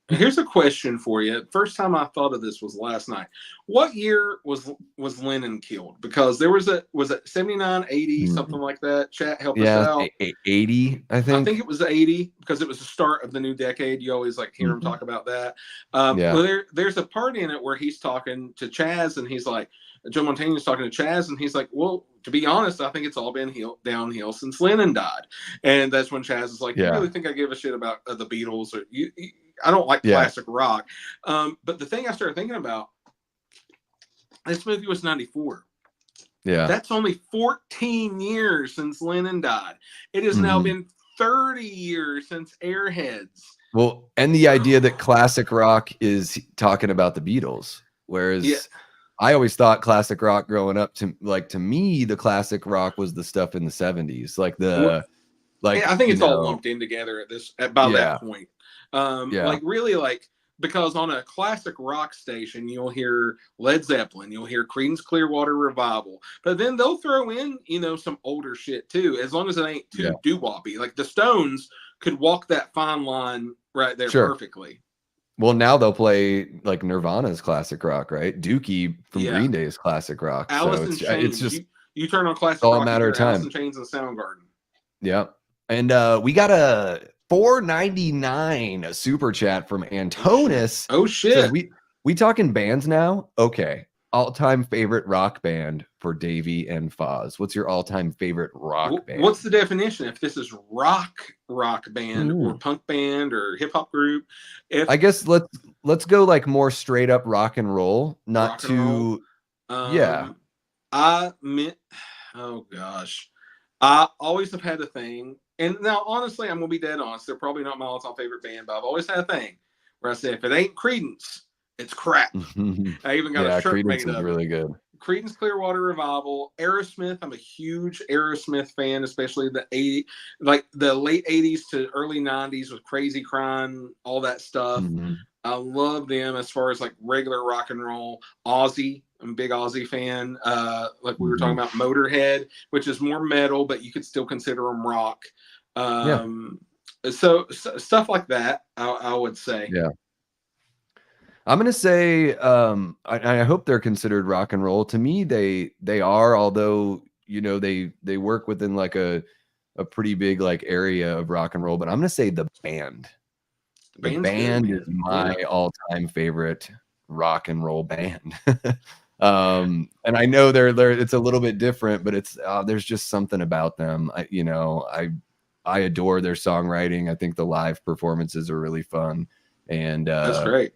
[SPEAKER 2] Here's a question for you. First time I thought of this was last night. What year was Lennon killed? Because there was it 79, 80, something like that. Chat, help us out.
[SPEAKER 1] 80, I think.
[SPEAKER 2] I think it was 80 because it was the start of the new decade. You always like hear him talk about that. Well, there's a part in it where he's talking to Chaz, and he's like, Joe Mantegna's talking to Chaz, and he's like, well, to be honest, I think it's all been downhill since Lennon died. And that's when Chaz is like, you really think I give a shit about the Beatles? Or I don't like classic rock. But the thing I started thinking about, this movie was 94. Yeah. That's only 14 years since Lennon died. It has now been 30 years since Airheads.
[SPEAKER 1] Well, and the idea that classic rock is talking about the Beatles, whereas I always thought classic rock growing up, to me, the classic rock was the stuff in the 70s,
[SPEAKER 2] I think it's all lumped in together by that point. Like really, like, because on a classic rock station, you'll hear Led Zeppelin, you'll hear Creedence Clearwater Revival, but then they'll throw in, some older shit too, as long as it ain't too doo-woppy. Like the Stones could walk that fine line right there perfectly.
[SPEAKER 1] Well, now they'll play like Nirvana's classic rock, right? Dookie from Green Day's classic rock.
[SPEAKER 2] Alice in Chains.
[SPEAKER 1] It's just
[SPEAKER 2] you turn on classic
[SPEAKER 1] all
[SPEAKER 2] rock,
[SPEAKER 1] a matter of time.
[SPEAKER 2] Alice in Chains and Soundgarden.
[SPEAKER 1] Yeah, and we got a $4.99 super chat from Antonis.
[SPEAKER 2] Oh shit!
[SPEAKER 1] Says, we talking bands now? Okay, all-time favorite rock band for Davey and Foz. What's your all-time favorite rock band?
[SPEAKER 2] What's the definition? If this is rock band or punk band or hip hop group?
[SPEAKER 1] I guess let's go like more straight up rock and roll, not too.
[SPEAKER 2] I meant, oh gosh, I always have had a thing, and now honestly, I'm gonna be dead honest. They're probably not my all-time favorite band, but I've always had a thing where I say, if it ain't Creedence, it's crap. I even got a shirt
[SPEAKER 1] Creedence
[SPEAKER 2] made
[SPEAKER 1] is
[SPEAKER 2] up.
[SPEAKER 1] Really good.
[SPEAKER 2] Creedence Clearwater Revival, Aerosmith. I'm a huge Aerosmith fan, especially the late 80s to early 90s with Crazy Crying, all that stuff. I love them as far as like regular rock and roll. Ozzy, I'm a big Ozzy fan. Like we were talking about Motorhead, which is more metal, but you could still consider them rock. So stuff like that, I would say.
[SPEAKER 1] Yeah. I'm gonna say, I hope they're considered rock and roll. To me, they are, although they work within like a pretty big like area of rock and roll. But I'm gonna say the band. The band is my all-time favorite rock and roll band. And I know they're it's a little bit different, but it's there's just something about them. I adore their songwriting. I think the live performances are really fun, and
[SPEAKER 2] that's great.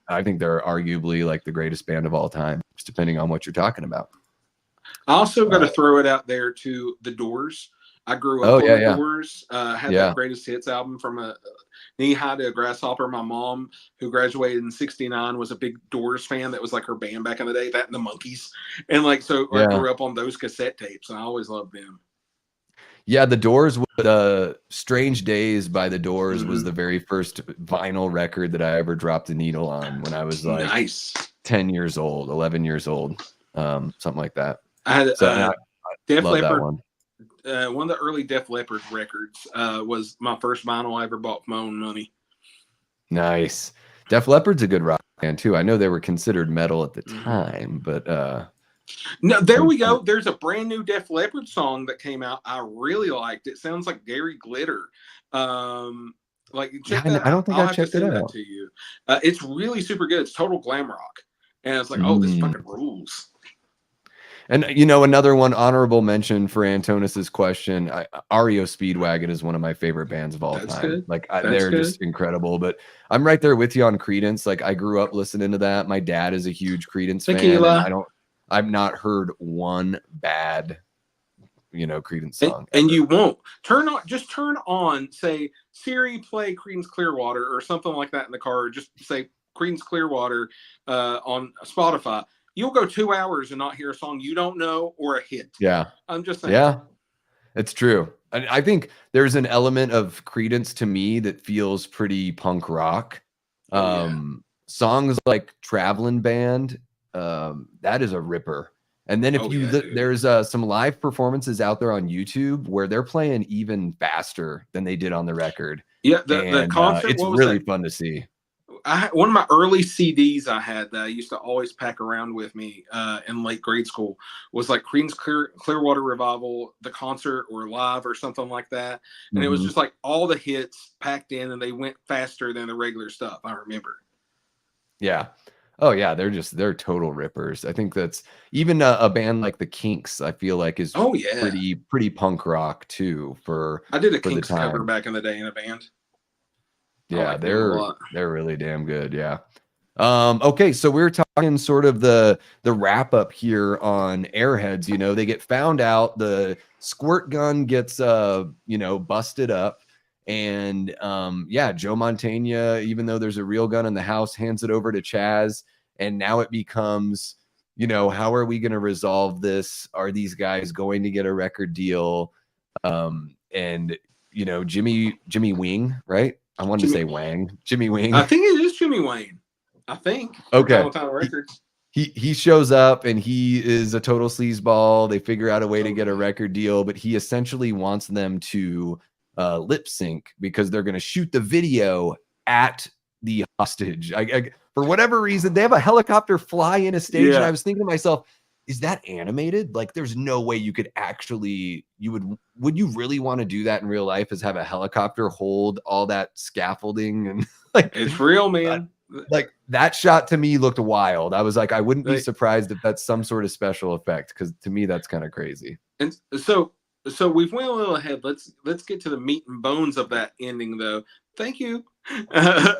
[SPEAKER 1] I think they're arguably like the greatest band of all time, just depending on what you're talking about.
[SPEAKER 2] I also got to throw it out there to the Doors. I grew up on the Doors. Had that Greatest Hits album from a knee high to a grasshopper. My mom, who graduated in '69, was a big Doors fan. That was like her band back in the day. That and the Monkees, and like so I grew up on those cassette tapes, and I always loved them.
[SPEAKER 1] Yeah, the Doors would Strange Days by the Doors was
[SPEAKER 2] Mhm.
[SPEAKER 1] the very first vinyl record that I ever dropped a needle on when I was like
[SPEAKER 2] Nice.
[SPEAKER 1] 10 years old, 11 years old, something like that.
[SPEAKER 2] I had
[SPEAKER 1] So I
[SPEAKER 2] Def
[SPEAKER 1] love that
[SPEAKER 2] Leppard.
[SPEAKER 1] one.
[SPEAKER 2] One of the early Def Leppard records was my first vinyl I ever bought from my own money.
[SPEAKER 1] Nice. Def Leppard's a good rock band too. I know they were considered metal at the
[SPEAKER 2] Mhm.
[SPEAKER 1] time, but
[SPEAKER 2] No, there we go. There's a brand new Def Leppard song that came out. I really liked it. Sounds like Gary Glitter. Like check that
[SPEAKER 1] I
[SPEAKER 2] out.
[SPEAKER 1] don't think
[SPEAKER 2] I'll
[SPEAKER 1] I
[SPEAKER 2] have to
[SPEAKER 1] checked it
[SPEAKER 2] send that
[SPEAKER 1] out.
[SPEAKER 2] to you. It's really super good. It's total glam rock, and it's like, oh, this fucking rules.
[SPEAKER 1] And you know, another one, honorable mention for Antonis's question. REO Speedwagon is one of my favorite bands of all
[SPEAKER 2] That's
[SPEAKER 1] time.
[SPEAKER 2] good.
[SPEAKER 1] Like
[SPEAKER 2] That's
[SPEAKER 1] they're
[SPEAKER 2] good.
[SPEAKER 1] just incredible. But I'm right there with you on Creedence. Like I grew up listening to that. My dad is a huge Creedence fan, and I've not heard one bad, you know, Creedence song.
[SPEAKER 2] And you won't turn on, say, Siri, play Creedence Clearwater or something like that in the car, or just say Creedence Clearwater on Spotify. You'll go 2 hours and not hear a song you don't know or a hit.
[SPEAKER 1] Yeah.
[SPEAKER 2] I'm just saying.
[SPEAKER 1] Yeah, it's true. And I think there's an element of Creedence to me that feels pretty punk rock. Songs like Traveling Band, that is a ripper. And then if there's some live performances out there on YouTube where they're playing even faster than they did on the record.
[SPEAKER 2] Yeah, the concert,
[SPEAKER 1] it's really fun to see.
[SPEAKER 2] One of my early CDs I had that I used to always pack around with me in late grade school was like Creedence Clearwater Revival, the concert or live or something like that. And it was just like all the hits packed in, and they went faster than the regular stuff. I remember.
[SPEAKER 1] Yeah. Oh yeah, they're total rippers. I think that's even a band like the Kinks, I feel like is pretty punk rock too
[SPEAKER 2] I did a Kinks cover back in the day in a band.
[SPEAKER 1] Yeah, they're really damn good. Yeah. Okay, so we're talking sort of the wrap up here on Airheads. You know, they get found out, the squirt gun gets you know, busted up, and yeah, Joe Mantegna, even though there's a real gun in the house, hands it over to Chaz, and now it becomes, you know, how are we going to resolve this? Are these guys going to get a record deal? And you know, Jimmy Wing, right? I wanted to say Wang. Jimmy Wing.
[SPEAKER 2] I think it is Jimmy Wayne. I think.
[SPEAKER 1] Okay.
[SPEAKER 2] Records.
[SPEAKER 1] He shows up and he is a total sleazeball. They figure out a way to get a record deal, but he essentially wants them to lip sync because they're going to shoot the video at the hostage. For whatever reason, they have a helicopter fly in a stage, and I was thinking to myself, is that animated? Like, there's no way you could actually, would you really want to do that in real life, is have a helicopter hold all that scaffolding? And like,
[SPEAKER 2] it's real, man.
[SPEAKER 1] Like that shot to me looked wild. I was like, I wouldn't be surprised if that's some sort of special effect, because to me, that's kind of crazy.
[SPEAKER 2] And so we've went a little ahead. Let's get to the meat and bones of that ending, though. Thank you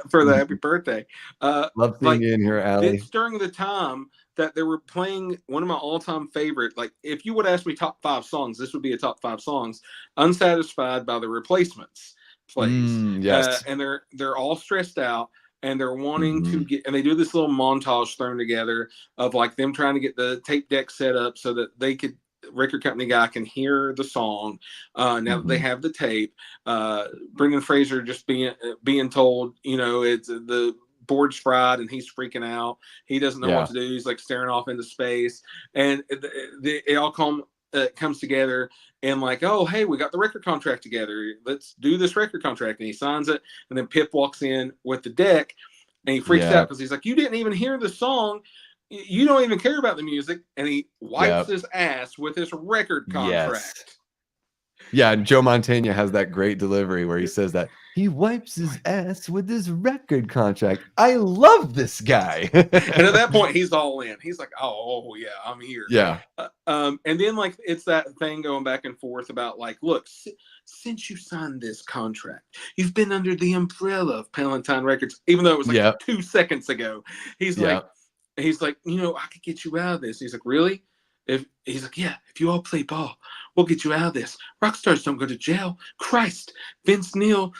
[SPEAKER 2] for the happy birthday.
[SPEAKER 1] Love seeing you in here, Allie.
[SPEAKER 2] It's during the time that they were playing one of my all-time favorite. Like, if you would ask me top 5 songs, this would be a top 5 songs. Unsatisfied by the Replacements plays.
[SPEAKER 1] Yes.
[SPEAKER 2] And they're all stressed out, and they're wanting to get, and they do this little montage thrown together of like them trying to get the tape deck set up so that they could, record company guy can hear the song. Now that they have the tape, Brendan Fraser just being told, you know, it's the board's fried and he's freaking out. He doesn't know what to do. He's like staring off into space, and it all comes together, and like, oh, hey, we got the record contract together. Let's do this record contract. And he signs it, and then Pip walks in with the deck, and he freaks out because he's like, you didn't even hear the song. You don't even care about the music. And he wipes his ass with his record contract.
[SPEAKER 1] Yeah, and Joe Mantegna has that great delivery where he says that he wipes his ass with his record contract. I love this guy.
[SPEAKER 2] And at that point, he's all in. He's like, oh yeah, I'm here.
[SPEAKER 1] Yeah.
[SPEAKER 2] And then like it's that thing going back and forth about like, look, since you signed this contract, you've been under the umbrella of Palatine Records, even though it was like 2 seconds ago. He's like, you know, I could get you out of this. He's like, really? He's like, yeah, if you all play ball, we'll get you out of this. Rock stars don't go to jail. Christ, Vince Neil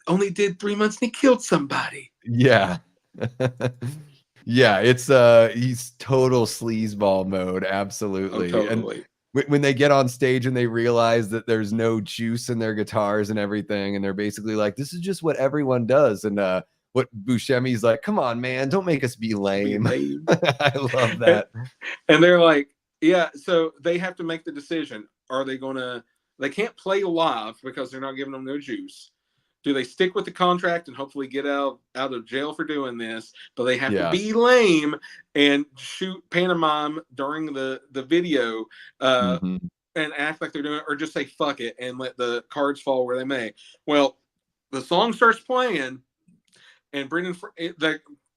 [SPEAKER 2] only did 3 months and he killed somebody.
[SPEAKER 1] Yeah. Yeah, it's he's total sleazeball mode, absolutely.
[SPEAKER 2] Oh, totally.
[SPEAKER 1] when they get on stage and they realize that there's no juice in their guitars and everything, and they're basically like, this is just what everyone does. And what Buscemi's like, come on, man, don't make us be lame. I love that.
[SPEAKER 2] And they're like, yeah, so they have to make the decision. Are they gonna, they can't play live because they're not giving them no juice. Do they stick with the contract and hopefully get out of jail for doing this? But they have to be lame and shoot pantomime during the video and act like they're doing it, or just say fuck it and let the cards fall where they may. Well, the song starts playing, and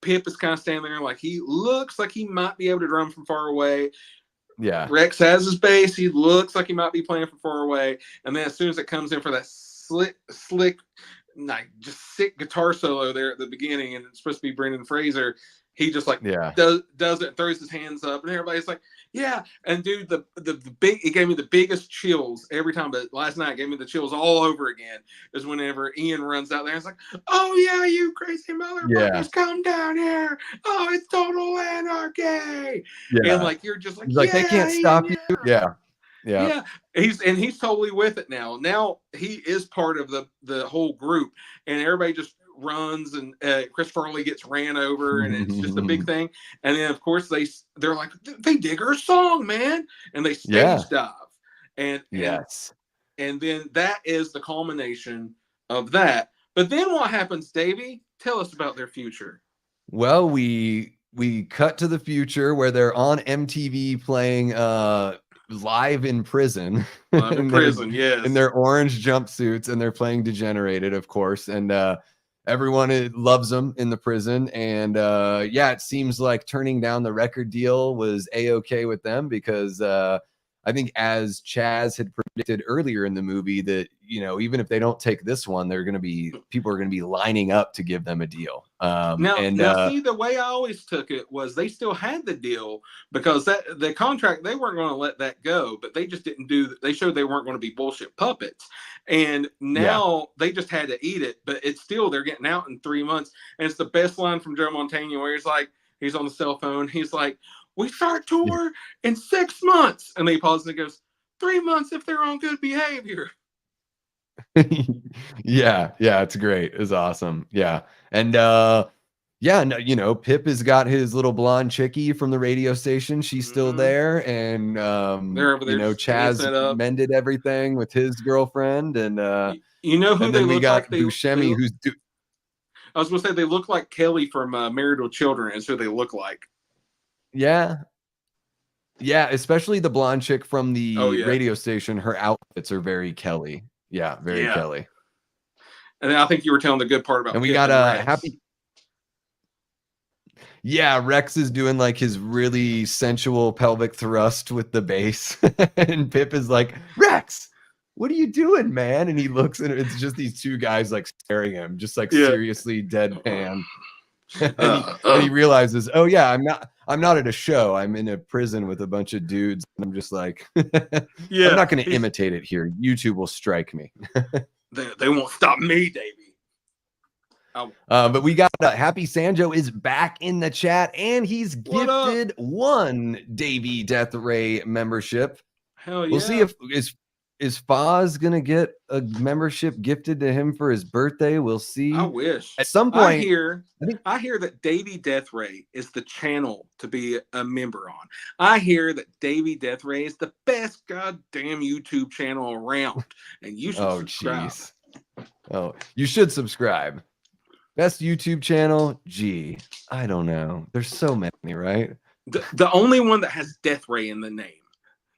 [SPEAKER 2] Pip is kind of standing there like he looks like he might be able to drum from far away.
[SPEAKER 1] Yeah.
[SPEAKER 2] Rex has his bass. He looks like he might be playing from far away. And then as soon as it comes in for that slick, like just sick guitar solo there at the beginning, and it's supposed to be Brendan Fraser, he just like does it, throws his hands up, and everybody's like, yeah. And dude, the big, it gave me the biggest chills every time. But last night gave me the chills all over again. Is whenever Ian runs out there, and it's like, oh yeah, you crazy motherfuckers, come down here. Oh, it's total anarchy. Yeah. And like you're just like,
[SPEAKER 1] like they can't stop you. Yeah.
[SPEAKER 2] He's totally with it now. Now he is part of the whole group, and everybody just runs, and Chris Farley gets ran over, and it's just a big thing. And then of course they're like, they dig our song, man, and they stage dive, and then that is the culmination of that. But then what happens, Davey? Tell us about their future.
[SPEAKER 1] Well, we cut to the future where they're on MTV playing live in prison.
[SPEAKER 2] In prison, yes.
[SPEAKER 1] In their orange jumpsuits, and they're playing Degenerated, of course. And everyone loves them in the prison. And it seems like turning down the record deal was A-okay with them, because I think, as Chaz had predicted earlier in the movie, that, you know, even if they don't take this one, people are going to be lining up to give them a deal.
[SPEAKER 2] Now, see, the way I always took it was they still had the deal, because the contract, they weren't going to let that go, but they just didn't they showed they weren't going to be bullshit puppets. And now they just had to eat it, but it's still, they're getting out in 3 months. And it's the best line from Joe Montana, where he's on the cell phone. He's like, we start tour in 6 months. And they pause and goes, 3 months if they're on good behavior.
[SPEAKER 1] It's great. It's awesome. Yeah. And you know, Pip has got his little blonde chickie from the radio station. She's still there. And
[SPEAKER 2] they're over there,
[SPEAKER 1] you know, Chaz mended everything with his girlfriend. And
[SPEAKER 2] you know who they look like?
[SPEAKER 1] Buscemi,
[SPEAKER 2] I was gonna say, they look like Kelly from Married with Children, is who they look like.
[SPEAKER 1] Yeah, especially the blonde chick from the radio station. Her outfits are very Kelly. Yeah, very Kelly.
[SPEAKER 2] And then I think you were telling the good part about.
[SPEAKER 1] And we got a happy. Yeah, Rex is doing like his really sensual pelvic thrust with the bass, and Pip is like, Rex, what are you doing, man? And he looks, and it's just these two guys like staring at him, just like seriously deadpan. And he realizes, oh yeah, I'm not at a show. I'm in a prison with a bunch of dudes. And I'm just like, I'm not going to imitate it here. YouTube will strike me.
[SPEAKER 2] They won't stop me, Davey.
[SPEAKER 1] But we got Happy Sanjo is back in the chat, and he's gifted one Davey Deathray membership.
[SPEAKER 2] Hell yeah.
[SPEAKER 1] We'll see if is Foz gonna get a membership gifted to him for his birthday. We'll see.
[SPEAKER 2] I wish.
[SPEAKER 1] At some point,
[SPEAKER 2] I hear that Davey Deathray is the channel to be a member on. I hear that Davey Deathray is the best goddamn YouTube channel around, and you should subscribe.
[SPEAKER 1] Oh, you should subscribe. Best YouTube channel? Gee, I don't know. There's so many, right?
[SPEAKER 2] The only one that has Deathray in the name.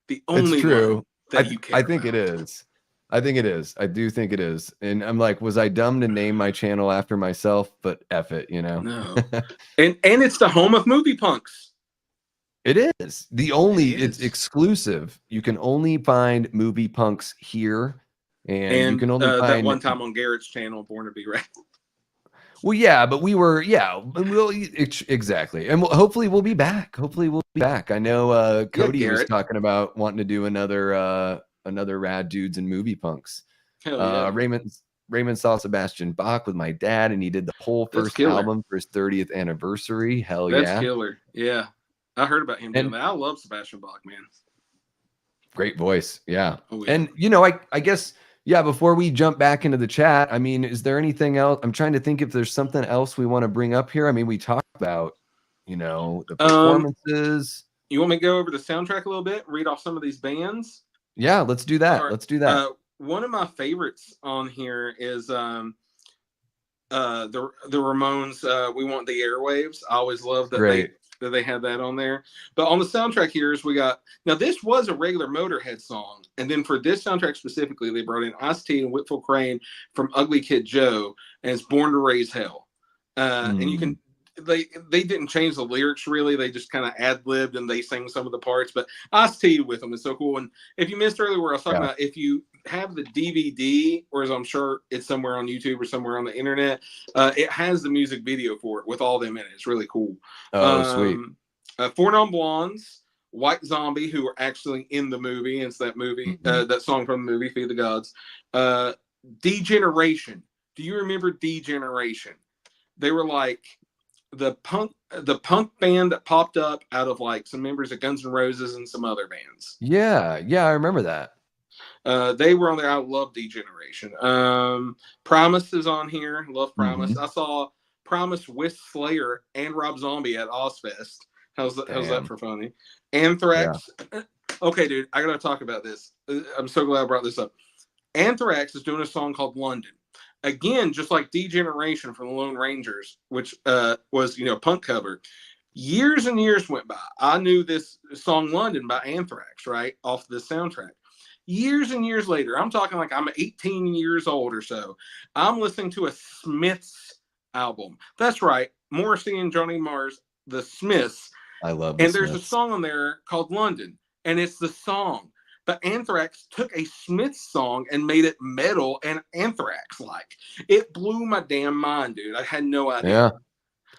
[SPEAKER 2] The only one.
[SPEAKER 1] I think it is. I do think it is. And I'm like, was I dumb to name my channel after myself? But F it, you know.
[SPEAKER 2] No. and it's the home of movie punks.
[SPEAKER 1] It is. It's exclusive. You can only find movie punks here. And you can only find
[SPEAKER 2] that one time on Garrett's channel, Born to Be Red.
[SPEAKER 1] Well, yeah, but exactly. And hopefully we'll be back. I know Cody was talking about wanting to do another Rad Dudes and Movie Punks. Raymond saw Sebastian Bach with my dad, and he did the whole first album for his 30th anniversary. That's
[SPEAKER 2] killer. Yeah. I heard about him doing that. I love Sebastian Bach, man.
[SPEAKER 1] Great voice. Yeah.
[SPEAKER 2] Oh, yeah.
[SPEAKER 1] And, you know, I guess, yeah, before we jump back into the chat, I mean, is there anything else? I'm trying to think if there's something else we want to bring up here. I mean, we talked about, you know, the performances.
[SPEAKER 2] You want me to go over the soundtrack a little bit, read off some of these bands?
[SPEAKER 1] Yeah, let's do that.
[SPEAKER 2] Right.
[SPEAKER 1] Let's do that.
[SPEAKER 2] One of my favorites on here is the Ramones. We Want the Airwaves. I always love that they had that on there. But on the soundtrack here is we got, now this was a regular Motorhead song, and then for this soundtrack specifically, they brought in Ice-T and Whitfield Crane from Ugly Kid Joe, and it's Born to Raise Hell. And you can, they didn't change the lyrics really. They just kind of ad-libbed and they sang some of the parts, but Ice-T with them is so cool. And if you missed earlier where I was talking about, if you have the DVD, or as I'm sure it's somewhere on YouTube or somewhere on the internet, it has the music video for it with all them in it. It's really cool.
[SPEAKER 1] Oh, sweet.
[SPEAKER 2] Four Non Blondes, White Zombie, who are actually in the movie. It's that movie, that song from the movie Feed the Gods. D-Generation. Do you remember D-Generation? They were like the punk band that popped up out of like some members of Guns N' Roses and some other bands.
[SPEAKER 1] Yeah, I remember that.
[SPEAKER 2] They were on there. I love D-Generation. Primus is on here. Love Primus. I saw Primus with Slayer and Rob Zombie at Ozfest. How's that for funny? Anthrax. Yeah. Okay, dude, I gotta talk about this. I'm so glad I brought this up. Anthrax is doing a song called London. Again, just like D-Generation from the Lone Rangers, which was, you know, punk cover. Years and years went by. I knew this song London by Anthrax, right, off the soundtrack. Years and years later, I'm talking like I'm 18 years old or so, I'm listening to a Smiths album. That's right, Morrissey and Johnny Marr's The Smiths.
[SPEAKER 1] I love
[SPEAKER 2] and there's a song on there called London, and it's the song. But Anthrax took a Smiths song and made it metal and Anthrax-like. It blew my damn mind, dude. I had no idea.
[SPEAKER 1] Yeah.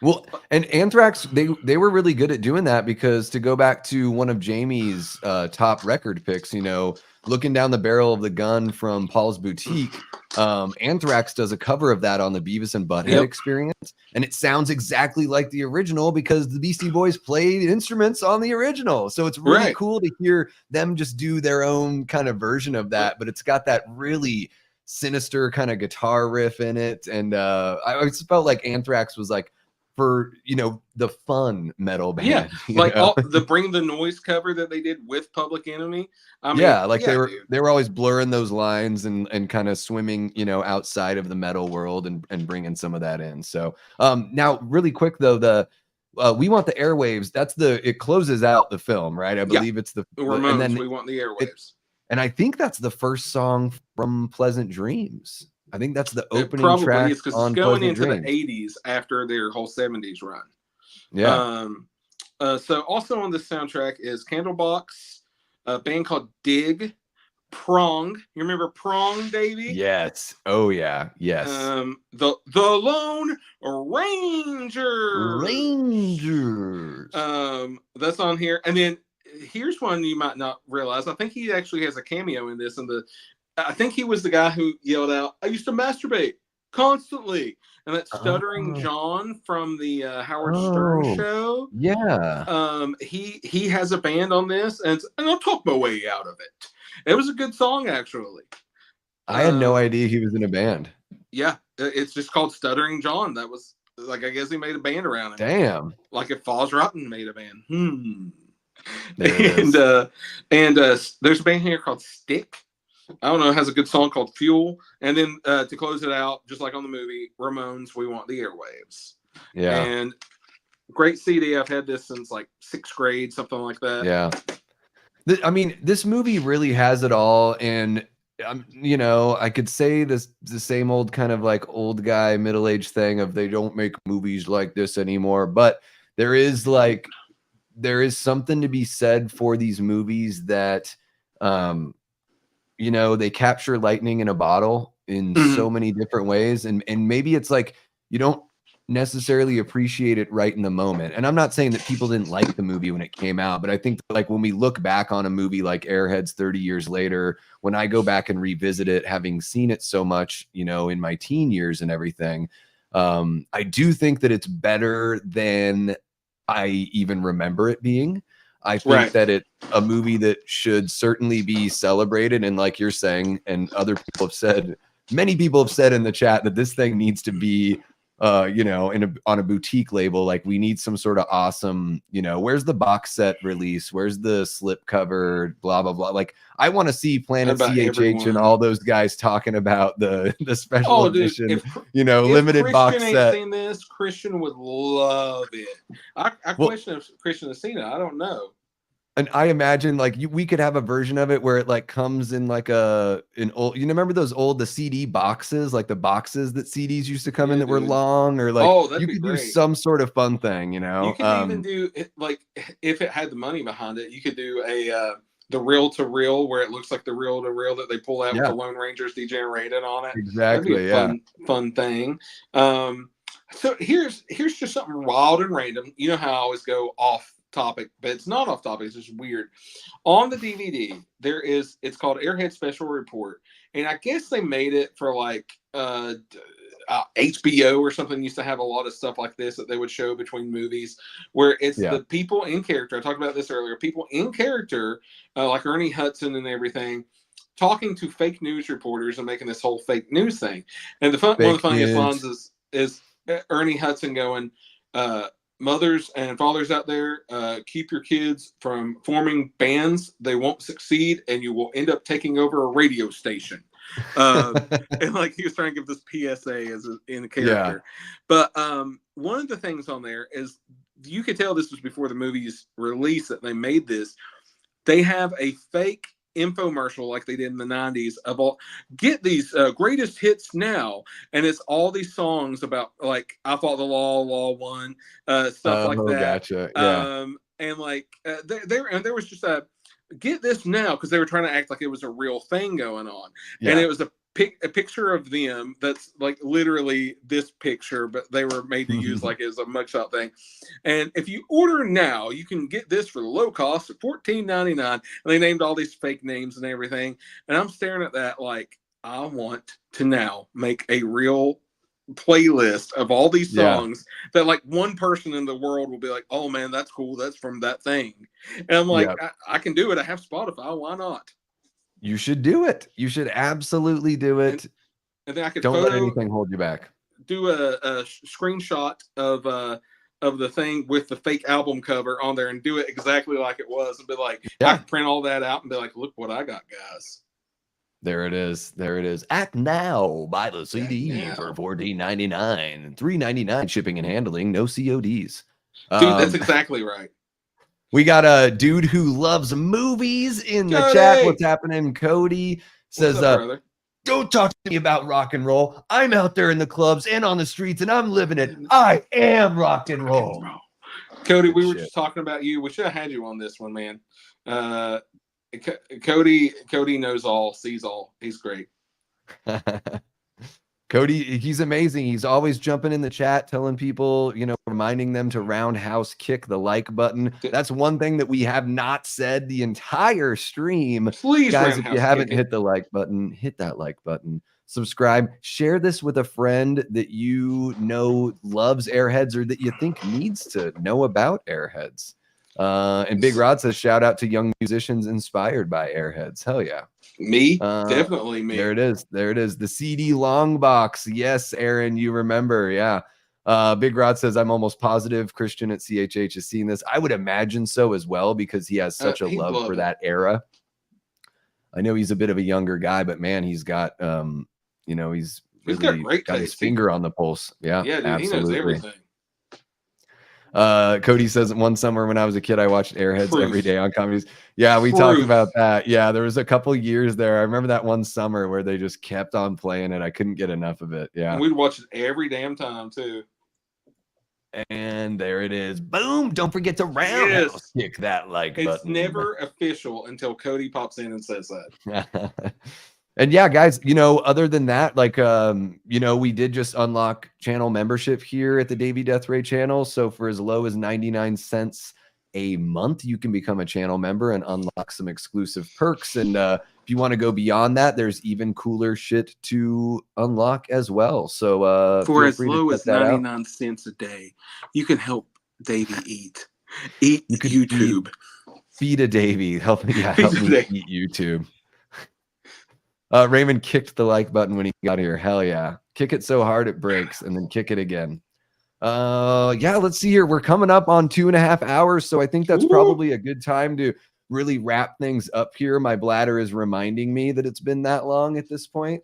[SPEAKER 1] Well, and Anthrax, they were really good at doing that, because to go back to one of Jamie's top record picks, you know, Looking Down the Barrel of the Gun from Paul's Boutique, Anthrax does a cover of that on the Beavis and Butthead Experience, and it sounds exactly like the original because the Beastie Boys played instruments on the original. So it's really cool to hear them just do their own kind of version of that, but it's got that really sinister kind of guitar riff in it. And I just felt like Anthrax was like, for, you know, the fun metal band,
[SPEAKER 2] like the Bring the Noise cover that they did with Public Enemy. I mean,
[SPEAKER 1] they were always blurring those lines and kind of swimming, you know, outside of the metal world and bringing some of that in. So now really quick though, the We Want the Airwaves, it closes out the film, right? I believe it's the
[SPEAKER 2] Ramones, and then We Want the Airwaves.
[SPEAKER 1] And I think that's the first song from Pleasant Dreams. I think that's the opening track.
[SPEAKER 2] Probably is, because it's going into the 80s after their whole 70s run.
[SPEAKER 1] Yeah.
[SPEAKER 2] So also on this soundtrack is Candlebox, a band called Dig, Prong. You remember Prong, Davey?
[SPEAKER 1] Yes. Oh yeah. Yes.
[SPEAKER 2] The Lone Rangers. That's on here. And then here's one you might not realize. I think he actually has a cameo in this, I think he was the guy who yelled out, "I used to masturbate constantly," and that's Stuttering John from the Howard Stern show.
[SPEAKER 1] Yeah.
[SPEAKER 2] He has a band on this, and I'll talk my way out of it. It was a good song, actually.
[SPEAKER 1] I had no idea he was in a band.
[SPEAKER 2] Yeah, it's just called Stuttering John. That was like, I guess he made a band around him.
[SPEAKER 1] Damn.
[SPEAKER 2] Like if Falls Rotten made a band.
[SPEAKER 1] And
[SPEAKER 2] there's a band here called Stick. I don't know, it has a good song called Fuel. And then to close it out, just like on the movie, Ramones, We Want the Airwaves.
[SPEAKER 1] Yeah.
[SPEAKER 2] And great CD. I've had this since like 6th grade, something like that.
[SPEAKER 1] Yeah. I mean, this movie really has it all. And, you know, I could say the same old kind of like old guy, middle-aged thing of they don't make movies like this anymore. But there is something to be said for these movies that, you know, they capture lightning in a bottle in so many different ways. And maybe it's like, you don't necessarily appreciate it right in the moment. And I'm not saying that people didn't like the movie when it came out, but I think like when we look back on a movie like Airheads 30 years later, when I go back and revisit it, having seen it so much, you know, in my teen years and everything, I do think that it's better than I even remember it being. I think
[SPEAKER 2] Right.
[SPEAKER 1] that it's a movie that should certainly be celebrated. And like you're saying, and other people have said, many people have said in the chat that this thing needs to be, you know, on a boutique label. Like we need some sort of awesome, you know, where's the box set release? Where's the slip cover? Blah, blah, blah. Like I want to see Planet
[SPEAKER 2] About
[SPEAKER 1] CHH
[SPEAKER 2] everyone.
[SPEAKER 1] and all those guys talking about the special
[SPEAKER 2] Oh, dude,
[SPEAKER 1] edition, you know,
[SPEAKER 2] if
[SPEAKER 1] limited
[SPEAKER 2] Christian
[SPEAKER 1] box
[SPEAKER 2] ain't
[SPEAKER 1] set.
[SPEAKER 2] seen this, Christian would love it. I
[SPEAKER 1] Well,
[SPEAKER 2] question if Christian has seen it. I don't know.
[SPEAKER 1] and I imagine like we could have a version of it where it like comes in like an old, you know, remember those old, the CD boxes, like the boxes that CDs used to come in
[SPEAKER 2] Yeah,
[SPEAKER 1] that were
[SPEAKER 2] dude.
[SPEAKER 1] long, or like
[SPEAKER 2] Oh, that'd
[SPEAKER 1] you
[SPEAKER 2] be
[SPEAKER 1] could do
[SPEAKER 2] great.
[SPEAKER 1] some sort of fun thing, you
[SPEAKER 2] You
[SPEAKER 1] know?
[SPEAKER 2] could even do it, like, if it had the money behind it, you could do a the reel to reel where it looks like the reel to reel that they pull out with
[SPEAKER 1] Yeah,
[SPEAKER 2] the Lone Rangers degenerated on it. That'd be a
[SPEAKER 1] exactly. Yeah.
[SPEAKER 2] fun thing. So here's just something wild and random. You know how I always go off topic, but it's not off topic. It's just weird. On the DVD, it's called Airhead Special Report, and I guess they made it for like HBO or something. Used to have a lot of stuff like this that they would show between movies, where it's
[SPEAKER 1] Yeah.
[SPEAKER 2] the people in character. I talked about this earlier. People in character, like Ernie Hudson and everything, talking to fake news reporters and making this whole fake news thing. And one of the funniest lines is Ernie Hudson going, mothers and fathers out there, keep your kids from forming bands. They won't succeed, and you will end up taking over a radio station. And like he was trying to give this PSA in the character. Yeah. But one of the things on there is, you could tell this was before the movie's release that they made this. They have a fake infomercial like they did in the 90s of all, get these greatest hits now, and it's all these songs about like I Fought the Law Won, stuff like that.
[SPEAKER 1] Gotcha. Yeah.
[SPEAKER 2] And like there was just a get this now, because they were trying to act like it was a real thing going on. Yeah. And it was a picture of them that's like literally this picture, but they were made to use like as a mugshot thing. And if you order now, you can get this for the low cost of $14.99. And they named all these fake names and everything. And I'm staring at that like, I want to now make a real playlist of all these songs that like one person in the world will be like, oh man, that's cool, that's from that thing. And I'm like, I can do it. I have Spotify, why not?
[SPEAKER 1] You should do it. You should absolutely do it.
[SPEAKER 2] And then I could
[SPEAKER 1] don't let anything hold you back.
[SPEAKER 2] Do a screenshot of the thing with the fake album cover on there and do it exactly like it was, and be like, I can print all that out and be like, look what I got, guys.
[SPEAKER 1] There it is. There it is. Act now. Buy the CD for $14.99, $3.99 shipping and handling, no CODs.
[SPEAKER 2] Dude, that's exactly right.
[SPEAKER 1] We got a dude who loves movies in the chat. What's happening? Cody says,
[SPEAKER 2] up,
[SPEAKER 1] don't talk to me about rock and roll. I'm out there in the clubs and on the streets, and I'm living it. I am rock and roll.
[SPEAKER 2] Cody, we were just talking about you. We should have had you on this one, man. Cody knows all, sees all. He's great.
[SPEAKER 1] Cody, he's amazing. He's always jumping in the chat, telling people, you know, reminding them to roundhouse kick the like button. That's one thing that we have not said the entire stream.
[SPEAKER 2] Please,
[SPEAKER 1] guys, if you haven't hit the like button, hit that like button. Subscribe. Share this with a friend that you know loves Airheads, or that you think needs to know about Airheads. And Big Rod says, shout out to young musicians inspired by Airheads. Hell yeah.
[SPEAKER 2] Me? Definitely me.
[SPEAKER 1] There it is. There it is. The CD long box. Yes, Aaron, you remember. Yeah. Big Rod says, I'm almost positive Christian at CHH has seen this. I would imagine so as well, because he has such a love for that era. I know he's a bit of a younger guy, but man, he's got, you know, he's really got his finger on the pulse. Yeah,
[SPEAKER 2] dude,
[SPEAKER 1] absolutely.
[SPEAKER 2] He knows everything.
[SPEAKER 1] Cody says, one summer when I was a kid, I watched Airheads every day on comedies. Yeah, we talked about that. Yeah, there was a couple years there. I remember that one summer where they just kept on playing it. I couldn't get enough of it. Yeah,
[SPEAKER 2] and we'd watch it every damn time too.
[SPEAKER 1] And there it is. Boom! Don't forget to roundhouse kick that like button.
[SPEAKER 2] It's never official until Cody pops in and says that.
[SPEAKER 1] And yeah, guys, you know, other than that, like, you know, we did just unlock channel membership here at the Davey Deathray channel. So for as low as 99 cents a month, you can become a channel member and unlock some exclusive perks. And if you want to go beyond that, there's even cooler shit to unlock as well. So
[SPEAKER 2] for as low as 99 cents a day, you can help Davey eat YouTube.
[SPEAKER 1] Feed a Davey. Help me
[SPEAKER 2] Davey.
[SPEAKER 1] eat YouTube. Raymond kicked the like button when he got here. Hell yeah. Kick it so hard it breaks and then kick it again. Yeah, let's see here. We're coming up on 2.5 hours, so I think that's probably a good time to really wrap things up here. My bladder is reminding me that it's been that long at this point.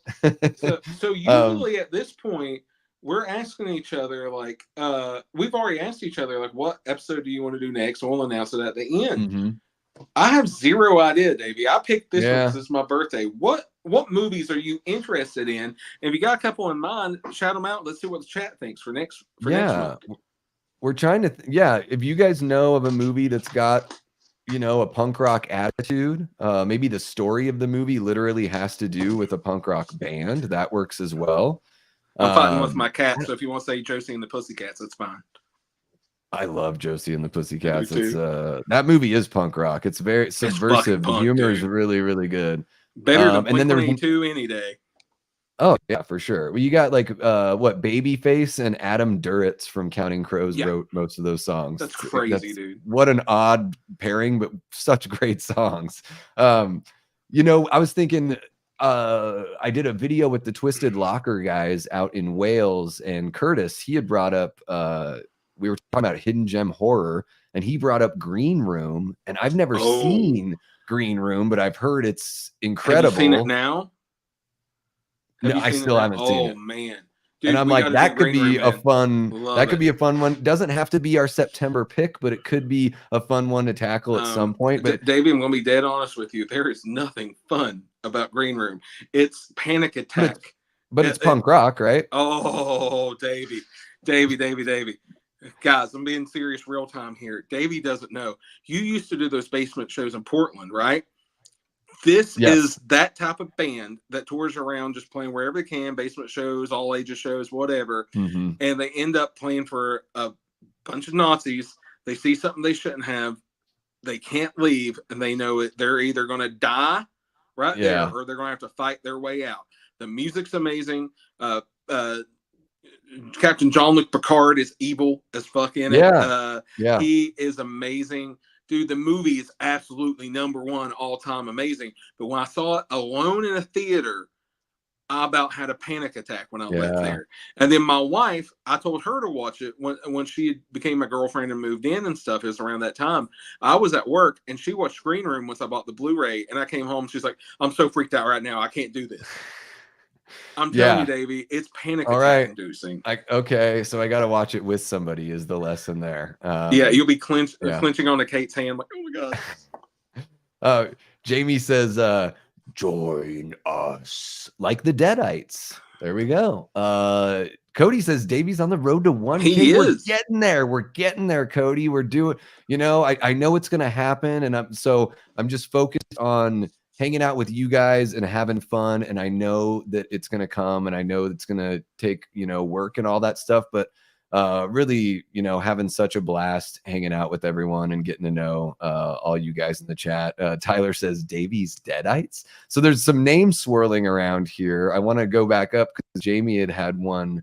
[SPEAKER 2] so usually at this point, we're asking each other, like, we've already asked each other, like, what episode do you want to do next? And we'll announce it at the end.
[SPEAKER 1] Mm-hmm.
[SPEAKER 2] I have zero idea, Davey. I picked this one
[SPEAKER 1] Yeah.
[SPEAKER 2] because it's my birthday. What movies are you interested in? And if you got a couple in mind, shout them out. Let's see what the chat thinks for next month.
[SPEAKER 1] We're trying to if you guys know of a movie that's got, you know, a punk rock attitude, maybe the story of the movie literally has to do with a punk rock band, that works as well.
[SPEAKER 2] I'm fighting with my cat, so if you want to say Josie and the Pussycats, that's fine.
[SPEAKER 1] I love Josie and the Pussycats. It's that movie is punk rock. It's very subversive. The humor is really, really good.
[SPEAKER 2] Better than Blink-182 any day.
[SPEAKER 1] Oh yeah, for sure. Well, you got like Babyface and Adam Duritz from Counting Crows wrote most of those songs.
[SPEAKER 2] That's crazy, dude.
[SPEAKER 1] What an odd pairing, but such great songs. You know, I was thinking I did a video with the Twisted Locker guys out in Wales, and Curtis, he had brought up we were talking about hidden gem horror, and he brought up Green Room, and I've never seen Green Room, but I've heard it's incredible.
[SPEAKER 2] Have you seen it now?
[SPEAKER 1] No, I still haven't seen it.
[SPEAKER 2] Oh man. Dude,
[SPEAKER 1] and I'm like, that could be a fun one. It doesn't have to be our September pick, but it could be a fun one to tackle at some point. But
[SPEAKER 2] Davey, I'm gonna be dead honest with you. There is nothing fun about Green Room. It's Panic Attack.
[SPEAKER 1] But it's punk rock, right?
[SPEAKER 2] Oh, Davey. Guys, I'm being serious real time here. Davey doesn't know. You used to do those basement shows in Portland, right? This is that type of band that tours around just playing wherever they can, basement shows, all ages shows, whatever.
[SPEAKER 1] Mm-hmm.
[SPEAKER 2] And they end up playing for a bunch of Nazis. They see something they shouldn't have. They can't leave, and they know it. They're either going to die right there, or they're going to have to fight their way out. The music's amazing. Captain Jean-Luc Picard is evil as fuck in it. He is amazing. Dude, the movie is absolutely #1 all-time amazing. But when I saw it alone in a theater, I about had a panic attack when I left there. And then my wife, I told her to watch it when she became my girlfriend and moved in and stuff. It was around that time. I was at work, and she watched Screen Room once I bought the Blu-ray. And I came home, she's like, I'm so freaked out right now. I can't do this. I'm telling you, Davey, it's panic attack inducing.
[SPEAKER 1] Okay, so I got to watch it with somebody is the lesson there.
[SPEAKER 2] You'll be clenching on Kate's hand like, oh my
[SPEAKER 1] God. Jamie says, join us like the Deadites. There we go. Cody says Davey's on the road to 1K.
[SPEAKER 2] He is.
[SPEAKER 1] We're getting there. We're getting there, Cody. We're doing, you know, I know it's going to happen. And I'm just focused on hanging out with you guys and having fun. And I know that it's going to come, and I know it's going to take, you know, work and all that stuff, but really, you know, having such a blast hanging out with everyone and getting to know all you guys in the chat. Tyler says Davey's Deadites. So there's some names swirling around here. I want to go back up because Jamie had one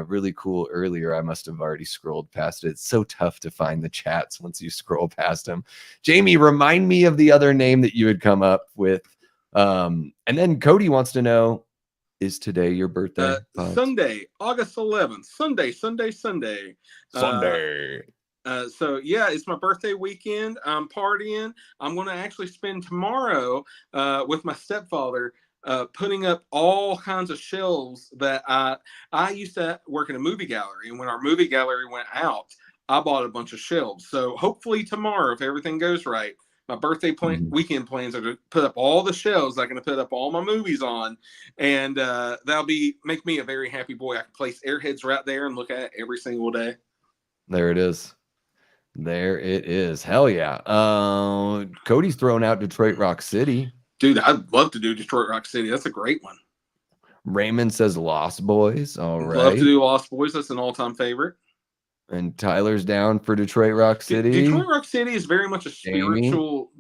[SPEAKER 1] really cool earlier. I must have already scrolled past it. It's so tough to find the chats once you scroll past them. Jamie, remind me of the other name that you had come up with. And then Cody wants to know, is today your birthday?
[SPEAKER 2] Sunday, August 11th. Sunday. So yeah, it's my birthday weekend. I'm partying. I'm going to actually spend tomorrow with my stepfather putting up all kinds of shelves that I used to work in a movie gallery, and when our movie gallery went out, I bought a bunch of shelves. So hopefully tomorrow, if everything goes right, my birthday weekend plans are to put up all the shelves I'm going to put up all my movies on, and that'll make me a very happy boy. I can place Airheads right there and look at it every single day.
[SPEAKER 1] There it is. There it is. Hell yeah. Cody's throwing out Detroit Rock City.
[SPEAKER 2] Dude, I'd love to do Detroit Rock City. That's a great one.
[SPEAKER 1] Raymond says Lost Boys. All right.
[SPEAKER 2] Love to do Lost Boys. That's an all-time favorite.
[SPEAKER 1] And Tyler's down for Detroit Rock City.
[SPEAKER 2] Detroit Rock City is very much a spiritual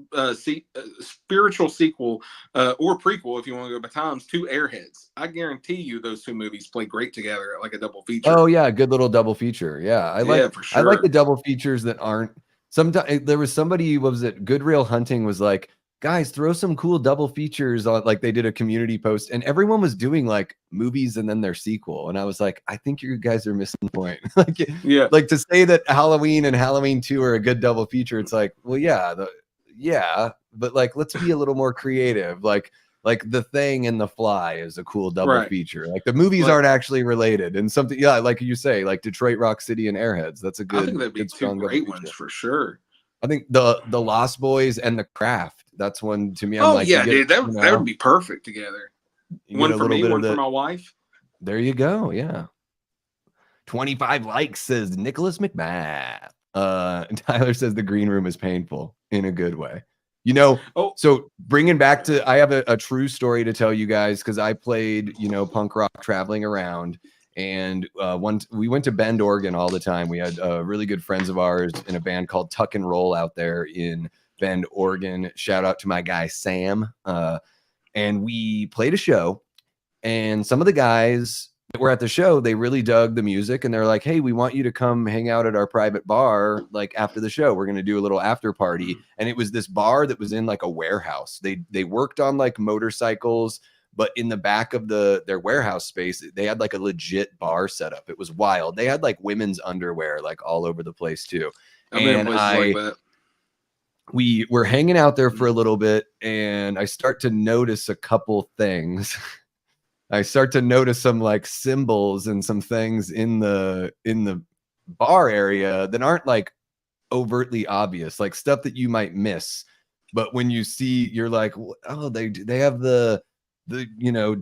[SPEAKER 2] sequel or prequel, if you want to go by times, to Airheads. I guarantee you those two movies play great together, like a double feature.
[SPEAKER 1] Oh yeah, good little double feature. Yeah, I like
[SPEAKER 2] for sure.
[SPEAKER 1] I like the double features that aren't Sometimes there was somebody, what was it? Good Real Hunting was like, guys, throw some cool double features on. Like they did a community post, and everyone was doing like movies and then their sequel. And I was like, I think you guys are missing the point. Like,
[SPEAKER 2] Yeah.
[SPEAKER 1] like to say that Halloween and Halloween 2 are a good double feature. It's like, well, yeah, but like let's be a little more creative. Like The Thing and The Fly is a cool double feature. Like the movies aren't actually related, and something, yeah, like you say, like Detroit Rock City and Airheads. That's a good.
[SPEAKER 2] I think that'd be two great ones for sure.
[SPEAKER 1] I think the Lost Boys and The Craft. That's one to me. I'm like,
[SPEAKER 2] yeah, dude, that would be perfect together. One for me, one for my wife.
[SPEAKER 1] There you go. Yeah. 25 likes, says Nicholas McMath. Tyler says the green room is painful in a good way. You know, so bringing back to, I have a true story to tell you guys, because I played, punk rock traveling around, and we went to Bend, Oregon all the time. We had really good friends of ours in a band called Tuck and Roll out there in Bend, Oregon. Shout out to my guy Sam. And we played a show, and some of the guys that were at the show, they really dug the music, and they're like, hey, we want you to come hang out at our private bar like after the show. We're going to do a little after party. And it was this bar that was in like a warehouse. They worked on like motorcycles, but in the back of their warehouse space, they had like a legit bar set up. It was wild. They had like women's underwear like all over the place too. We were hanging out there for a little bit, and I start to notice a couple things. I start to notice some like symbols and some things in the bar area that aren't like overtly obvious, like stuff that you might miss. But when you see, you're like, oh, they have the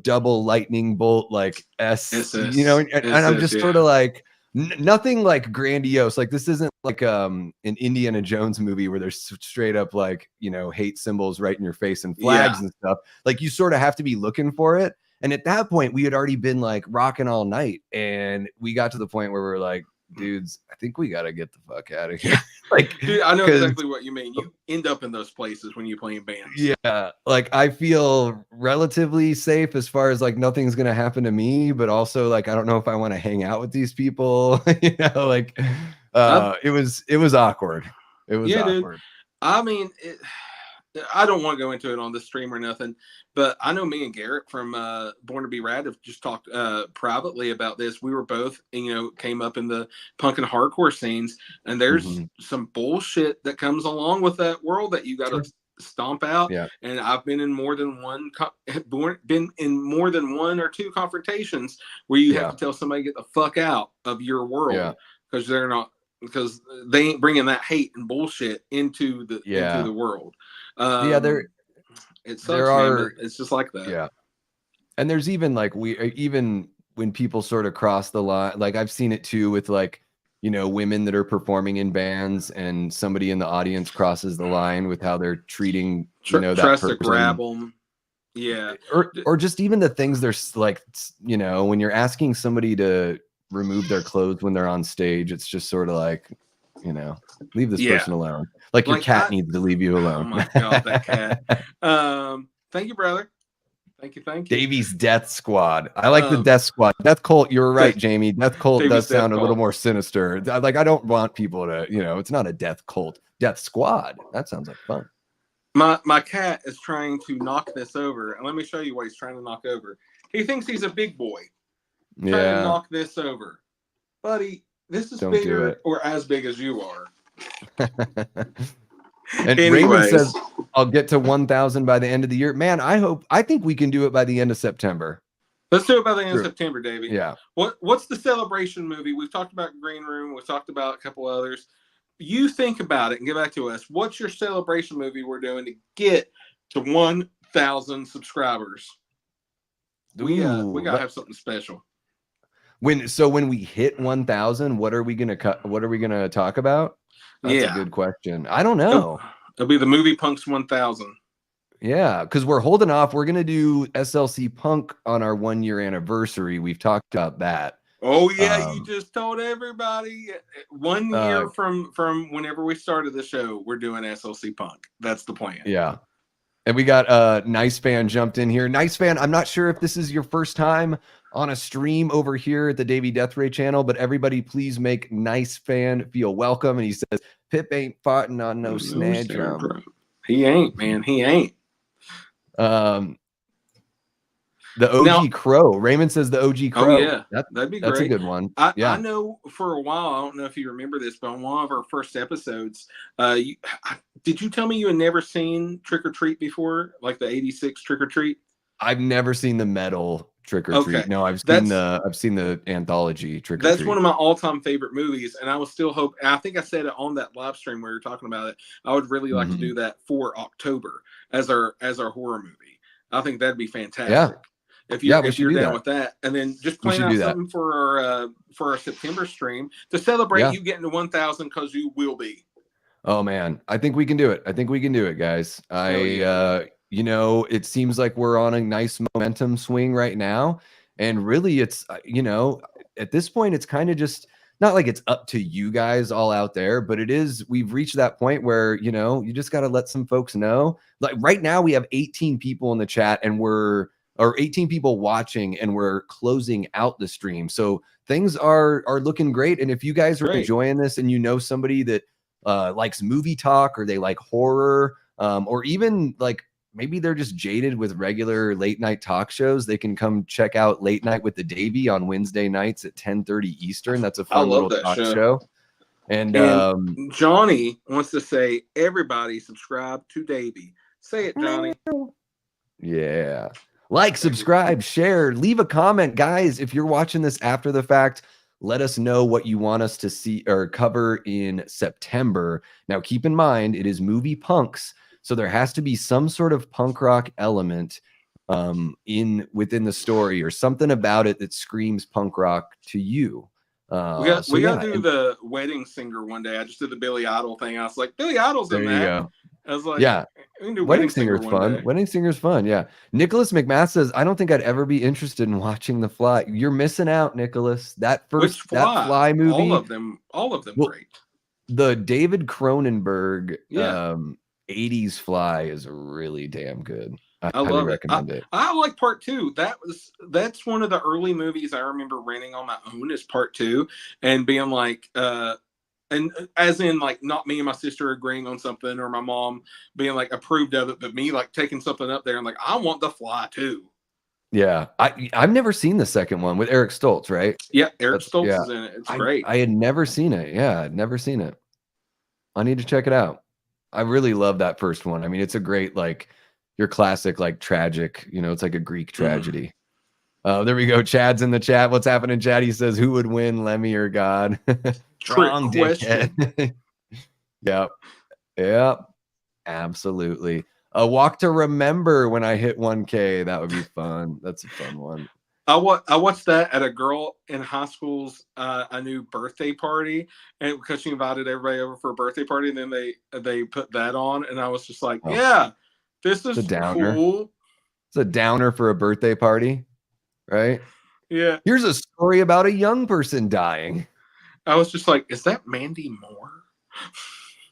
[SPEAKER 1] double lightning bolt, like S, and I'm just sort of like, nothing like grandiose. Like this isn't like an Indiana Jones movie where there's straight up like, hate symbols right in your face and flags and stuff. Like you sort of have to be looking for it. And at that point, we had already been like rocking all night, and we got to the point where we're like, dudes, I think we got to get the fuck out of here. Like,
[SPEAKER 2] dude, I know exactly what you mean. You end up in those places when you play in bands.
[SPEAKER 1] Yeah. Like I feel relatively safe as far as like nothing's going to happen to me, but also like, I don't know if I want to hang out with these people, it was awkward. It was awkward.
[SPEAKER 2] Dude. I mean, I don't want to go into it on the stream or nothing, but I know me and Garrett from Born to Be Rad have just talked privately about this. We were both, came up in the punk and hardcore scenes, and there's some bullshit that comes along with that world that you got to stomp out. Yeah. And I've been in more than one or two confrontations where you have to tell somebody to get the fuck out of your world because because they ain't bringing that hate and bullshit into the world. It sucks, man, it's just like that.
[SPEAKER 1] Yeah. And there's even like even when people sort of cross the line, like I've seen it too with like, women that are performing in bands, and somebody in the audience crosses the line with how they're treating, that person.
[SPEAKER 2] To grab them. Yeah.
[SPEAKER 1] Or just even the things there's like, when you're asking somebody to remove their clothes when they're on stage, it's just sort of like, leave this person alone. Like your cat needs to leave you alone.
[SPEAKER 2] Oh my God, that cat. Thank you, brother. Thank you.
[SPEAKER 1] Davey's Death Squad. I like the Death Squad. Death Cult. You're right, Jamie. Death Cult does sound a little more sinister. Like I don't want people to, it's not a death cult. Death Squad. That sounds like fun.
[SPEAKER 2] My cat is trying to knock this over, and let me show you what he's trying to knock over. He thinks he's a big boy. Trying to knock this over, buddy. This is bigger or as big as you are.
[SPEAKER 1] And Raymond says, I'll get to 1,000 by the end of the year. Man, I think we can do it by the end of September.
[SPEAKER 2] Let's do it by the end of September, Davey.
[SPEAKER 1] Yeah.
[SPEAKER 2] What's the celebration movie? We've talked about Green Room. We've talked about a couple others. You think about it and get back to us. What's your celebration movie we're doing to get to 1,000 subscribers? We gotta have something special.
[SPEAKER 1] When we hit 1,000, what are we gonna talk about? That's a good question. I don't know.
[SPEAKER 2] It'll be the movie Punx 1000.
[SPEAKER 1] Yeah, because we're holding off. We're gonna do SLC Punk on our 1-year anniversary. We've talked about that.
[SPEAKER 2] Oh yeah, you just told everybody 1 year from whenever we started the show, we're doing SLC Punk. That's the plan.
[SPEAKER 1] Yeah. And we got Nice Fan jumped in here. Nice Fan, I'm not sure if this is your first time on a stream over here at the Davey Deathray channel, but everybody please make Nice Fan feel welcome. And he says, Pip ain't farting on no snare drum.
[SPEAKER 2] He ain't, man. He ain't.
[SPEAKER 1] The OG Crow. Raymond says the OG Crow.
[SPEAKER 2] Oh, yeah. That'd be great.
[SPEAKER 1] That's a good one.
[SPEAKER 2] I know for a while, I don't know if you remember this, but on one of our first episodes, did you tell me you had never seen Trick or Treat before? Like the 86 Trick or Treat?
[SPEAKER 1] I've never seen the metal Trick or Treat. No, I've seen the anthology Trick or Treat.
[SPEAKER 2] That's one of my all-time favorite movies, and I was still hoping. I think I said it on that live stream where we were talking about it. I would really like to do that for October as our horror movie. I think that'd be fantastic.
[SPEAKER 1] Yeah.
[SPEAKER 2] If you're down with that, and then just plan out something for our September stream to celebrate you getting to 1,000 because you will be.
[SPEAKER 1] Oh man, I think we can do it. I think we can do it, guys. You know, it seems like we're on a nice momentum swing right now, and really, it's at this point, it's kind of just not like it's up to you guys all out there, but it is. We've reached that point where you just got to let some folks know. Like right now, we have 18 people in the chat, and or 18 people watching, and we're closing out the stream. So things are looking great. And if you guys are enjoying this and you know somebody that likes movie talk, or they like horror, or even like maybe they're just jaded with regular late night talk shows, they can come check out Late Night with the Davey on Wednesday nights at 10:30 Eastern. That's a fun little talk show. And
[SPEAKER 2] Johnny wants to say, everybody subscribe to Davey. Say it, Johnny.
[SPEAKER 1] Yeah. Like, subscribe, share, leave a comment. Guys, if you're watching this after the fact, let us know what you want us to see or cover in September. Now, keep in mind, it is movie Punx, so there has to be some sort of punk rock element within the story, or something about it that screams punk rock to you.
[SPEAKER 2] We got to do the Wedding Singer one day. I just did the Billy Idol thing. I was like, Billy Idol's in that. There you go. I was like,
[SPEAKER 1] yeah, Wedding Singer's fun. Wedding Singer's fun. Yeah. Nicholas McMath says, I don't think I'd ever be interested in watching The Fly. You're missing out, Nicholas. That Fly movie.
[SPEAKER 2] All of them great.
[SPEAKER 1] The David Cronenberg 80s Fly is really damn good. I love recommend it.
[SPEAKER 2] I like part 2. That's one of the early movies I remember renting on my own as part 2 and being like, and as in like not me and my sister agreeing on something, or my mom being like approved of it, but me like taking something up there and like, I want The Fly too.
[SPEAKER 1] Yeah. I've never seen the second one with Eric Stoltz, right?
[SPEAKER 2] Yeah. Eric Stoltz is in it. It's great.
[SPEAKER 1] I had never seen it. Yeah. I'd never seen it. I need to check it out. I really love that first one. I mean, it's a great, like your classic, like tragic, it's like a Greek tragedy. There we go. Chad's in the chat. What's happening, Chad? He says, who would win, Lemmy or God?
[SPEAKER 2] Wrong question.
[SPEAKER 1] Yep. Absolutely. A walk to remember when I hit 1K. That would be fun. That's a fun one.
[SPEAKER 2] I watched that at a girl in high school's a new birthday party, and because she invited everybody over for a birthday party, and then they put that on, and I was just like, this is cool.
[SPEAKER 1] It's a downer for a birthday party. Right?
[SPEAKER 2] Yeah.
[SPEAKER 1] Here's a story about a young person dying.
[SPEAKER 2] I was just like, is that Mandy Moore?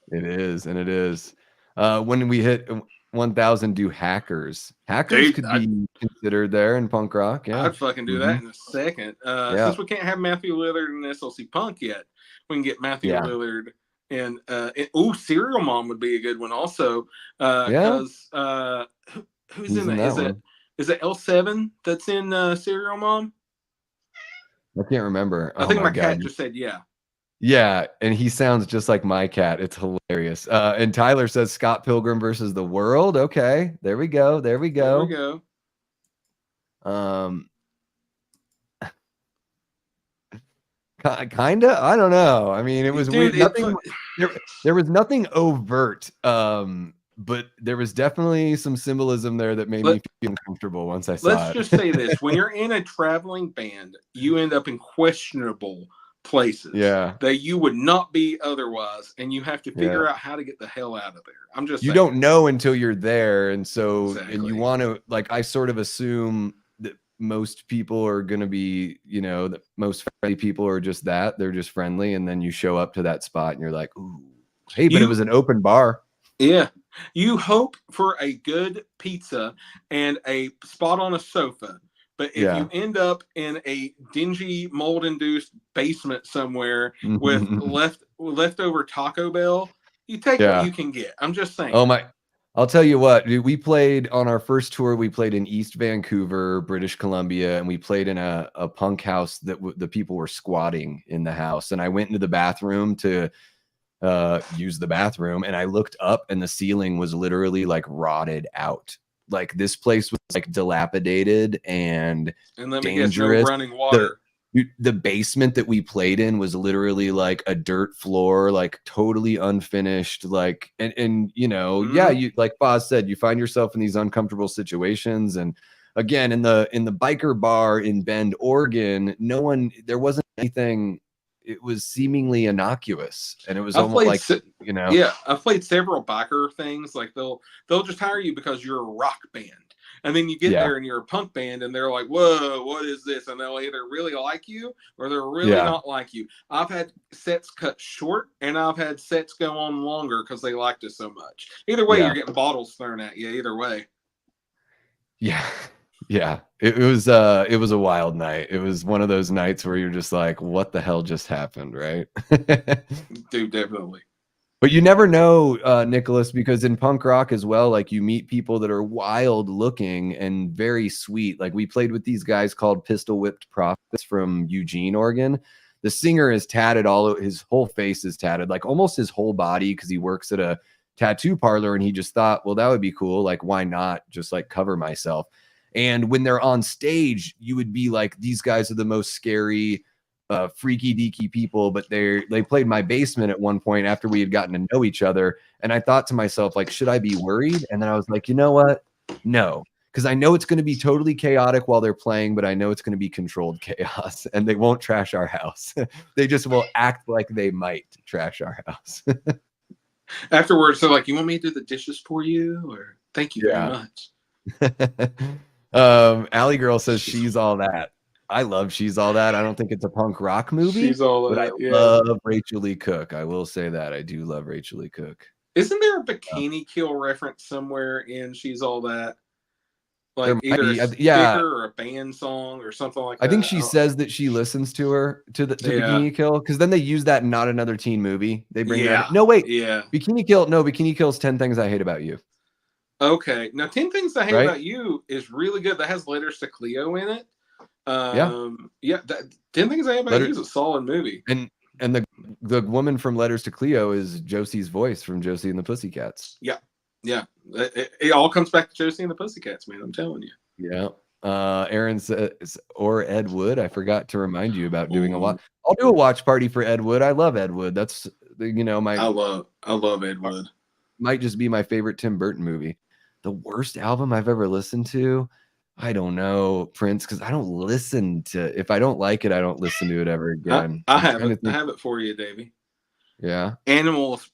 [SPEAKER 1] It is, and it is. When we hit 1,000, do Hackers. Hackers could be considered there in punk rock. Yeah.
[SPEAKER 2] I'd fucking do that in a second. Since we can't have Matthew Lillard in SLC Punk yet, we can get Matthew Lillard and Serial Mom would be a good one also. Because who's in that? Is it L7 that's in Serial Mom?
[SPEAKER 1] I can't remember.
[SPEAKER 2] I think my cat just said yeah.
[SPEAKER 1] Yeah, and he sounds just like my cat. It's hilarious. And Tyler says Scott Pilgrim versus the World. Okay, there we go. Kinda. I don't know. I mean, it was weird. There was nothing overt. But there was definitely some symbolism there that made me feel uncomfortable once I saw it.
[SPEAKER 2] Let's just say this. When you're in a traveling band, you end up in questionable places that you would not be otherwise, and you have to figure out how to get the hell out of there. You
[SPEAKER 1] don't know until you're there, and so and you want to, like, I sort of assume that most people are going to be, that most friendly people are just that. They're just friendly, and then you show up to that spot and you're like, ooh, hey, but it was an open bar.
[SPEAKER 2] Yeah. You hope for a good pizza and a spot on a sofa, but if you
[SPEAKER 1] Yeah.
[SPEAKER 2] end up in a dingy, mold-induced basement somewhere with leftover Taco Bell, you take what
[SPEAKER 1] Yeah.
[SPEAKER 2] you can get. I'm just saying.
[SPEAKER 1] Oh my, I'll tell you what, dude, we played on our first tour, we played in East Vancouver, British Columbia, and we played in a punk house that the people were squatting in the house. And I went into the bathroom to use the bathroom, and I looked up and the ceiling was literally like rotted out. Like this place was like dilapidated and
[SPEAKER 2] And let me guess, no
[SPEAKER 1] dangerous.
[SPEAKER 2] running water.
[SPEAKER 1] The basement that we played in was literally like a dirt floor, like totally unfinished, like and you know, yeah, you like Boz said, you find yourself in these uncomfortable situations. And again, in the biker bar in Bend, Oregon, there wasn't anything. It was seemingly innocuous, and it was
[SPEAKER 2] I've
[SPEAKER 1] almost
[SPEAKER 2] played,
[SPEAKER 1] like, you know,
[SPEAKER 2] yeah, I've played several biker things. Like they'll just hire you because you're a rock band, and then you get
[SPEAKER 1] yeah,
[SPEAKER 2] there and you're a punk band, and they're like, "Whoa, what is this?" And they'll either really like you or they're really
[SPEAKER 1] yeah,
[SPEAKER 2] not like you. I've had sets cut short, and I've had sets go on longer because they liked us so much. Either way,
[SPEAKER 1] yeah,
[SPEAKER 2] you're getting bottles thrown at you. Either way.
[SPEAKER 1] yeah. Yeah, it was a wild night. It was one of those nights where you're just like, what the hell just happened, right?
[SPEAKER 2] Dude, definitely.
[SPEAKER 1] But you never know, Nicholas, because in punk rock as well, like you meet people that are wild looking and very sweet. Like we played with these guys called Pistol Whipped Prophets from Eugene, Oregon. The singer is tatted, his whole face is tatted, like almost his whole body, because he works at a tattoo parlor, and he just thought, well, that would be cool. Like, why not just like cover myself? And when they're on stage, you would be like, these guys are the most scary, freaky deaky people. But they played my basement at one point after we had gotten to know each other. And I thought to myself, like, should I be worried? And then I was like, you know what? No, because I know it's going to be totally chaotic while they're playing, but I know it's going to be controlled chaos, and they won't trash our house. They just will act like they might trash our house.
[SPEAKER 2] Afterwards, they're like, "You want me to do the dishes for you?" Or "Thank you very
[SPEAKER 1] Yeah.
[SPEAKER 2] much."
[SPEAKER 1] Alley Girl says She's All That. I love She's All That. I don't think it's a punk rock movie,
[SPEAKER 2] She's all
[SPEAKER 1] but I
[SPEAKER 2] that. Yeah.
[SPEAKER 1] love Rachel Lee Cook. I will say that. I do love Rachel Lee Cook.
[SPEAKER 2] Isn't there a Bikini Kill reference somewhere in She's All That?
[SPEAKER 1] There
[SPEAKER 2] Like
[SPEAKER 1] might
[SPEAKER 2] either a
[SPEAKER 1] be.
[SPEAKER 2] sticker or a band song or something like
[SPEAKER 1] I
[SPEAKER 2] that.
[SPEAKER 1] think she says that she listens to
[SPEAKER 2] Yeah.
[SPEAKER 1] Bikini Kill, because then they use that in Not Another Teen Movie. They bring
[SPEAKER 2] Yeah.
[SPEAKER 1] that. No, wait.
[SPEAKER 2] Yeah.
[SPEAKER 1] Bikini Kill. No, Bikini Kill's 10 Things I Hate About You.
[SPEAKER 2] Okay. Now, 10 Things I Hate
[SPEAKER 1] Right?
[SPEAKER 2] About You is really good. That has Letters to Cleo in it.
[SPEAKER 1] Yeah.
[SPEAKER 2] Yeah. 10 Things I Hate About You is a solid movie.
[SPEAKER 1] And the woman from Letters to Cleo is Josie's voice from Josie and the Pussycats.
[SPEAKER 2] Yeah. Yeah. It all comes back to Josie and the Pussycats, man. I'm telling you.
[SPEAKER 1] Yeah. Aaron says, or Ed Wood. I forgot to remind you about doing a watch. I'll do a watch party for Ed Wood. I love Ed Wood. That's, you know,
[SPEAKER 2] I love Ed Wood.
[SPEAKER 1] Might just be my favorite Tim Burton movie. The worst album I've ever listened to, I don't know, Prince, because I don't listen to, if I don't like it, I don't listen to it ever again.
[SPEAKER 2] I have it. I have it for you, Davey.
[SPEAKER 1] Yeah.
[SPEAKER 2] Animals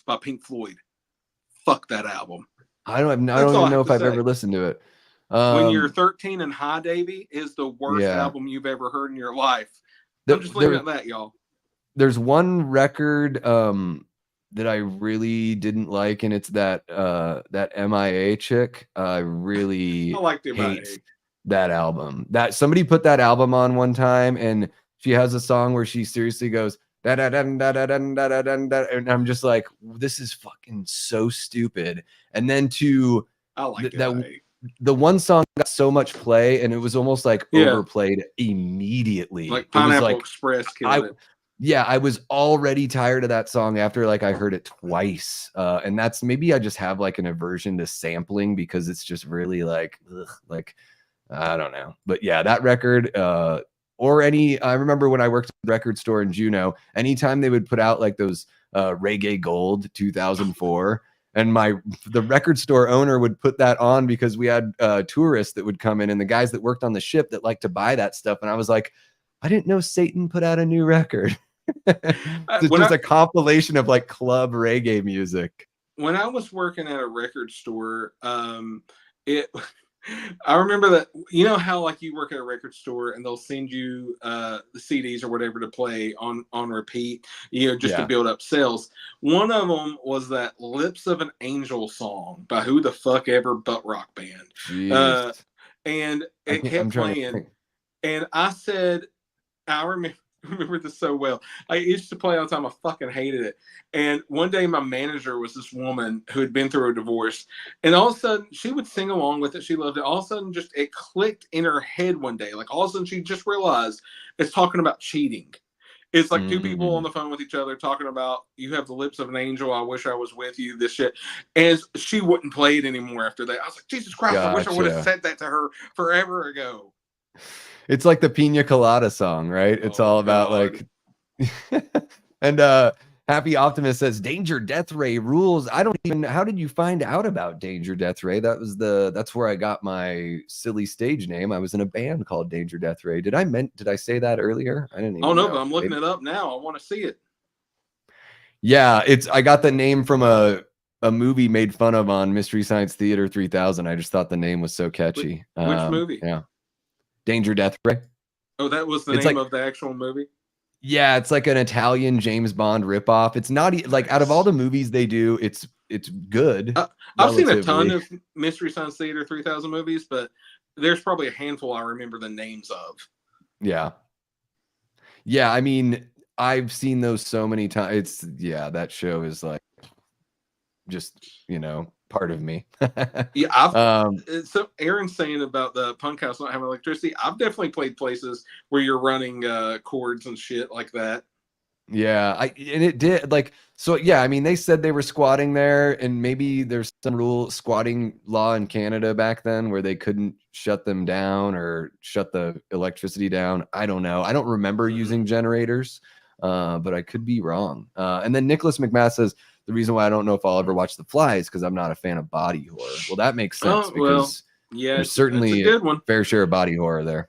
[SPEAKER 2] by Pink Floyd. Fuck that album.
[SPEAKER 1] I don't even know if I've ever listened to it.
[SPEAKER 2] When You're 13 and High, Davey is the worst album you've ever heard in your life. I'm just leaving it at that, y'all.
[SPEAKER 1] There's one record that I really didn't like, and it's that MIA chick. I
[SPEAKER 2] like the
[SPEAKER 1] hate that album. That somebody put that album on one time, and she has a song where she seriously goes da da da da da da da da da, and I'm just like, this is fucking so stupid. And then the one song got so much play, and it was almost like overplayed immediately.
[SPEAKER 2] Like Pineapple Express killed it.
[SPEAKER 1] Yeah, I was already tired of that song after like I heard it twice. And that's, maybe I just have like an aversion to sampling, because it's just really like, ugh, like, I don't know. But yeah, that record, I remember when I worked at the record store in Juneau, anytime they would put out like those Reggae Gold 2004, and the record store owner would put that on because we had tourists that would come in, and the guys that worked on the ship that liked to buy that stuff. And I was like, I didn't know Satan put out a new record. It's just a compilation of like club reggae music.
[SPEAKER 2] When I was working at a record store, it I remember that. You know how like you work at a record store and they'll send you the CDs or whatever to play on repeat, just to
[SPEAKER 1] Yeah.
[SPEAKER 2] build up sales. One of them was that "Lips of an Angel" song by who the fuck ever butt rock band, uh,
[SPEAKER 1] Jeez.
[SPEAKER 2] and
[SPEAKER 1] I
[SPEAKER 2] it
[SPEAKER 1] can't, I'm
[SPEAKER 2] kept
[SPEAKER 1] trying to
[SPEAKER 2] playing.
[SPEAKER 1] think.
[SPEAKER 2] And I said, I remember this so well. I used to play all the time. I fucking hated it. And one day, my manager was this woman who had been through a divorce, and all of a sudden, she would sing along with it. She loved it. All of a sudden, just it clicked in her head one day. Like all of a sudden, she just realized it's talking about cheating. It's like two people on
[SPEAKER 1] Mm.
[SPEAKER 2] the phone with each other talking about you have the lips of an angel. I wish I was with you. This shit, and she wouldn't play it anymore after that. I was like, Jesus Christ! I wish I would have
[SPEAKER 1] Gotcha.
[SPEAKER 2] said that to her forever ago.
[SPEAKER 1] It's like the Pina Colada song, right? It's
[SPEAKER 2] Oh
[SPEAKER 1] all about
[SPEAKER 2] God.
[SPEAKER 1] like and Happy Optimist says Danger Deathray rules. I don't even how did you find out about Danger Deathray? That's where I got my silly stage name. I was in a band called Danger Deathray. Did I say that earlier? I didn't
[SPEAKER 2] Oh
[SPEAKER 1] even
[SPEAKER 2] no, but
[SPEAKER 1] know.
[SPEAKER 2] I'm looking it up now. I want to see it.
[SPEAKER 1] Yeah, I got the name from a movie made fun of on Mystery Science Theater 3000. I just thought the name was so catchy.
[SPEAKER 2] Which movie?
[SPEAKER 1] Yeah. Danger Deathray.
[SPEAKER 2] Oh, that was the
[SPEAKER 1] It's
[SPEAKER 2] name
[SPEAKER 1] like
[SPEAKER 2] of the actual movie.
[SPEAKER 1] Yeah, it's like an Italian James Bond ripoff. It's not like out of all
[SPEAKER 2] Nice.
[SPEAKER 1] the movies they do, it's good
[SPEAKER 2] I've seen a ton
[SPEAKER 1] relatively.
[SPEAKER 2] of Mystery Science Theater 3000 movies, but there's probably a handful I remember the names of.
[SPEAKER 1] Yeah. Yeah, I mean, I've seen those so many times. That show is like just, part of me.
[SPEAKER 2] Yeah, I've
[SPEAKER 1] um
[SPEAKER 2] so Aaron's saying about the punk house not having electricity. I've definitely played places where you're running cords and shit like that.
[SPEAKER 1] Yeah, and it did like so. Yeah, I mean, they said they were squatting there, and maybe there's some squatting law in Canada back then where they couldn't shut them down or shut the electricity down. I don't know. I don't remember
[SPEAKER 2] Mm-hmm.
[SPEAKER 1] using generators, but I could be wrong. And then Nicholas McMath says the reason why I don't know if I'll ever watch The Fly is because I'm not a fan of body horror. Well, that makes sense
[SPEAKER 2] Oh well,
[SPEAKER 1] because
[SPEAKER 2] yeah,
[SPEAKER 1] there's
[SPEAKER 2] it's a
[SPEAKER 1] certainly a
[SPEAKER 2] good one.
[SPEAKER 1] fair share of body horror there.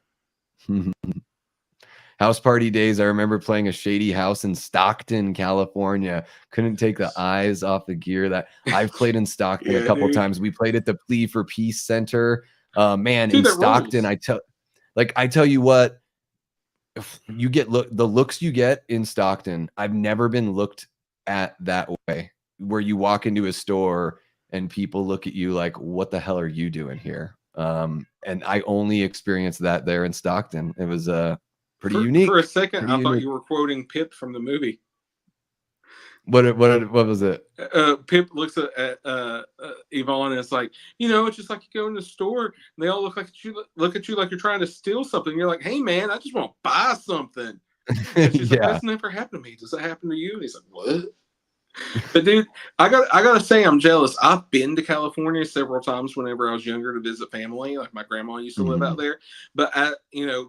[SPEAKER 1] House party days. I remember playing a shady house in Stockton, California. Couldn't take the eyes off the gear. That I've played in Stockton a
[SPEAKER 2] Yeah,
[SPEAKER 1] couple
[SPEAKER 2] dude.
[SPEAKER 1] times. We played at the Plea for Peace Center. Man,
[SPEAKER 2] Dude,
[SPEAKER 1] in
[SPEAKER 2] that
[SPEAKER 1] Stockton,
[SPEAKER 2] rules.
[SPEAKER 1] I tell you what, if you get the looks you get in Stockton. I've never been looked at that way, where you walk into a store and people look at you like, "What the hell are you doing here?" And I only experienced that there in Stockton. It was pretty
[SPEAKER 2] For a
[SPEAKER 1] unique.
[SPEAKER 2] second,
[SPEAKER 1] Pretty
[SPEAKER 2] I thought
[SPEAKER 1] unique.
[SPEAKER 2] you were quoting Pip from the movie.
[SPEAKER 1] What was it?
[SPEAKER 2] Pip looks at Yvonne and it's like, it's just like you go in the store and they all look at you like you're trying to steal something. You're like, hey man, I just want to buy something. And she's like,
[SPEAKER 1] Yeah.
[SPEAKER 2] that's never happened to me. Does that happen to you? And he's like, what? But dude, I gotta say I'm jealous. I've been to California several times whenever I was younger to visit family. Like my grandma used to live out
[SPEAKER 1] Mhm.
[SPEAKER 2] there. But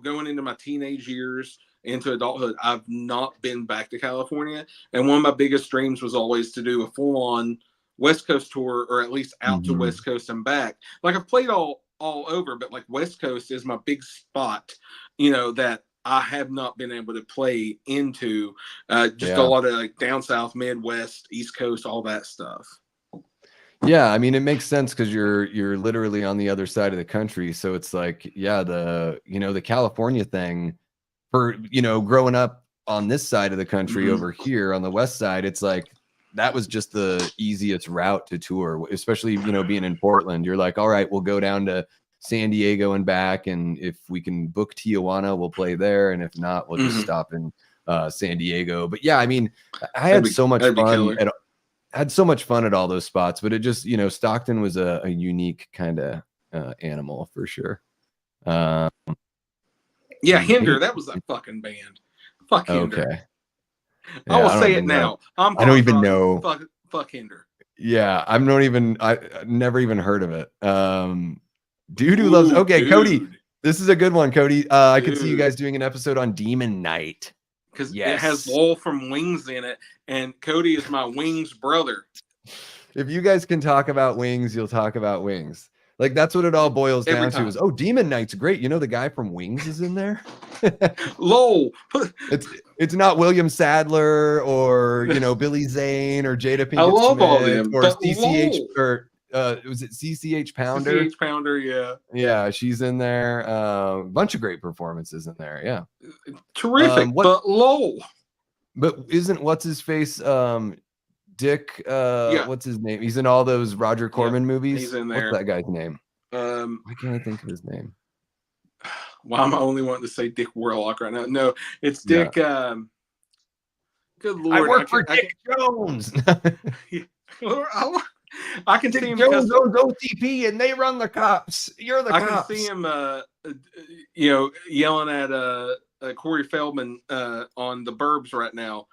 [SPEAKER 2] going into my teenage years into adulthood, I've not been back to California. And one of my biggest dreams was always to do a full-on West Coast tour, or at least out to
[SPEAKER 1] Mhm.
[SPEAKER 2] West Coast and back. Like I've played all over, but like West Coast is my big spot, that I have not been able to play into. Just a
[SPEAKER 1] Yeah.
[SPEAKER 2] lot of like down south, Midwest, East Coast, all that stuff.
[SPEAKER 1] Yeah, I mean it makes sense because you're literally on the other side of the country. So it's like, yeah, the California thing for growing up on this side of the country
[SPEAKER 2] Mm-hmm.
[SPEAKER 1] over here on the west side, it's like that was just the easiest route to tour, especially being in Portland. You're like, all right, we'll go down to San Diego and back, and if we can book Tijuana, we'll play there, and if not, we'll just
[SPEAKER 2] Mm-hmm.
[SPEAKER 1] stop in San Diego. But yeah, I mean, I
[SPEAKER 2] That'd
[SPEAKER 1] had
[SPEAKER 2] be
[SPEAKER 1] so much
[SPEAKER 2] that'd be
[SPEAKER 1] fun
[SPEAKER 2] killer.
[SPEAKER 1] at all those spots, but it just Stockton was a unique kind of animal for sure.
[SPEAKER 2] Yeah,
[SPEAKER 1] Maybe,
[SPEAKER 2] Hinder, that was a fucking band. Fuck Hinder.
[SPEAKER 1] okay.
[SPEAKER 2] I
[SPEAKER 1] Yeah,
[SPEAKER 2] will
[SPEAKER 1] I don't
[SPEAKER 2] say it
[SPEAKER 1] even know.
[SPEAKER 2] now. I'm
[SPEAKER 1] I don't
[SPEAKER 2] Punk
[SPEAKER 1] even
[SPEAKER 2] Rock.
[SPEAKER 1] know.
[SPEAKER 2] Fuck Hinder.
[SPEAKER 1] Yeah, I never even heard of it. Dude who loves
[SPEAKER 2] Ooh,
[SPEAKER 1] okay, Cody.
[SPEAKER 2] dude.
[SPEAKER 1] This is a good one, Cody. I could see you
[SPEAKER 2] Dude.
[SPEAKER 1] guys doing an episode on Demon Knight.
[SPEAKER 2] Because it has
[SPEAKER 1] Yes.
[SPEAKER 2] Lowell from Wings in it, and Cody is my Wings brother.
[SPEAKER 1] If you guys can talk about Wings, you'll talk about Wings. Like that's what it all boils
[SPEAKER 2] Every
[SPEAKER 1] down to
[SPEAKER 2] time.
[SPEAKER 1] is, oh, Demon Knight's great. The guy from Wings is in there.
[SPEAKER 2] Lowell.
[SPEAKER 1] It's not William Sadler or Billy Zane or Jada
[SPEAKER 2] I
[SPEAKER 1] Pinkett
[SPEAKER 2] love all
[SPEAKER 1] Smith
[SPEAKER 2] them,
[SPEAKER 1] or
[SPEAKER 2] but
[SPEAKER 1] CCH
[SPEAKER 2] Lowell.
[SPEAKER 1] or was it CCH Pounder?
[SPEAKER 2] CCH Pounder, yeah.
[SPEAKER 1] Yeah, she's in there. A bunch of great performances in there. Yeah.
[SPEAKER 2] Terrific, but low.
[SPEAKER 1] But isn't what's his face? Dick,
[SPEAKER 2] yeah.
[SPEAKER 1] What's his name? He's in all those Roger Corman movies.
[SPEAKER 2] He's in there.
[SPEAKER 1] What's that guy's name?
[SPEAKER 2] Why
[SPEAKER 1] can't I think of his name?
[SPEAKER 2] Why am I only wanting to say Dick Warlock right now? No, it's Dick. Yeah. Good Lord.
[SPEAKER 1] I work for Dick Jones.
[SPEAKER 2] I can
[SPEAKER 1] Dick
[SPEAKER 2] see him.
[SPEAKER 1] Jones owns OTP and they run the cops. You're the cops.
[SPEAKER 2] I can see him, yelling at Corey Feldman on The Burbs right now.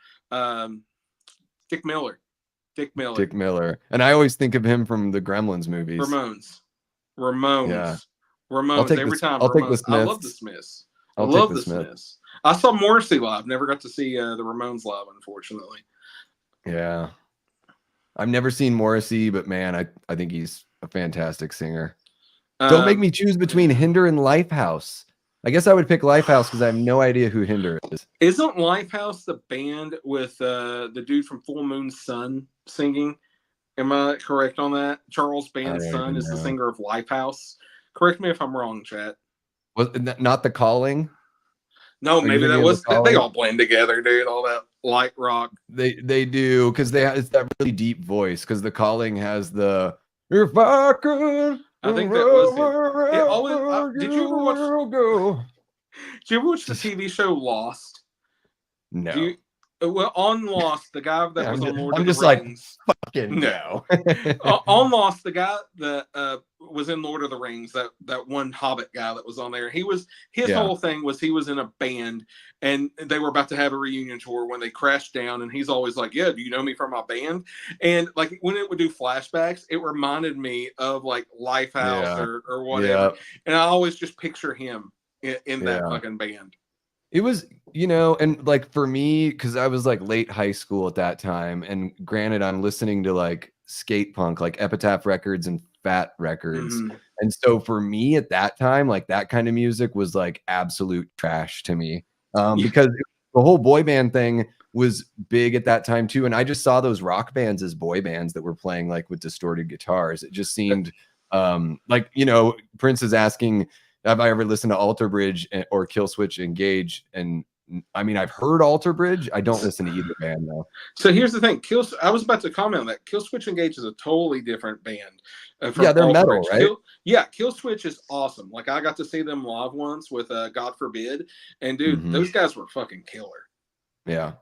[SPEAKER 2] Dick Miller.
[SPEAKER 1] And I always think of him from the Gremlins movies.
[SPEAKER 2] Ramones.
[SPEAKER 1] Yeah.
[SPEAKER 2] Ramones every time.
[SPEAKER 1] I'll take the Smiths.
[SPEAKER 2] I love the Smiths. I love the Smiths. I saw Morrissey live. Never got to see the Ramones live, unfortunately.
[SPEAKER 1] Yeah. I've never seen Morrissey, but man, I think he's a fantastic singer. Don't make me choose between Hinder and Lifehouse. I guess I would pick Lifehouse because I have no idea who Hinder is.
[SPEAKER 2] Isn't Lifehouse the band with the dude from Full Moon Sun singing? Am I correct on that? Charles Band's son is the singer of Lifehouse. Correct me if I'm wrong, chat.
[SPEAKER 1] Was not The Calling?
[SPEAKER 2] No, maybe that was. They all blend together, dude. All that light rock.
[SPEAKER 1] They do because it's that really deep voice. Because The Calling has the if I could.
[SPEAKER 2] I think that was it. Always, did you ever watch? Did you ever watch the TV show Lost?
[SPEAKER 1] No.
[SPEAKER 2] Well, on Lost, the guy that was on Lord of the Rings.
[SPEAKER 1] Like, fucking no.
[SPEAKER 2] On Lost, the guy that was in Lord of the Rings, that one Hobbit guy that was on there, his whole thing was he was in a band and they were about to have a reunion tour when they crashed down, and he's always like, "Yeah, do you know me from my band?" And like when it would do flashbacks, it reminded me of like Lifehouse or whatever, and I always just picture him in that fucking band.
[SPEAKER 1] It was, and like for me, because I was like late high school at that time, and granted, I'm listening to like skate punk, like Epitaph Records and Fat Records. And so for me at that time, like that kind of music was like absolute trash to me, because the whole boy band thing was big at that time too. And I just saw those rock bands as boy bands that were playing like with distorted guitars. It just seemed like, Prince is asking, have I ever listened to Alter Bridge or Killswitch Engage? And I mean, I've heard Alter Bridge. I don't listen to either band though.
[SPEAKER 2] So here's the thing. I was about to comment on that. Killswitch Engage is a totally different band.
[SPEAKER 1] Yeah, they're metal, right?
[SPEAKER 2] Killswitch is awesome. Like I got to see them live once with God Forbid, and dude, those guys were fucking killer.
[SPEAKER 1] Yeah,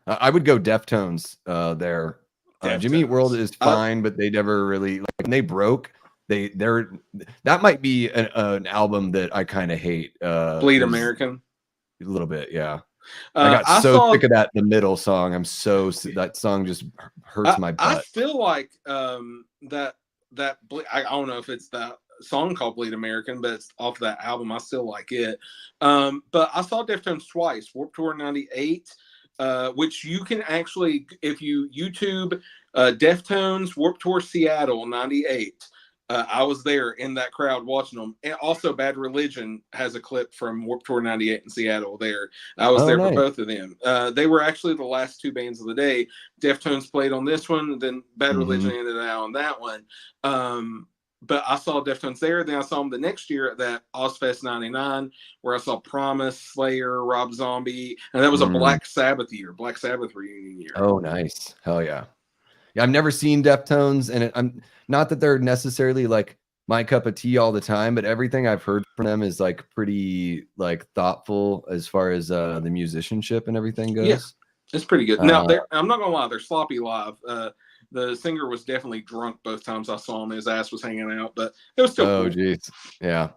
[SPEAKER 1] I would go Deftones there. Jimmy Eat World is fine, but they never really like when they broke. That might be an album that I kind of hate.
[SPEAKER 2] Bleed American.
[SPEAKER 1] A little bit, yeah. I got sick of the middle song. That song just hurts my butt.
[SPEAKER 2] I feel like that I don't know if it's that song called Bleed American, but it's off that album. I still like it. But I saw Deftones twice. Warped Tour 98, which you can actually, if you YouTube Deftones Warped Tour Seattle 98. I was there in that crowd watching them. And also Bad Religion has a clip from Warped Tour 98 in Seattle there. I was there for both of them. They were actually the last two bands of the day. Deftones played on this one, then Bad Religion ended out on that one. But I saw Deftones there. Then I saw them the next year at that Ozfest 99, where I saw Promise, Slayer, Rob Zombie. And that was a Black Sabbath reunion year.
[SPEAKER 1] Oh, nice. Hell yeah. Yeah, I've never seen Deftones, and I'm not that they're necessarily like my cup of tea all the time, but everything I've heard from them is like pretty like thoughtful as far as the musicianship and everything goes.
[SPEAKER 2] Yeah, it's pretty good. Now, I'm not gonna lie, they're sloppy live. The singer was definitely drunk both times I saw him. His ass was hanging out, but it was still cool.
[SPEAKER 1] Geez, yeah.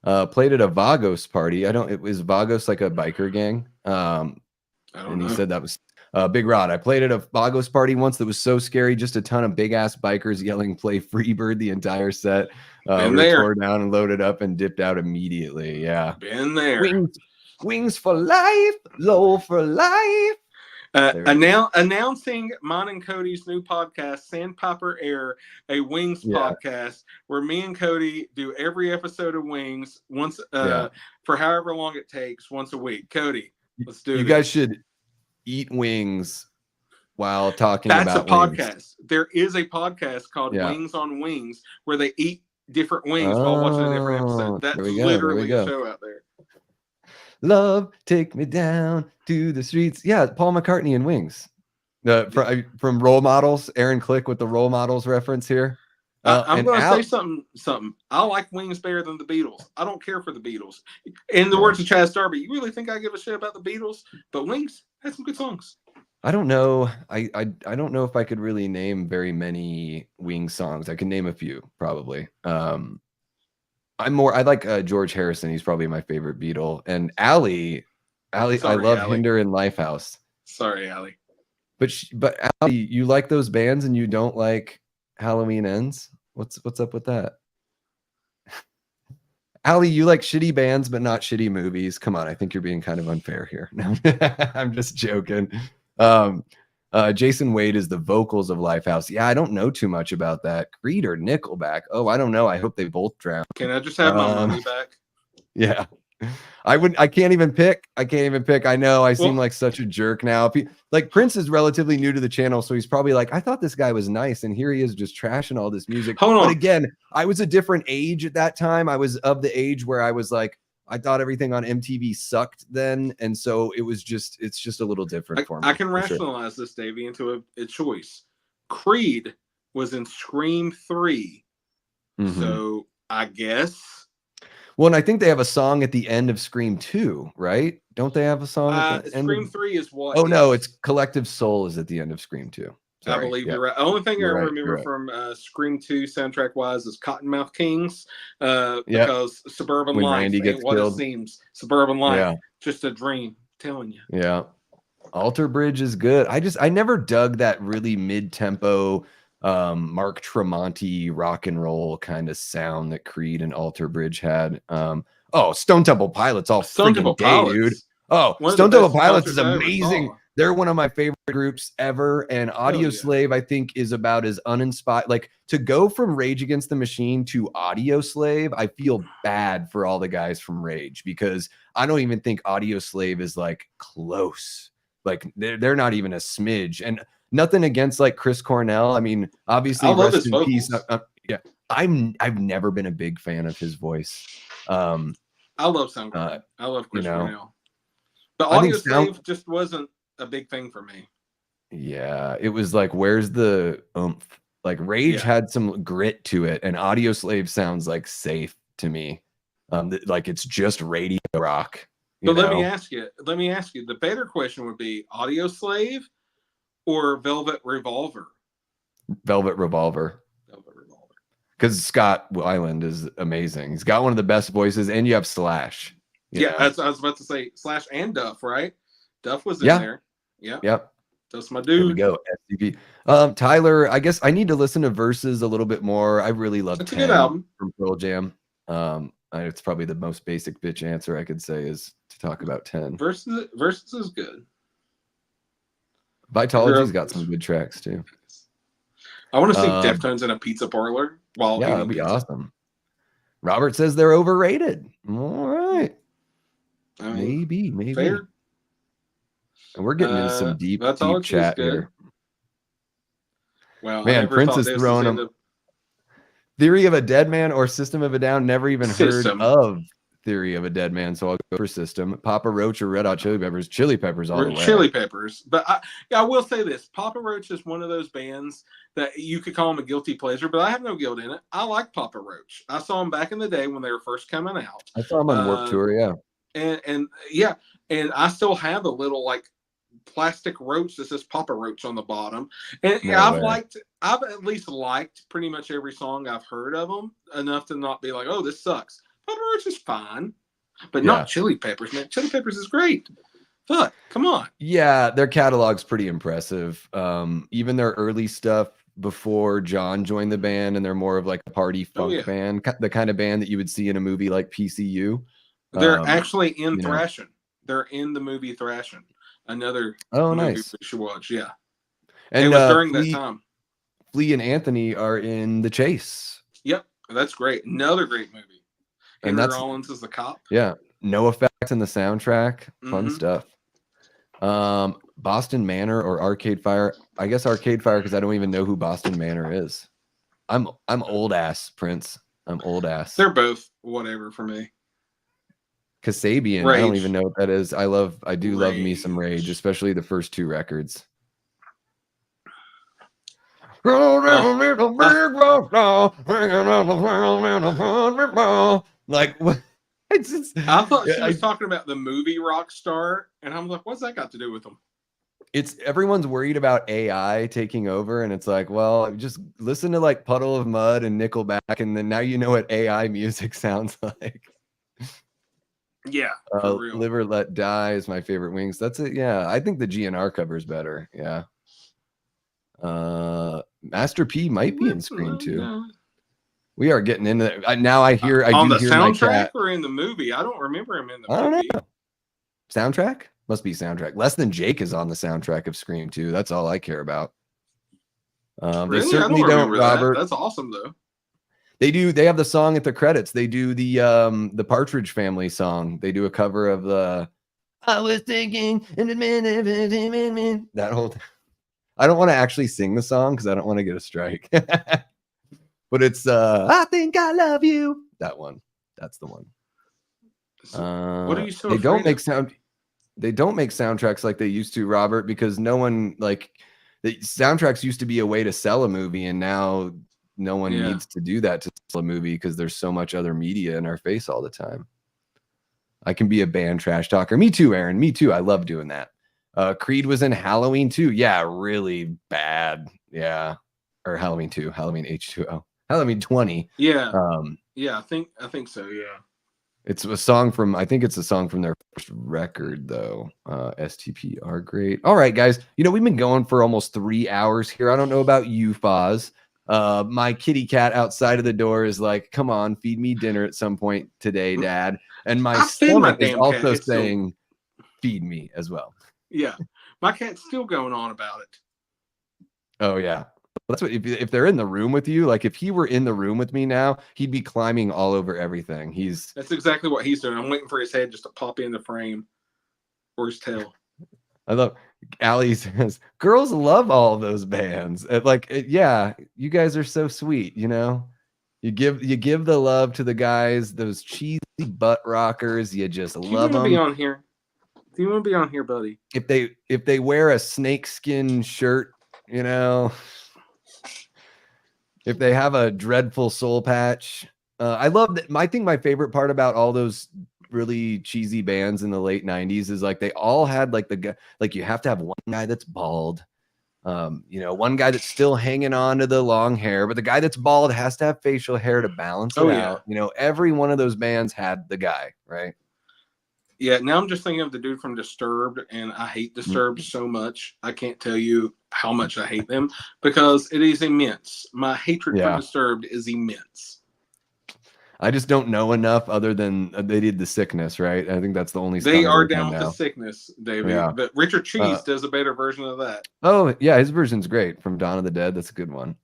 [SPEAKER 1] Played at a Vagos party. Was Vagos like a biker gang? I don't know. He said that was. Big Rod, I played at a Vagos party once that was so scary, just a ton of big ass bikers yelling "Play Freebird" the entire set. We tore down and loaded up and dipped out immediately. Yeah,
[SPEAKER 2] been there.
[SPEAKER 1] Wings for life, low for life.
[SPEAKER 2] Announcing mine and Cody's new podcast, Sandpiper Air, a Wings podcast, where me and Cody do every episode of Wings once for however long it takes, once a week. Cody, let's do it.
[SPEAKER 1] You guys should eat wings while talking
[SPEAKER 2] That's a
[SPEAKER 1] about wings.
[SPEAKER 2] podcast. There is a podcast called
[SPEAKER 1] Yeah.
[SPEAKER 2] Wings on Wings where they eat different wings while watching a different episode. That's
[SPEAKER 1] there we go,
[SPEAKER 2] literally a show out there.
[SPEAKER 1] Love, take me down to the streets. Yeah, Paul McCartney and Wings. From Role Models, Aaron Click with the Role Models reference here.
[SPEAKER 2] I'm going to say something. I like Wings better than the Beatles. I don't care for the Beatles. In the words of Chaz Darby, you really think I give a shit about the Beatles? But Wings had some good songs.
[SPEAKER 1] I don't know. I don't know if I could really name very many Wings songs. I can name a few, probably. I like George Harrison. He's probably my favorite Beatle. And Allie, I love Hinder and Lifehouse.
[SPEAKER 2] Sorry, Allie.
[SPEAKER 1] But Allie, you like those bands and you don't like Halloween Ends? What's up with that? Allie, you like shitty bands but not shitty movies. Come on, I think you're being kind of unfair here. No, I'm just joking. Jason Wade is the vocals of Lifehouse. Yeah, I don't know too much about that. Creed or Nickelback? Oh, I don't know. I hope they both drown.
[SPEAKER 2] Can I just have my money back?
[SPEAKER 1] Yeah. I can't even pick. I know I seem like such a jerk now. Like Prince is relatively new to the channel, so he's probably like, I thought this guy was nice, and here he is just trashing all this music. But again, I was a different age at that time. I was of the age where I was like, I thought everything on MTV sucked then, and so it's just a little different for me.
[SPEAKER 2] I can rationalize this, Davey, into a choice. Creed was in Scream 3, so I guess.
[SPEAKER 1] Well, and I think they have a song at the end of Scream 2, right? Don't they have a song at the end?
[SPEAKER 2] Scream 3 is what?
[SPEAKER 1] Oh, no, it's Collective Soul is at the end of Scream 2. Sorry.
[SPEAKER 2] I believe you're right. The only thing I remember from Scream 2 soundtrack-wise is Cottonmouth Kings, because Suburban Life
[SPEAKER 1] Randy gets
[SPEAKER 2] what
[SPEAKER 1] killed.
[SPEAKER 2] It seems. Suburban Life, just a dream, I'm telling you.
[SPEAKER 1] Yeah. Alter Bridge is good. I never dug that really mid-tempo Mark Tremonti rock and roll kind of sound that Creed and Alter Bridge had. Stone Temple Pilots dude. Oh, Stone Temple Pilots is amazing. They're one of my favorite groups ever. And Audio Slave, I think, is about as uninspired. Like, to go from Rage Against the Machine to Audio Slave, I feel bad for all the guys from Rage, because I don't even think Audio Slave is like close. Like, they're not even a smidge. And nothing against like Chris Cornell. I mean, obviously, rest in peace. I've never been a big fan of his voice.
[SPEAKER 2] I love Soundgarden. I love Chris Cornell. But Audio Slave just wasn't a big thing for me.
[SPEAKER 1] Yeah, it was like, where's the oomph? Like Rage had some grit to it, and Audio Slave sounds like safe to me. Like it's just radio rock.
[SPEAKER 2] But let me ask you. The better question would be Audio Slave or Velvet Revolver.
[SPEAKER 1] Velvet Revolver. Because Scott Weiland is amazing. He's got one of the best voices, and you have Slash.
[SPEAKER 2] I was about to say Slash and Duff, right? Duff was in there. Yeah. Yep. That's my dude.
[SPEAKER 1] There we go. SCP. Tyler, I guess I need to listen to Verses a little bit more. I really love
[SPEAKER 2] It's a good album
[SPEAKER 1] from Pearl Jam. It's probably the most basic bitch answer I could say is to talk about 10.
[SPEAKER 2] Verses is good.
[SPEAKER 1] Vitology's got some good tracks too.
[SPEAKER 2] I want to see Deftones in a pizza parlor.
[SPEAKER 1] That'd be awesome. Robert says they're overrated. All right. I mean, maybe.
[SPEAKER 2] Fair.
[SPEAKER 1] And we're getting into some deep chat here.
[SPEAKER 2] Well,
[SPEAKER 1] man, Prince is throwing them. Theory of a Dead Man or System of a Down. Never even heard of Theory of a Dead Man, so I'll go for System. Papa Roach or Red Hot Chili Peppers. Chili Peppers all the way.
[SPEAKER 2] Chili Peppers. But I will say this. Papa Roach is one of those bands that you could call them a guilty pleasure, but I have no guilt in it. I like Papa Roach. I saw them back in the day when they were first coming out.
[SPEAKER 1] I saw them on Warped Tour, yeah.
[SPEAKER 2] And I still have a little like plastic roach that says Papa Roach on the bottom. And I've at least liked pretty much every song I've heard of them enough to not be like, oh, this sucks. Papa Roach is fine, but not Chili Peppers, man. Chili Peppers is great. Fuck, come on.
[SPEAKER 1] Yeah, their catalog's pretty impressive. Even their early stuff before John joined the band, and they're more of like a party funk band, the kind of band that you would see in a movie like PCU.
[SPEAKER 2] They're actually in Thrashing. They're in the movie Thrashing. Another movie we should watch. Yeah. And it was during that time.
[SPEAKER 1] Flea and Anthony are in The Chase.
[SPEAKER 2] Yep. That's great. Another great movie. And Henry Rollins is the cop.
[SPEAKER 1] Yeah. No Effects in the soundtrack. Fun stuff. Boston Manor or Arcade Fire. I guess Arcade Fire because I don't even know who Boston Manor is. I'm old ass, Prince. I'm old ass.
[SPEAKER 2] They're both whatever for me.
[SPEAKER 1] Kasabian,
[SPEAKER 2] Rage.
[SPEAKER 1] I don't even know what that is. I do love me some
[SPEAKER 2] Rage.
[SPEAKER 1] Rage, especially the first 2 records. Like, what? It's just,
[SPEAKER 2] I thought she was talking about the movie Rockstar, and I'm like, what's that got to do with them?
[SPEAKER 1] It's everyone's worried about AI taking over, and it's like, well, just listen to like Puddle of Mud and Nickelback, and then now you know what AI music sounds like.
[SPEAKER 2] Yeah, for real.
[SPEAKER 1] Live or Let Die is my favorite Wings. That's it. Yeah, I think the GNR cover is better. Yeah. Master P might be in Scream too. We are getting into it. Now I hear
[SPEAKER 2] on the
[SPEAKER 1] hear
[SPEAKER 2] soundtrack or in the movie. I don't remember him in the movie.
[SPEAKER 1] I don't know. Soundtrack? Must be soundtrack. Less Than Jake is on the soundtrack of Scream 2. That's all I care about.
[SPEAKER 2] Really?
[SPEAKER 1] They certainly don't, Robert.
[SPEAKER 2] That's awesome though.
[SPEAKER 1] They do. They have the song at the credits. They do the Partridge Family song. They do a cover of the I was thinking that whole thing. I don't want to actually sing the song because I don't want to get a strike. But it's I Think I Love You. That one. That's the one.
[SPEAKER 2] What are you so
[SPEAKER 1] they don't make
[SPEAKER 2] of?
[SPEAKER 1] They don't make soundtracks like they used to, Robert, because no one like the soundtracks used to be a way to sell a movie, and now no one needs to do that to sell a movie because there's so much other media in our face all the time. I can be a band trash talker. Me too, Aaron. Me too. I love doing that. Creed was in Halloween 2. Yeah, really bad. Yeah. Or Halloween 2, Halloween H2O. Halloween 20.
[SPEAKER 2] Yeah. Yeah, I think so, yeah.
[SPEAKER 1] It's a song from, I think it's a song from their first record, though. STP are great. All right, guys. You know, we've been going for almost 3 hours here. I don't know about you, Foz. My kitty cat outside of the door is like, come on, feed me dinner at some point today, Dad. And my stomach is also saying, feed me as well.
[SPEAKER 2] Yeah. My cat's still going on about it.
[SPEAKER 1] Oh, yeah. That's what if they're in the room with you, like if he were in the room with me now, he'd be climbing all over everything. That's
[SPEAKER 2] exactly what he's doing. I'm waiting for his head just to pop in the frame or his tail.
[SPEAKER 1] I love Allie says girls love all those bands. Yeah, you guys are so sweet, you know. You give the love to the guys, those cheesy butt rockers. You just love them.
[SPEAKER 2] Do you want to be on here, buddy?
[SPEAKER 1] If they wear a snakeskin shirt, you know. If they have a dreadful soul patch, I love that. I think my favorite part about all those really cheesy bands in the late 90s is like they all had like the guy, like you have to have one guy that's bald, you know, one guy that's still hanging on to the long hair, but the guy that's bald has to have facial hair to balance it out. You know, every one of those bands had the guy, right?
[SPEAKER 2] Yeah, now I'm just thinking of the dude from Disturbed, and I hate Disturbed so much. I can't tell you how much I hate them because it is immense. My hatred for Disturbed is immense.
[SPEAKER 1] I just don't know enough other than they did The Sickness, right? I think that's the only
[SPEAKER 2] They are down with The Sickness, Davey. Yeah. But Richard Cheese does a better version of that.
[SPEAKER 1] Oh, yeah, his version's great from Dawn of the Dead. That's a good one.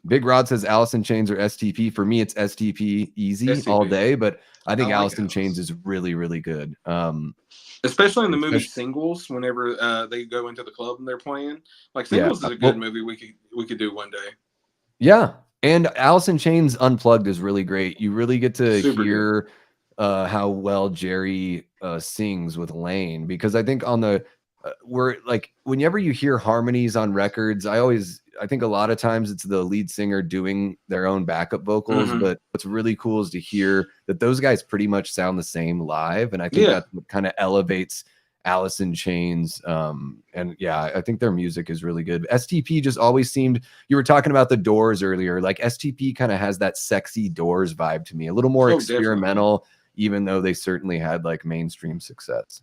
[SPEAKER 1] Big Rod says Alice in Chains or STP. For me, it's STP easy all day, but I think Alice in Chains is really, really good.
[SPEAKER 2] Especially in the movie Singles, whenever they go into the club and they're playing. Like Singles is a good movie we could do one day.
[SPEAKER 1] Yeah. And Alice in Chains Unplugged is really great. You really get to hear how well Jerry sings with Lane, because I think on the we're like whenever you hear harmonies on records, I think a lot of times it's the lead singer doing their own backup vocals. But what's really cool is to hear that those guys pretty much sound the same live, and I think that kind of elevates Alice in Chains. And yeah, I think their music is really good. STP just always seemed, you were talking about the Doors earlier, like STP kind of has that sexy Doors vibe to me, a little more experimental, even though they certainly had like mainstream success.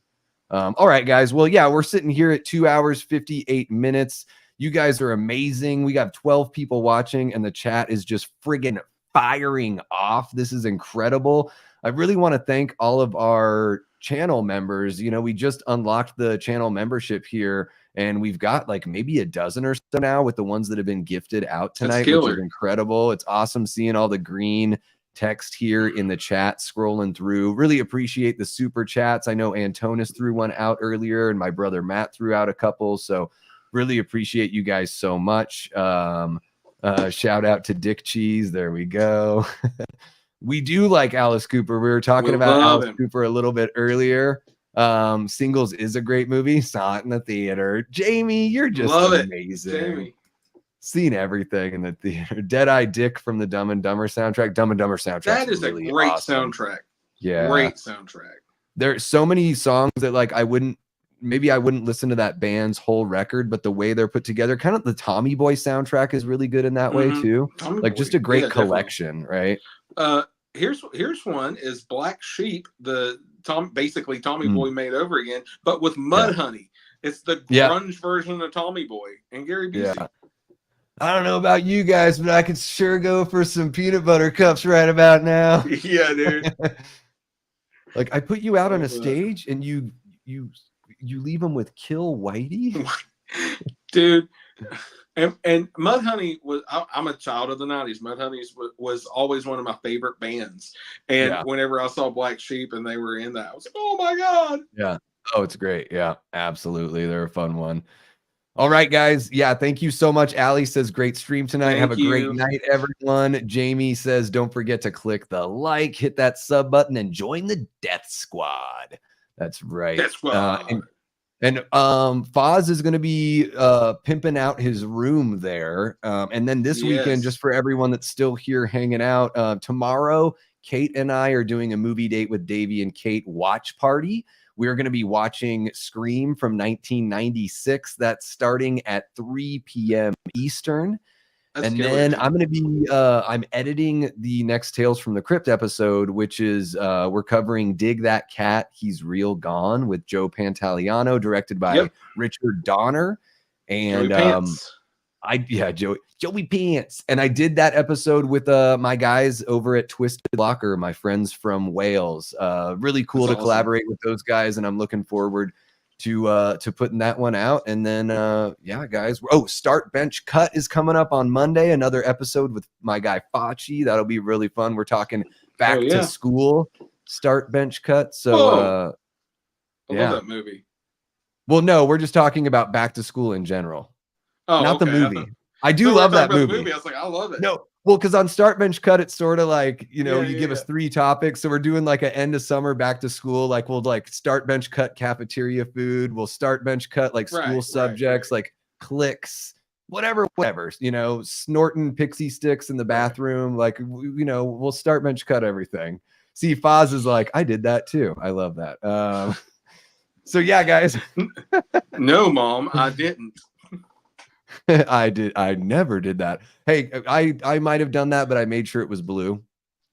[SPEAKER 1] All right, guys. Well, yeah, we're sitting here at 2 hours, 58 minutes. You guys are amazing. We got 12 people watching and the chat is just friggin' firing off. This is incredible. I really want to thank all of our channel members. You know, we just unlocked the channel membership here and we've got like maybe a dozen or so now with the ones that have been gifted out tonight, which is incredible. It's awesome seeing all the green text here in the chat, scrolling through. Really appreciate the super chats. I know Antonis threw one out earlier, and my brother Matt threw out a couple. So really appreciate you guys so much. Shout out to Dick Cheese. There we go. We do like Alice Cooper. We were talking about Alice Cooper a little bit earlier. Singles is a great movie. Saw it in the theater. Jamie, you're just amazing.
[SPEAKER 2] Jamie.
[SPEAKER 1] Seen everything in the theater. Dead-Eye Dick from the Dumb and Dumber soundtrack. Dumb and Dumber soundtrack.
[SPEAKER 2] That is
[SPEAKER 1] really
[SPEAKER 2] a great
[SPEAKER 1] awesome.
[SPEAKER 2] soundtrack.
[SPEAKER 1] Yeah.
[SPEAKER 2] Great soundtrack.
[SPEAKER 1] There's so many songs that like I wouldn't listen to that band's whole record, but the way they're put together, kind of the Tommy Boy soundtrack is really good in that way too.
[SPEAKER 2] Tommy
[SPEAKER 1] like
[SPEAKER 2] Boy.
[SPEAKER 1] Just a great collection,
[SPEAKER 2] definitely.
[SPEAKER 1] Right?
[SPEAKER 2] Here's one is Black Sheep, basically Tommy Boy made over again, but with Mudhoney. It's the grunge version of Tommy Boy and Gary Busey.
[SPEAKER 1] Yeah. I don't know about you guys, but I could sure go for some peanut butter cups right about now.
[SPEAKER 2] Yeah, dude.
[SPEAKER 1] Like I put you out on a stage and you leave them with Kill Whitey,
[SPEAKER 2] dude. And Mudhoney was. I'm a child of the '90s. Mudhoney was always one of my favorite bands. And whenever I saw Black Sheep and they were in that, I was like, oh my god.
[SPEAKER 1] Yeah. Oh, it's great. Yeah, absolutely. They're a fun one. All right, guys. Yeah, thank you so much. Allie says, great stream tonight. Have a great night, everyone. Jamie says, don't forget to click the like, hit that sub button, and join the Death Squad. That's right.
[SPEAKER 2] Death Squad.
[SPEAKER 1] And Foz is going to be pimping out his room there. And then this weekend, just for everyone that's still here hanging out, tomorrow, Kate and I are doing a movie date with Davey and Kate watch party. We're going to be watching Scream from 1996. That's starting at 3 p.m. Eastern. And then I'm going to be, I'm editing the next Tales from the Crypt episode, which is, we're covering Dig That Cat, He's Real Gone with Joe Pantoliano, directed by Richard Donner. And Joey Pants. And I did that episode with my guys over at Twisted Locker, my friends from Wales. Really cool to collaborate with those guys, and I'm looking forward to putting that one out. And then guys, Start Bench Cut is coming up on Monday, another episode with my guy Facci. That'll be really fun. We're talking back to school Start Bench Cut. So
[SPEAKER 2] I love that movie.
[SPEAKER 1] Well, no, we're just talking about back to school in general. Not the movie. I do love that movie.
[SPEAKER 2] I was like, I love it.
[SPEAKER 1] No, well, because on Start Bench Cut, it's sort of like, you give us 3 topics. So we're doing like an end of summer back to school. Like we'll like Start Bench Cut cafeteria food. We'll Start Bench Cut like school subjects, like clicks, whatever, snorting pixie sticks in the bathroom. Like, we'll Start Bench Cut everything. See, Foz is like, I did that too. I love that. So yeah, guys.
[SPEAKER 2] No, Mom, I didn't.
[SPEAKER 1] I never did that. Hey, I might have done that, but I made sure it was blue,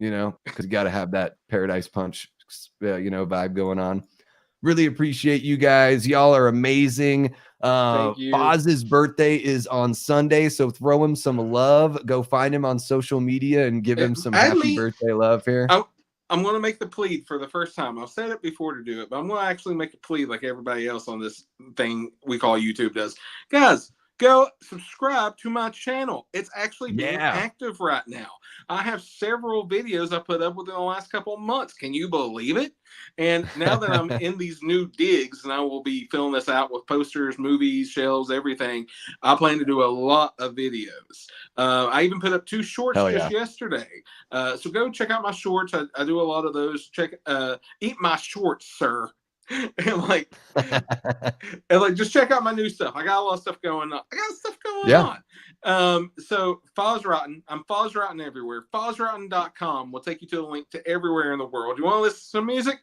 [SPEAKER 1] because you got to have that Paradise Punch, vibe going on. Really appreciate you guys. Y'all are amazing.
[SPEAKER 2] Thank you.
[SPEAKER 1] Foz's birthday is on Sunday, so throw him some love. Go find him on social media and give him some happy birthday love here.
[SPEAKER 2] I'm going to make the plea for the first time. I've said it before to do it, but I'm going to actually make a plea like everybody else on this thing we call YouTube does. Guys, go subscribe to my channel. It's actually being active right now. I have several videos I put up within the last couple of months. Can you believe it? And now that I'm in these new digs, and I will be filling this out with posters, movies, shelves, everything, I plan to do a lot of videos. I even put up 2 shorts yesterday. So go check out my shorts. I do a lot of those. Eat my shorts, sir. and just check out my new stuff. I got a lot of stuff going on. So Foz Rotten, I'm Foz Rotten everywhere. FozRotten.com will take you to a link to everywhere in the world. You want to listen to some music?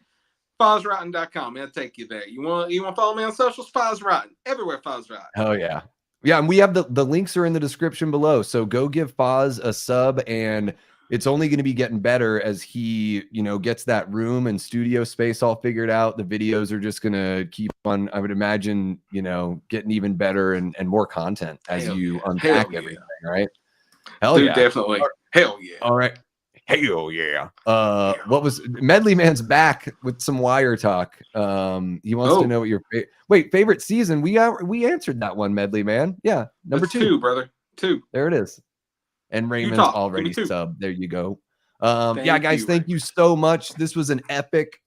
[SPEAKER 2] FozRotten.com. It'll take you there. You want to follow me on socials? Foz Rotten. Everywhere Foz Rotten.
[SPEAKER 1] Oh yeah. Yeah, and we have the links are in the description below. So go give Foz a sub, and it's only going to be getting better as he, gets that room and studio space all figured out. The videos are just going to keep on, I would imagine, getting even better and more content as you unpack everything, right? Hell yeah.
[SPEAKER 2] Definitely. Hell yeah.
[SPEAKER 1] All right. Hell yeah. What was Medley Man's back with some wire talk. He wants to know what your favorite season. We answered that one, Medley Man. Yeah. Number 2,
[SPEAKER 2] brother. 2.
[SPEAKER 1] There it is. And Raymond's already subbed. There you go. Yeah, guys, thank you so much. This was an epic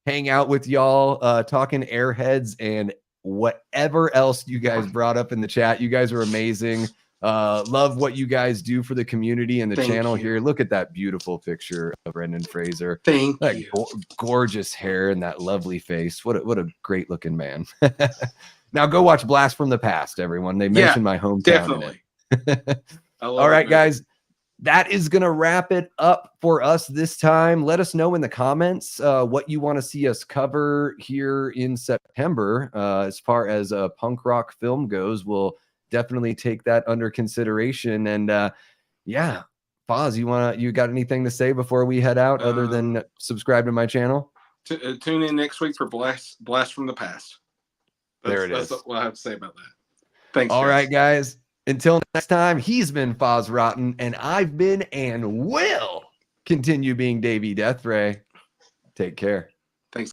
[SPEAKER 1] hangout with y'all, talking Airheads and whatever else you guys brought up in the chat. You guys are amazing. Love what you guys do for the community and the channel here. Look at that beautiful picture of Brendan Fraser.
[SPEAKER 2] Thank you.
[SPEAKER 1] Gorgeous hair and that lovely face. What a great looking man. Now go watch Blast from the Past, everyone. They mentioned my hometown.
[SPEAKER 2] Definitely.
[SPEAKER 1] All right, guys. That is going to wrap it up for us this time. Let us know in the comments what you want to see us cover here in September. As far as a punk rock film goes, we'll definitely take that under consideration. And yeah, Foz, you got anything to say before we head out other than subscribe to my channel?
[SPEAKER 2] Tune in next week for Blast from the Past. That's what I have to say about that. Thanks.
[SPEAKER 1] All right, guys. Until next time, he's been Foz Rotten, and I've been and will continue being Davey Deathray. Take care.